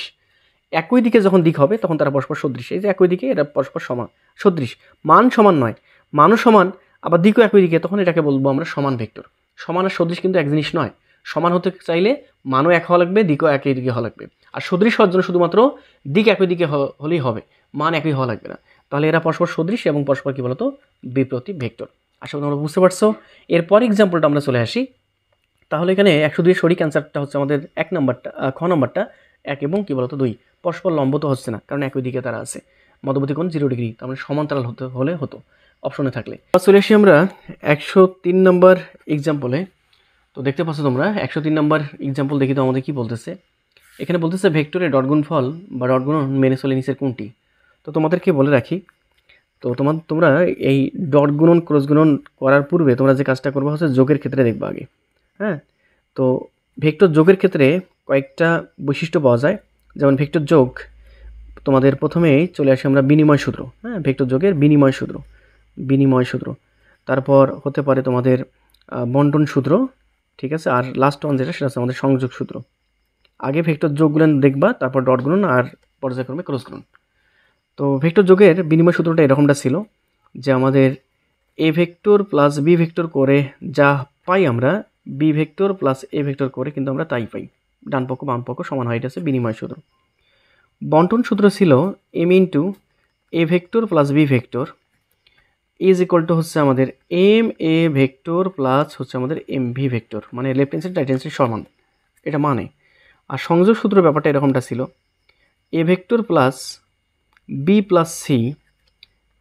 একই দিকে যখন দিক হবে তখন তারা পরস্পর সদৃশ। এই যে একই দিকে এরা পরস্পর সমান সদৃশ, মান সমান নয়, মানও সমান আবার দিকও একই দিকে, তখন এটাকে বলবো আমরা সমান ভেক্টর। সমান আর সদৃশ কিন্তু এক জিনিস নয়, সমান হতে চাইলে মানও এক হওয়া লাগবে, দিকও একই দিকে হওয়া লাগবে। আর সদৃশ হওয়ার জন্য শুধুমাত্র দিক একই দিকে হলেই হবে, মান একই হওয়া লাগবে না। তাহলে এরা পরস্পর সদৃশ এবং পরস্পর কী বলতো বিপ্রতীপ ভেক্টর। আশা করি তোমরা বুঝতে পারছো। এরপর এক্সাম্পলটা আমরা চলে আসি। তাহলে এখানে 102 সঠিক অ্যান্সারটা হচ্ছে আমাদের 1 নম্বরটা, খ নম্বরটা 1 এবং কী বলতো 2 পরস্পর লম্ব তো হচ্ছে না, কারণ একই দিকে তারা আছে, মধ্যবর্তী কোণ 0 ডিগ্রি, তার মানে সমান্তরাল হলে হতো অপশনে থাকলে। চলে আসি আমরা 103 নম্বর এক্সাম্পলে। তো দেখতে পাচ্ছ তোমরা 103 নম্বর এক্সাম্পল দেখি তো আমাদের কী বলতেছে। এখানে বলতেছে ভেক্টরে ডট গুণফল বা ডট গুণন মেনে চলে নিচের কোনটি। তো তোমাদেরকে বলে রাখি, তো তোমরা এই ডট গুণন ক্রস গুণন করার পূর্বে তোমরা যে কাজটা করবে হচ্ছে যোগের ক্ষেত্রে দেখবা আগে। হ্যাঁ, তো ভেক্টর যোগের ক্ষেত্রে কয়েকটা বৈশিষ্ট্য পাওয়া যায়, যেমন ভেক্টর যোগ তোমাদের প্রথমেই চলে আসে আমরা বিনিময় সূত্র। হ্যাঁ, ভেক্টর যোগের বিনিময় সূত্র, তারপর হতে পারে তোমাদের বন্টন সূত্র, ঠিক আছে, আর লাস্ট ওয়ান যেটা সেটা হচ্ছে আমাদের সংযোগ সূত্র। আগে ভেক্টর যোগগুলো দেখবা, তারপর ডট গুণন আর পর্যায়ক্রমে ক্রস গুণন। তো ভেক্টর যোগের বিনিময় সূত্রটা এরকমটা ছিল যে আমাদের A vector plus B vector করে যা পাই আমরা, B vector plus A vector করে কিন্তু আমরা তাই পাই, ডান পক্ষ বাম পক্ষ সমান হয়, এটা হচ্ছে বিনিময় সূত্র। বন্টন সূত্র ছিল M into A vector plus B vector is equal to হচ্ছে আমাদের এম এ ভেক্টর প্লাস হচ্ছে আমাদের এম ভি ভেক্টর, মানে left hand side right hand side সমান, এটা মানে। আর সংযোগ সূত্র ব্যাপারটা এরকমটা ছিল A vector plus B plus C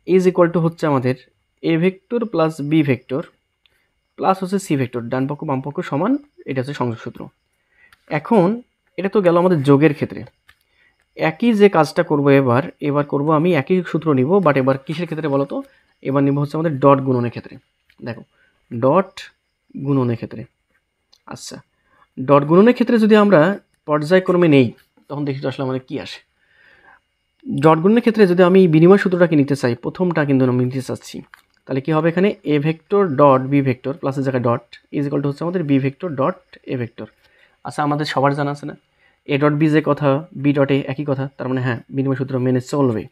is equal to হচ্ছে আমাদের A vector plus B vector plus হচ্ছে সি ভেক্টর, ডান পক্ষ বাম পক্ষ সমান, এটা হচ্ছে সংযোগ সূত্র। এখন এটা তো গেল আমাদের যোগের ক্ষেত্রে। একই যে কাজটা করব এবার করব আমি একই সূত্র নিব, বাট এবার কিসের ক্ষেত্রে বলো তো, এবার নিব হচ্ছে আমাদের ডট গুণনের ক্ষেত্রে। দেখো ডট গুণনের ক্ষেত্রে, আচ্ছা ডট গুণনের ক্ষেত্রে যদি আমরা পর্যায়ক্রমে নেই তখন দেখি তো আসলে আমাদের কী আসে। ডট গুণনের ক্ষেত্রে যদি আমি বিনিময় সূত্রটাকে নিতে চাই, প্রথমটা কিন্তু আমি নিতে চাচ্ছি, তাহলে কী হবে এখানে A vector dot B vector প্লাসের জায়গায় ডট ইজ ইকুয়াল টু হচ্ছে আমাদের B vector dot A vector. আচ্ছা আমাদের সবার জানা আছে না এ ডট বি যে কথা, বি ডট এ একই কথা, তার মানে হ্যাঁ বিনিময় সূত্র মেনে চলবে।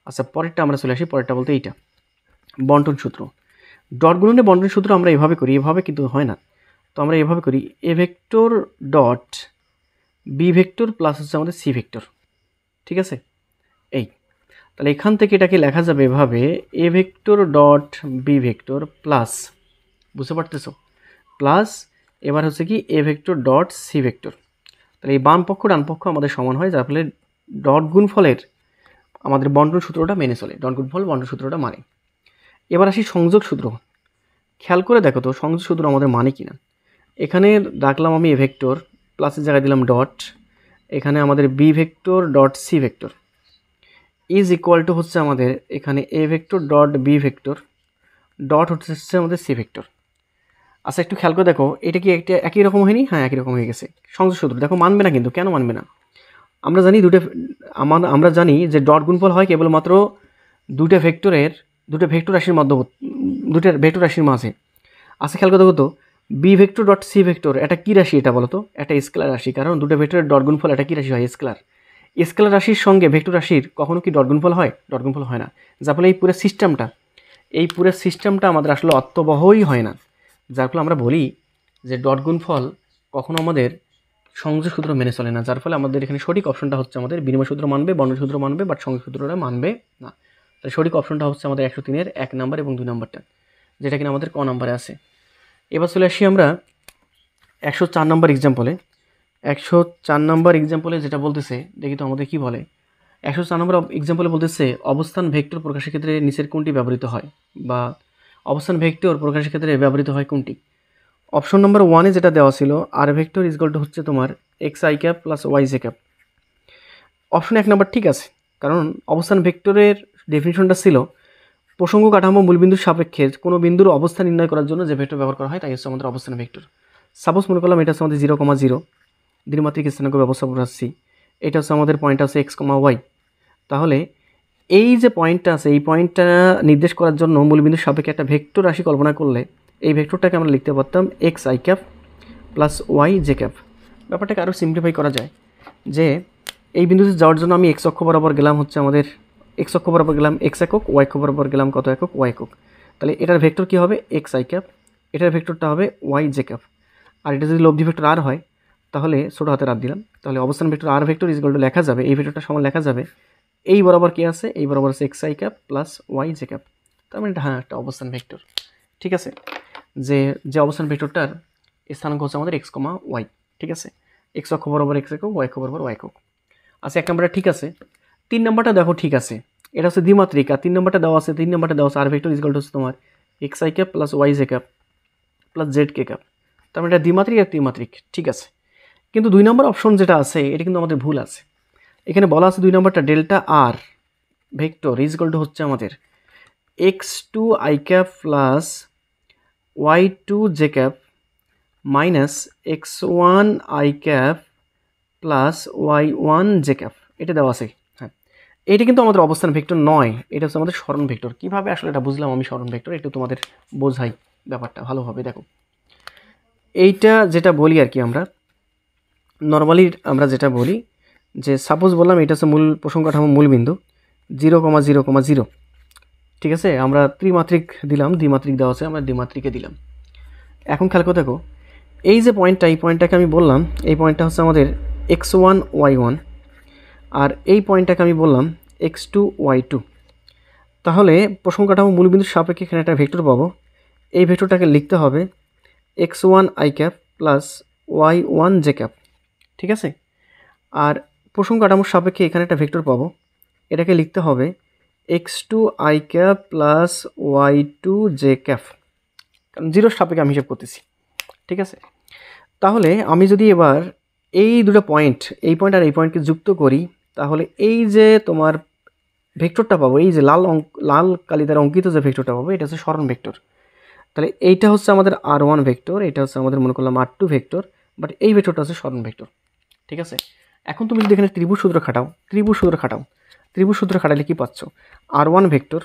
আচ্ছা পরেরটা আমরা চলে আসি, পরেরটা বলতে এইটা বন্টন সূত্র। ডট গুণনে বন্টনের সূত্র আমরা এভাবে করি, এভাবে কিন্তু হয় না। তো আমরা এভাবে করি, A vector dot B vector plus হচ্ছে আমাদের সি ভেক্টর, ঠিক আছে। এই তাহলে এখান থেকে এটাকে লেখা যাবে এভাবে, A vector dot B vector plus, বুঝতে পারতেছো, প্লাস এবার হচ্ছে কি A vector dot C vector. তাহলে এই বাম পক্ষ ডান পক্ষ আমাদের সমান হয়, যার ফলে ডট গুণফলের আমাদের বন্টন সূত্রটা মেনে চলে, ডট গুণফল বন্টন সূত্রটা মানে। এবার আসি সংযোগ সূত্র। খেয়াল করে দেখো তো সংযোগ সূত্র আমাদের মানে কিনা। এখানে রাখলাম আমি এ ভেক্টর, প্লাসের জায়গায় দিলাম ডট, এখানে আমাদের B vector dot C vector is equal to হচ্ছে আমাদের এখানে A vector dot B vector dot হচ্ছে আমাদের সি ভেক্টর। আচ্ছা একটু খেয়াল করে দেখো, এটা কি একটা একই রকম হয়নি? হ্যাঁ একই রকম হয়ে গেছে। সংযোগ সূত্র দেখো মানবে না কিন্তু, কেন মানবে না? আমরা জানি আমরা জানি যে ডট গুণফল হয় কেবলমাত্র দুটো ভেক্টর রাশির মধ্যবর্তী, দুটো ভেক্টর রাশির মাঝে। আচ্ছা খেয়াল করে দেখো তো, B vector dot C vector এটা কী রাশি? এটা বলো তো, এটা স্কেলার রাশি, কারণ দুটো ভেক্টরের ডট গুণফল এটা কী রাশি হয়? স্কেলার। স্কেলার রাশির সঙ্গে ভেক্টর রাশির কখনো কি ডট গুণফল হয়? ডট গুণফল হয় না। যার ফলে এই পুরো সিস্টেমটা আমাদের আসলে অর্থবহই হয় না। যার ফলে আমরা বলি যে ডট গুণফল কখনো আমাদের সংযোগ সূত্র মেনে চলে না। যার ফলে আমাদের এখানে সঠিক অপশনটা হচ্ছে আমাদের বিনিময় সূত্র মানবে, বন্টন সূত্র মানবে, বাট সংযোগ সূত্রটা মানবে না। তাই সঠিক অপশনটা হচ্ছে আমাদের 103-এর 1 নাম্বার এবং 2 নাম্বারটা, যেটা কিনা আমাদের ক নাম্বারে আছে। এবার চলে আসি আমরা 104 নাম্বার এক্সাম্পলে। 104 নাম্বার এক্সাম্পলে যেটা বলতেছে, দেখি তো আমাদের কি বলে। 104 নম্বর এক্সাম্পলে বলতেছে অবস্থান ভেক্টর প্রকাশের ক্ষেত্রে নিচের কোনটি ব্যবহৃত হয়, বা অবস্থান ভেক্টর প্রকাশের ক্ষেত্রে ব্যবহৃত হয় কোনটি। অপশন নম্বর 1-এ যেটা দেওয়া ছিল, R vector is equal to হচ্ছে তোমার X I cap plus Y J cap. Option 1 number ঠিক আছে, কারণ অবস্থান ভেক্টরের ডেফিনিশনটা ছিল প্রসঙ্গ কাঠামো মূলবিন্দুর সাপেক্ষে কোনো বিন্দুর অবস্থান নির্ণয় করার জন্য যে ভেক্টর ব্যবহার করা হয় তাই হচ্ছে আমাদের অবস্থান ভেক্টর। সাপোজ মনে করলাম এটা হচ্ছে আমাদের 0,0 দ্বিমাত্রিক স্থানাঙ্ক ব্যবস্থা বোঝাচ্ছি, এটা হচ্ছে আমাদের পয়েন্ট আছে এক্স, ওয়াই। তাহলে এই যে পয়েন্টটা আছে, এই পয়েন্টটা নির্দেশ করার জন্য মূলবিন্দুর সাপেক্ষে একটা ভেক্টর রাশি কল্পনা করলে এই ভেক্টরটাকে আমরা লিখতে পারতাম X I cap plus Y J cap. ব্যাপারটাকে আরও সিম্পলিফাই করা যায় যে এই বিন্দুতে যাওয়ার জন্য আমি এক্স অক্ষ বরাবর গেলাম হচ্ছে আমাদের এক্স অক্ষ বরাবর গেলাম এক্স একক, ওয়াই অক্ষ বরাবর গেলাম কত একক? ওয়াই একক। তাহলে এটার ভেক্টর কী হবে? এক্স আই ক্যাপ, এটার ভেক্টরটা হবে ওয়াই জে ক্যাপ। আর এটা যদি লব্ধি ভেক্টর আর হয় তাহলে ছোটো হাতের আর দিলাম, তাহলে অবস্থান vector R vector is equal to লেখা যাবে, এই ভেক্টরটা সমান লেখা যাবে এই বরাবর কি আছে? এই বরাবর আছে X I cap plus Y J cap. তার মানে এটা হ্যাঁ একটা অবস্থান ভেক্টর, ঠিক আছে। যে অবস্থান ভেক্টরটার স্থানাঙ্ক হচ্ছে আমাদের এক্স, ওয়াই, ঠিক আছে। এক্স অক্ষ বরাবর এক্স একক, ওয়াই অক্ষ বরাবর ওয়াই একক। আচ্ছা 1 নম্বরটা ঠিক আছে। 3 নম্বরটা দেখো ঠিক আছে, এটা হচ্ছে দ্বিমাত্রিক, আর 3 নম্বরটা দেওয়া আছে, 3 নম্বরটা দেওয়া আছে R vector is equal to হচ্ছে তোমার X I cap plus Y J cap plus Z K cap. তার মানে এটা দ্বিমাত্রিক আর ত্রিমাত্রিক, ঠিক আছে। কিন্তু 2 নম্বর অপশন যেটা আছে এটা কিন্তু আমাদের ভুল আছে। এখানে বলা আছে 2 নম্বরটা delta R vector is equal to হচ্ছে আমাদের X two I cap plus Y two J cap minus X one I cap plus Y one J cap, এটা দেওয়া আছে। হ্যাঁ এটা কিন্তু আমাদের অবস্থান ভেক্টর নয়, এটা হচ্ছে আমাদের সরণ ভেক্টর। কীভাবে আসলে এটা বুঝলাম আমি সরণ ভেক্টর, একটু তোমাদের বোঝাই ব্যাপারটা ভালোভাবে। দেখো এইটা যেটা বলি আর কি, আমরা নর্মালি আমরা যেটা বলি যে সাপোজ বললাম এটা হচ্ছে মূল প্রসঙ্গ কাঠামো মূলবিন্দু 0,0,0, ঠিক আছে। আমরা ত্রিমাত্রিক দিলাম, দ্বিমাত্রিক দেওয়া আছে, আমরা দ্বিমাত্রিকে দিলাম। এখন খেয়াল করে দেখো এই যে পয়েন্টটা, এই পয়েন্টটাকে আমি বললাম এই পয়েন্টটা হচ্ছে আমাদের x1 y1, আর এই পয়েন্টটাকে আমি বললাম x2 y2। তাহলে প্রসঙ্গ কাঠামো মূলবিন্দুর সাপেক্ষে এখানে একটা ভেক্টর পাবো, এই ভেক্টরটাকে লিখতে হবে x1 i cap plus y1 j cap, ঠিক আছে। আর প্রসঙ্গ কাঠামোর সাপেক্ষে এখানে একটা ভেক্টর পাবো, এটাকে লিখতে হবে x2 i cap plus y2 j cap, কারণ জিরোর সাপেক্ষে আমি হিসাব করতেছি, ঠিক আছে। তাহলে আমি যদি এবার এই দুটো পয়েন্ট, এই পয়েন্ট আর এই পয়েন্টকে যুক্ত করি, তাহলে এই যে তোমার ভেক্টরটা পাবো, এই যে লাল কালি দ্বারা অঙ্কিত যে ভেক্টরটা পাবো, এটা হচ্ছে সরণ ভেক্টর। তাহলে এইটা হচ্ছে আমাদের r1 ভেক্টর, এটা হচ্ছে আমাদের মনে করলাম r2 ভেক্টর, বাট এই ভেক্টরটা হচ্ছে সরণ ভেক্টর, ঠিক আছে। এখন তুমি যদি এখানে ত্রিভুজ সূত্র খাটালে কি পাচ্ছ? r1 vector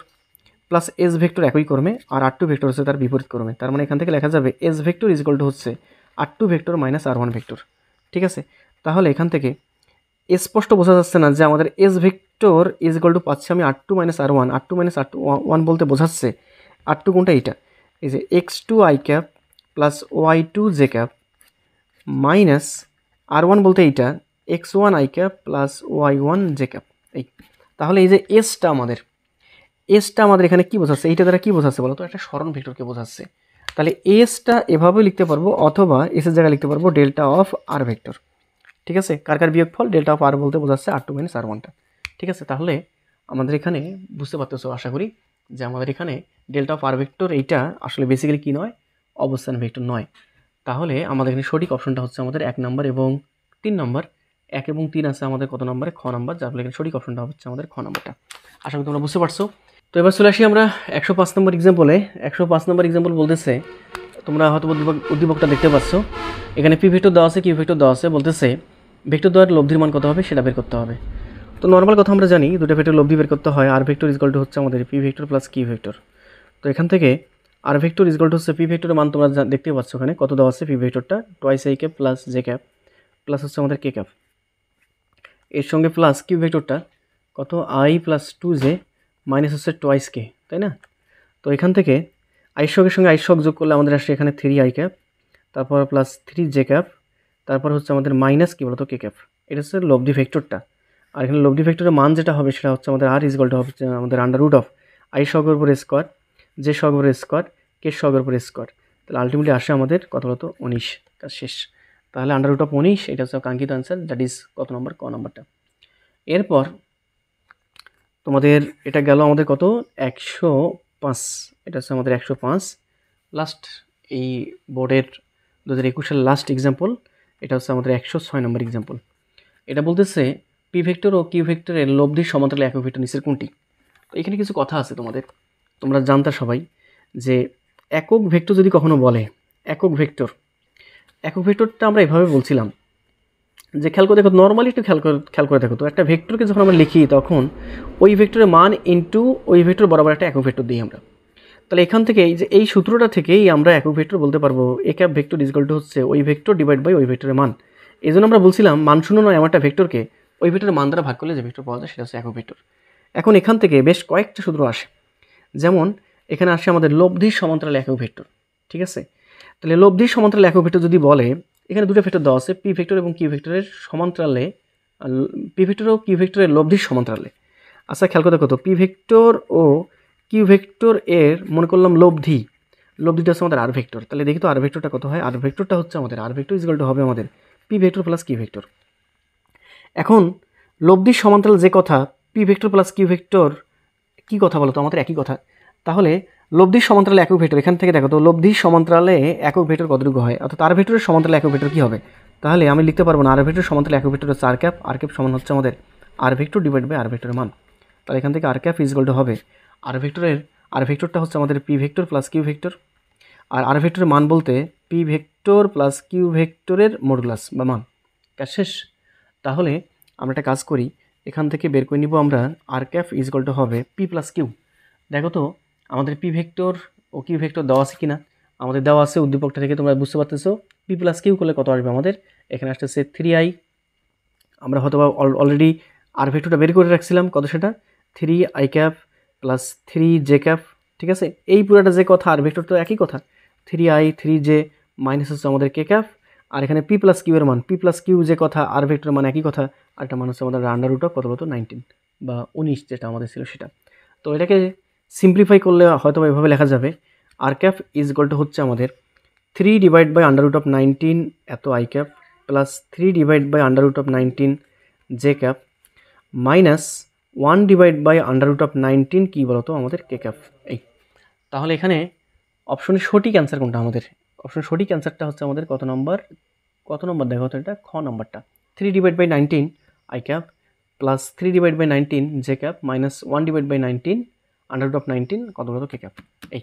plus S vector একই ক্রমে, আর r2 ভেক্টর হচ্ছে তার বিপরীত ক্রমে। তার মানে এখান থেকে লেখা যাবে S vector is equal to হচ্ছে r2 vector minus r1 vector, ঠিক আছে। তাহলে এখান থেকে স্পষ্ট বোঝা যাচ্ছে না যে আমাদের S vector is equal two পাচ্ছি আমি r2 মাইনাস r1 বলতে বোঝাচ্ছে r2 কোনটা? এইটা এই যে x2 i cap plus y2 j cap minus r1 বলতে এইটা x1 i cap plus y1 j cap. এই তাহলে এই যে এসটা আমাদের এখানে কি বোঝাচ্ছে, এইটা দ্বারা কি বোঝাচ্ছে বলো তো, একটা সরণ ভেক্টরকে বোঝাচ্ছে। তাহলে এসটা এভাবে লিখতে পারবো, অথবা এসের জায়গায় লিখতে পারবো ডেল্টা অফ আর ভেক্টর। ঠিক আছে, কার বিয়োগফল ডেল্টা অফ আর বলতে বোঝাচ্ছে r2 - r1টা। ঠিক আছে, তাহলে আমাদের এখানে বুঝতে পারতেছো আশা করি যে আমাদের এখানে ডেল্টা অফ আর ভেক্টর এইটা আসলে বেসিক্যালি কি নয়, অবস্থান ভেক্টর নয়। তাহলে আমাদের এখানে সঠিক অপশনটা হচ্ছে আমাদের 1 নম্বর এবং 3 নম্বর। 1 এবং 3 আছে আমাদের কত নম্বরে, খ নম্বর, যার ফলে এখানে সঠিক অপশনটা হচ্ছে আমাদের খ নম্বরটা। আশা করি তোমরা বুঝতে পারছো। তো এবার চলে আসি আমরা 105 নম্বর এক্সাম্পলে। 105 নম্বর এক্সাম্পল বলতেছে, তোমরা হয়তো উদ্দীপকটা দেখতে পাচ্ছ, এখানে পি ভেক্টর দেওয়া আছে, কিউ ভেক্টর দেওয়া আছে, বলতেছে ভেক্টর দ্বয়ের লব্ধির মান কত হবে সেটা বের করতে হবে। তো নর্মাল কথা আমরা জানি দুটো ভেক্টর লব্ধি বের করতে হয়, R vector is equal to হচ্ছে আমাদের P vector plus Q vector. তো এখান থেকে R vector is equal to হচ্ছে পি ভেক্টরের মান তোমরা দেখতে পাচ্ছ এখানে কত দেওয়া আছে, পি ভেক্টরটা twice I cap plus J cap plus হচ্ছে আমাদের কে ক্যাপ, এর সঙ্গে প্লাস কিউ ভেক্টরটা কত আই প্লাস 2j মাইনাস হচ্ছে টুয়াইস কে, তাই না? তো এখান থেকে আইশকের সঙ্গে আইশক যোগ করলে আমাদের আসছে এখানে 3i ক্যাপ, তারপর প্লাস 3j ক্যাপ, তারপর হচ্ছে আমাদের মাইনাস কি বলতো কে ক্যাপ। এটা হচ্ছে লব্ধি ভেক্টরটা। আর এখানে লব্ধি ভেক্টরের মান যেটা হবে সেটা হচ্ছে আমাদের আর ইজ ইকুয়াল টু হচ্ছে আমাদের আন্ডার রুট অফ আই সগের উপর স্কোয়ার, জে সগের উপর স্কোয়ার, কে সগের উপর স্কোয়ার। তাহলে আলটিমেটলি আসে আমাদের কত বলতো 19, কাজ শেষ। তাহলে আন্ডার রুট অফ 19 এটা হচ্ছে কাঙ্ক্ষিত আনসার, দ্যাট ইজ কত নম্বর, ক নম্বরটা। এরপর তোমাদের এটা গেল আমাদের কত 105, এটা হচ্ছে আমাদের 105 লাস্ট এই বোর্ডের 2021 সালের লাস্ট এক্সাম্পল। এটা হচ্ছে আমাদের 106 নম্বর এক্সাম্পল। এটা বলতেছে পি ভেক্টর ও কিউ ভেক্টরের লব্ধির সমান্তরালে একক ভেক্টর নিচের কোনটি। তো এখানে কিছু কথা আছে তোমাদের, তোমরা জানতা সবাই যে একক ভেক্টর যদি কখনো বলে, একক ভেক্টরটা আমরা এভাবে বলছিলাম যে খেয়াল করে দেখো, নর্মালি একটু খেয়াল করে দেখো তো, একটা ভেক্টরকে যখন আমরা লিখি তখন ওই ভেক্টরের মান ইনটু ওই ভেক্টর বরাবর একটা একক ভেক্টর দিই আমরা। তাহলে এখান থেকে এই যে এই সূত্রটা থেকেই আমরা একক ভেক্টর বলতে পারবো A cap vector is equal to হচ্ছে ওই ভেক্টর ডিভাইড বাই ওই ভেক্টরের মান। এই জন্য আমরা বলছিলাম মান শূন্য নয় এমন একটা ভেক্টরকে ওই ভেক্টরের মান দ্বারা ভাগ করলে যে ভেক্টর পাওয়া যায় সেটা হচ্ছে একক ভেক্টর। এখন এখান থেকে বেশ কয়েকটা সূত্র আসে, যেমন এখানে আসে আমাদের লব্ধির সমান্তরাল একক ভেক্টর। ঠিক আছে, তাহলে লব্ধির সমান্তরাল একক ভেক্টর যদি বলে, এখানে দুটো ভেক্টর দেওয়া আছে, পি ভেক্টর এবং কিউ ভেক্টরের সমান্তরালে, পি ভেক্টর ও কিউ ভেক্টরের লব্ধির সমান্তরালে। আচ্ছা খেয়াল করে দেখো তো, P vector O Q vector এর মনে করলাম লব্ধিটা হচ্ছে আমাদের আর ভেক্টর। তাহলে দেখি তো আর ভেক্টরটা কত হয়। আর ভেক্টরটা হচ্ছে আমাদের R vector is equal to হবে আমাদের P vector plus Q vector. এখন লব্ধির সমান্তরাল যে কথা, P vector plus Q vector কী কথা বলো তো, আমাদের একই কথা। তাহলে লব্ধির সমান্তরালে একক ভেক্টর, এখান থেকে দেখো তো লব্ধির সমান্তরালে একক ভেক্টর কতটুকু হয়, অর্থাৎ আর ভেক্টরের সমান্তরালে একক ভেক্টর কী হবে। তাহলে আমি লিখতে পারবো না, আর ভেক্টর সমান্তরালে একক ভেক্টর হচ্ছে আর ক্যাপ সমান হচ্ছে আমাদের R vector divide by R ভেক্টরের মান। তাহলে এখান থেকে R cap is equal to হবে আর ভেক্টরটা হচ্ছে আমাদের P vector plus Q vector, আর আর ভেক্টরের মান বলতে পি ভেক্টর প্লাস কিউ ভেক্টরের মডুলাস বা মান। কাজ শেষ। তাহলে আমরা একটা কাজ করি, এখান থেকে বের করে নিব আমরা আর ক্যাপ ইজ ইকুয়াল টু হবে পি প্লাস কিউ। দেখো তো আমাদের P vector O Q vector দেওয়া আছে কিনা, আমাদের দেওয়া আছে। উদ্দীপকটা থেকে তোমরা বুঝতে পারতেছো পি প্লাস কিউ করলে কত আসবে আমাদের, এখানে আসতেছে 3i। আমরা হয়তো অলরেডি আর ভেক্টরটা বের করে রাখছিলাম, কত সেটা 3i cap plus 3j cap. ঠিক আছে, এই পুরোটা যে কথা আর ভেক্টর তো একই কথা, 3i 3j মাইনাস হচ্ছে আমাদের কে ক্যাপ, আর এখানে পি প্লাস কিউ এর মান, পি প্লাস কিউ যে কথা আর ভেক্টরের মান একই কথা, আর একটা মান হচ্ছে আমাদের আন্ডার রুট অফ কত বলতো 19 বা 19 যেটা আমাদের ছিল সেটা। তো এটাকে সিম্পলিফাই করলে হয়তো এভাবে লেখা যাবে, R cap is equal to হচ্ছে আমাদের 3 divide by under root of 19 এত I cap plus 3 divide by under root of 19 J cap minus 1 divide by under root of 19 কী বলতো আমাদের কে ক্যাপ। এই তাহলে এখানে অপশনের সঠিক অ্যান্সার কোনটা, আমাদের অপশনের সঠিক অ্যান্সারটা হচ্ছে আমাদের কত নম্বর দেখো তো, এটা খ নম্বরটা। 3 divide by 19 I cap plus 3 divide by 19 J cap minus 1 divide by 19 under root of 19 কত বলতো কে ক্যাপ। এই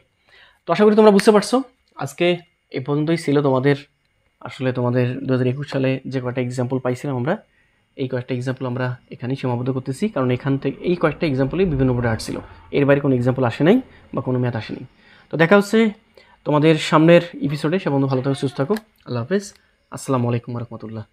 তো আশা করি তোমরা বুঝতে পারছো। আজকে এই পর্যন্তই ছিল তোমাদের, আসলে তোমাদের 2021 সালে যে কয়েকটা এক্সাম্পল পাইছিলাম আমরা, এই কয়েকটা এক্সাম্পল আমরা এখানেই সীমাবদ্ধ করতেছি, কারণ এখান থেকে এই কয়েকটা এক্সাম্পলই বিভিন্ন বোর্ডে আসছিল, এর বাইরে কোনো এক্সাম্পল আসে নাই বা কোনো ম্যাথ আসেনি। তো দেখা হচ্ছে তোমাদের সামনের এপিসোডে। সে বন্ধু ভালো থাকো, সুস্থ থাকো, আল্লাহ হাফেজ, আসসালামু আলাইকুম রহমতুল্লাহ।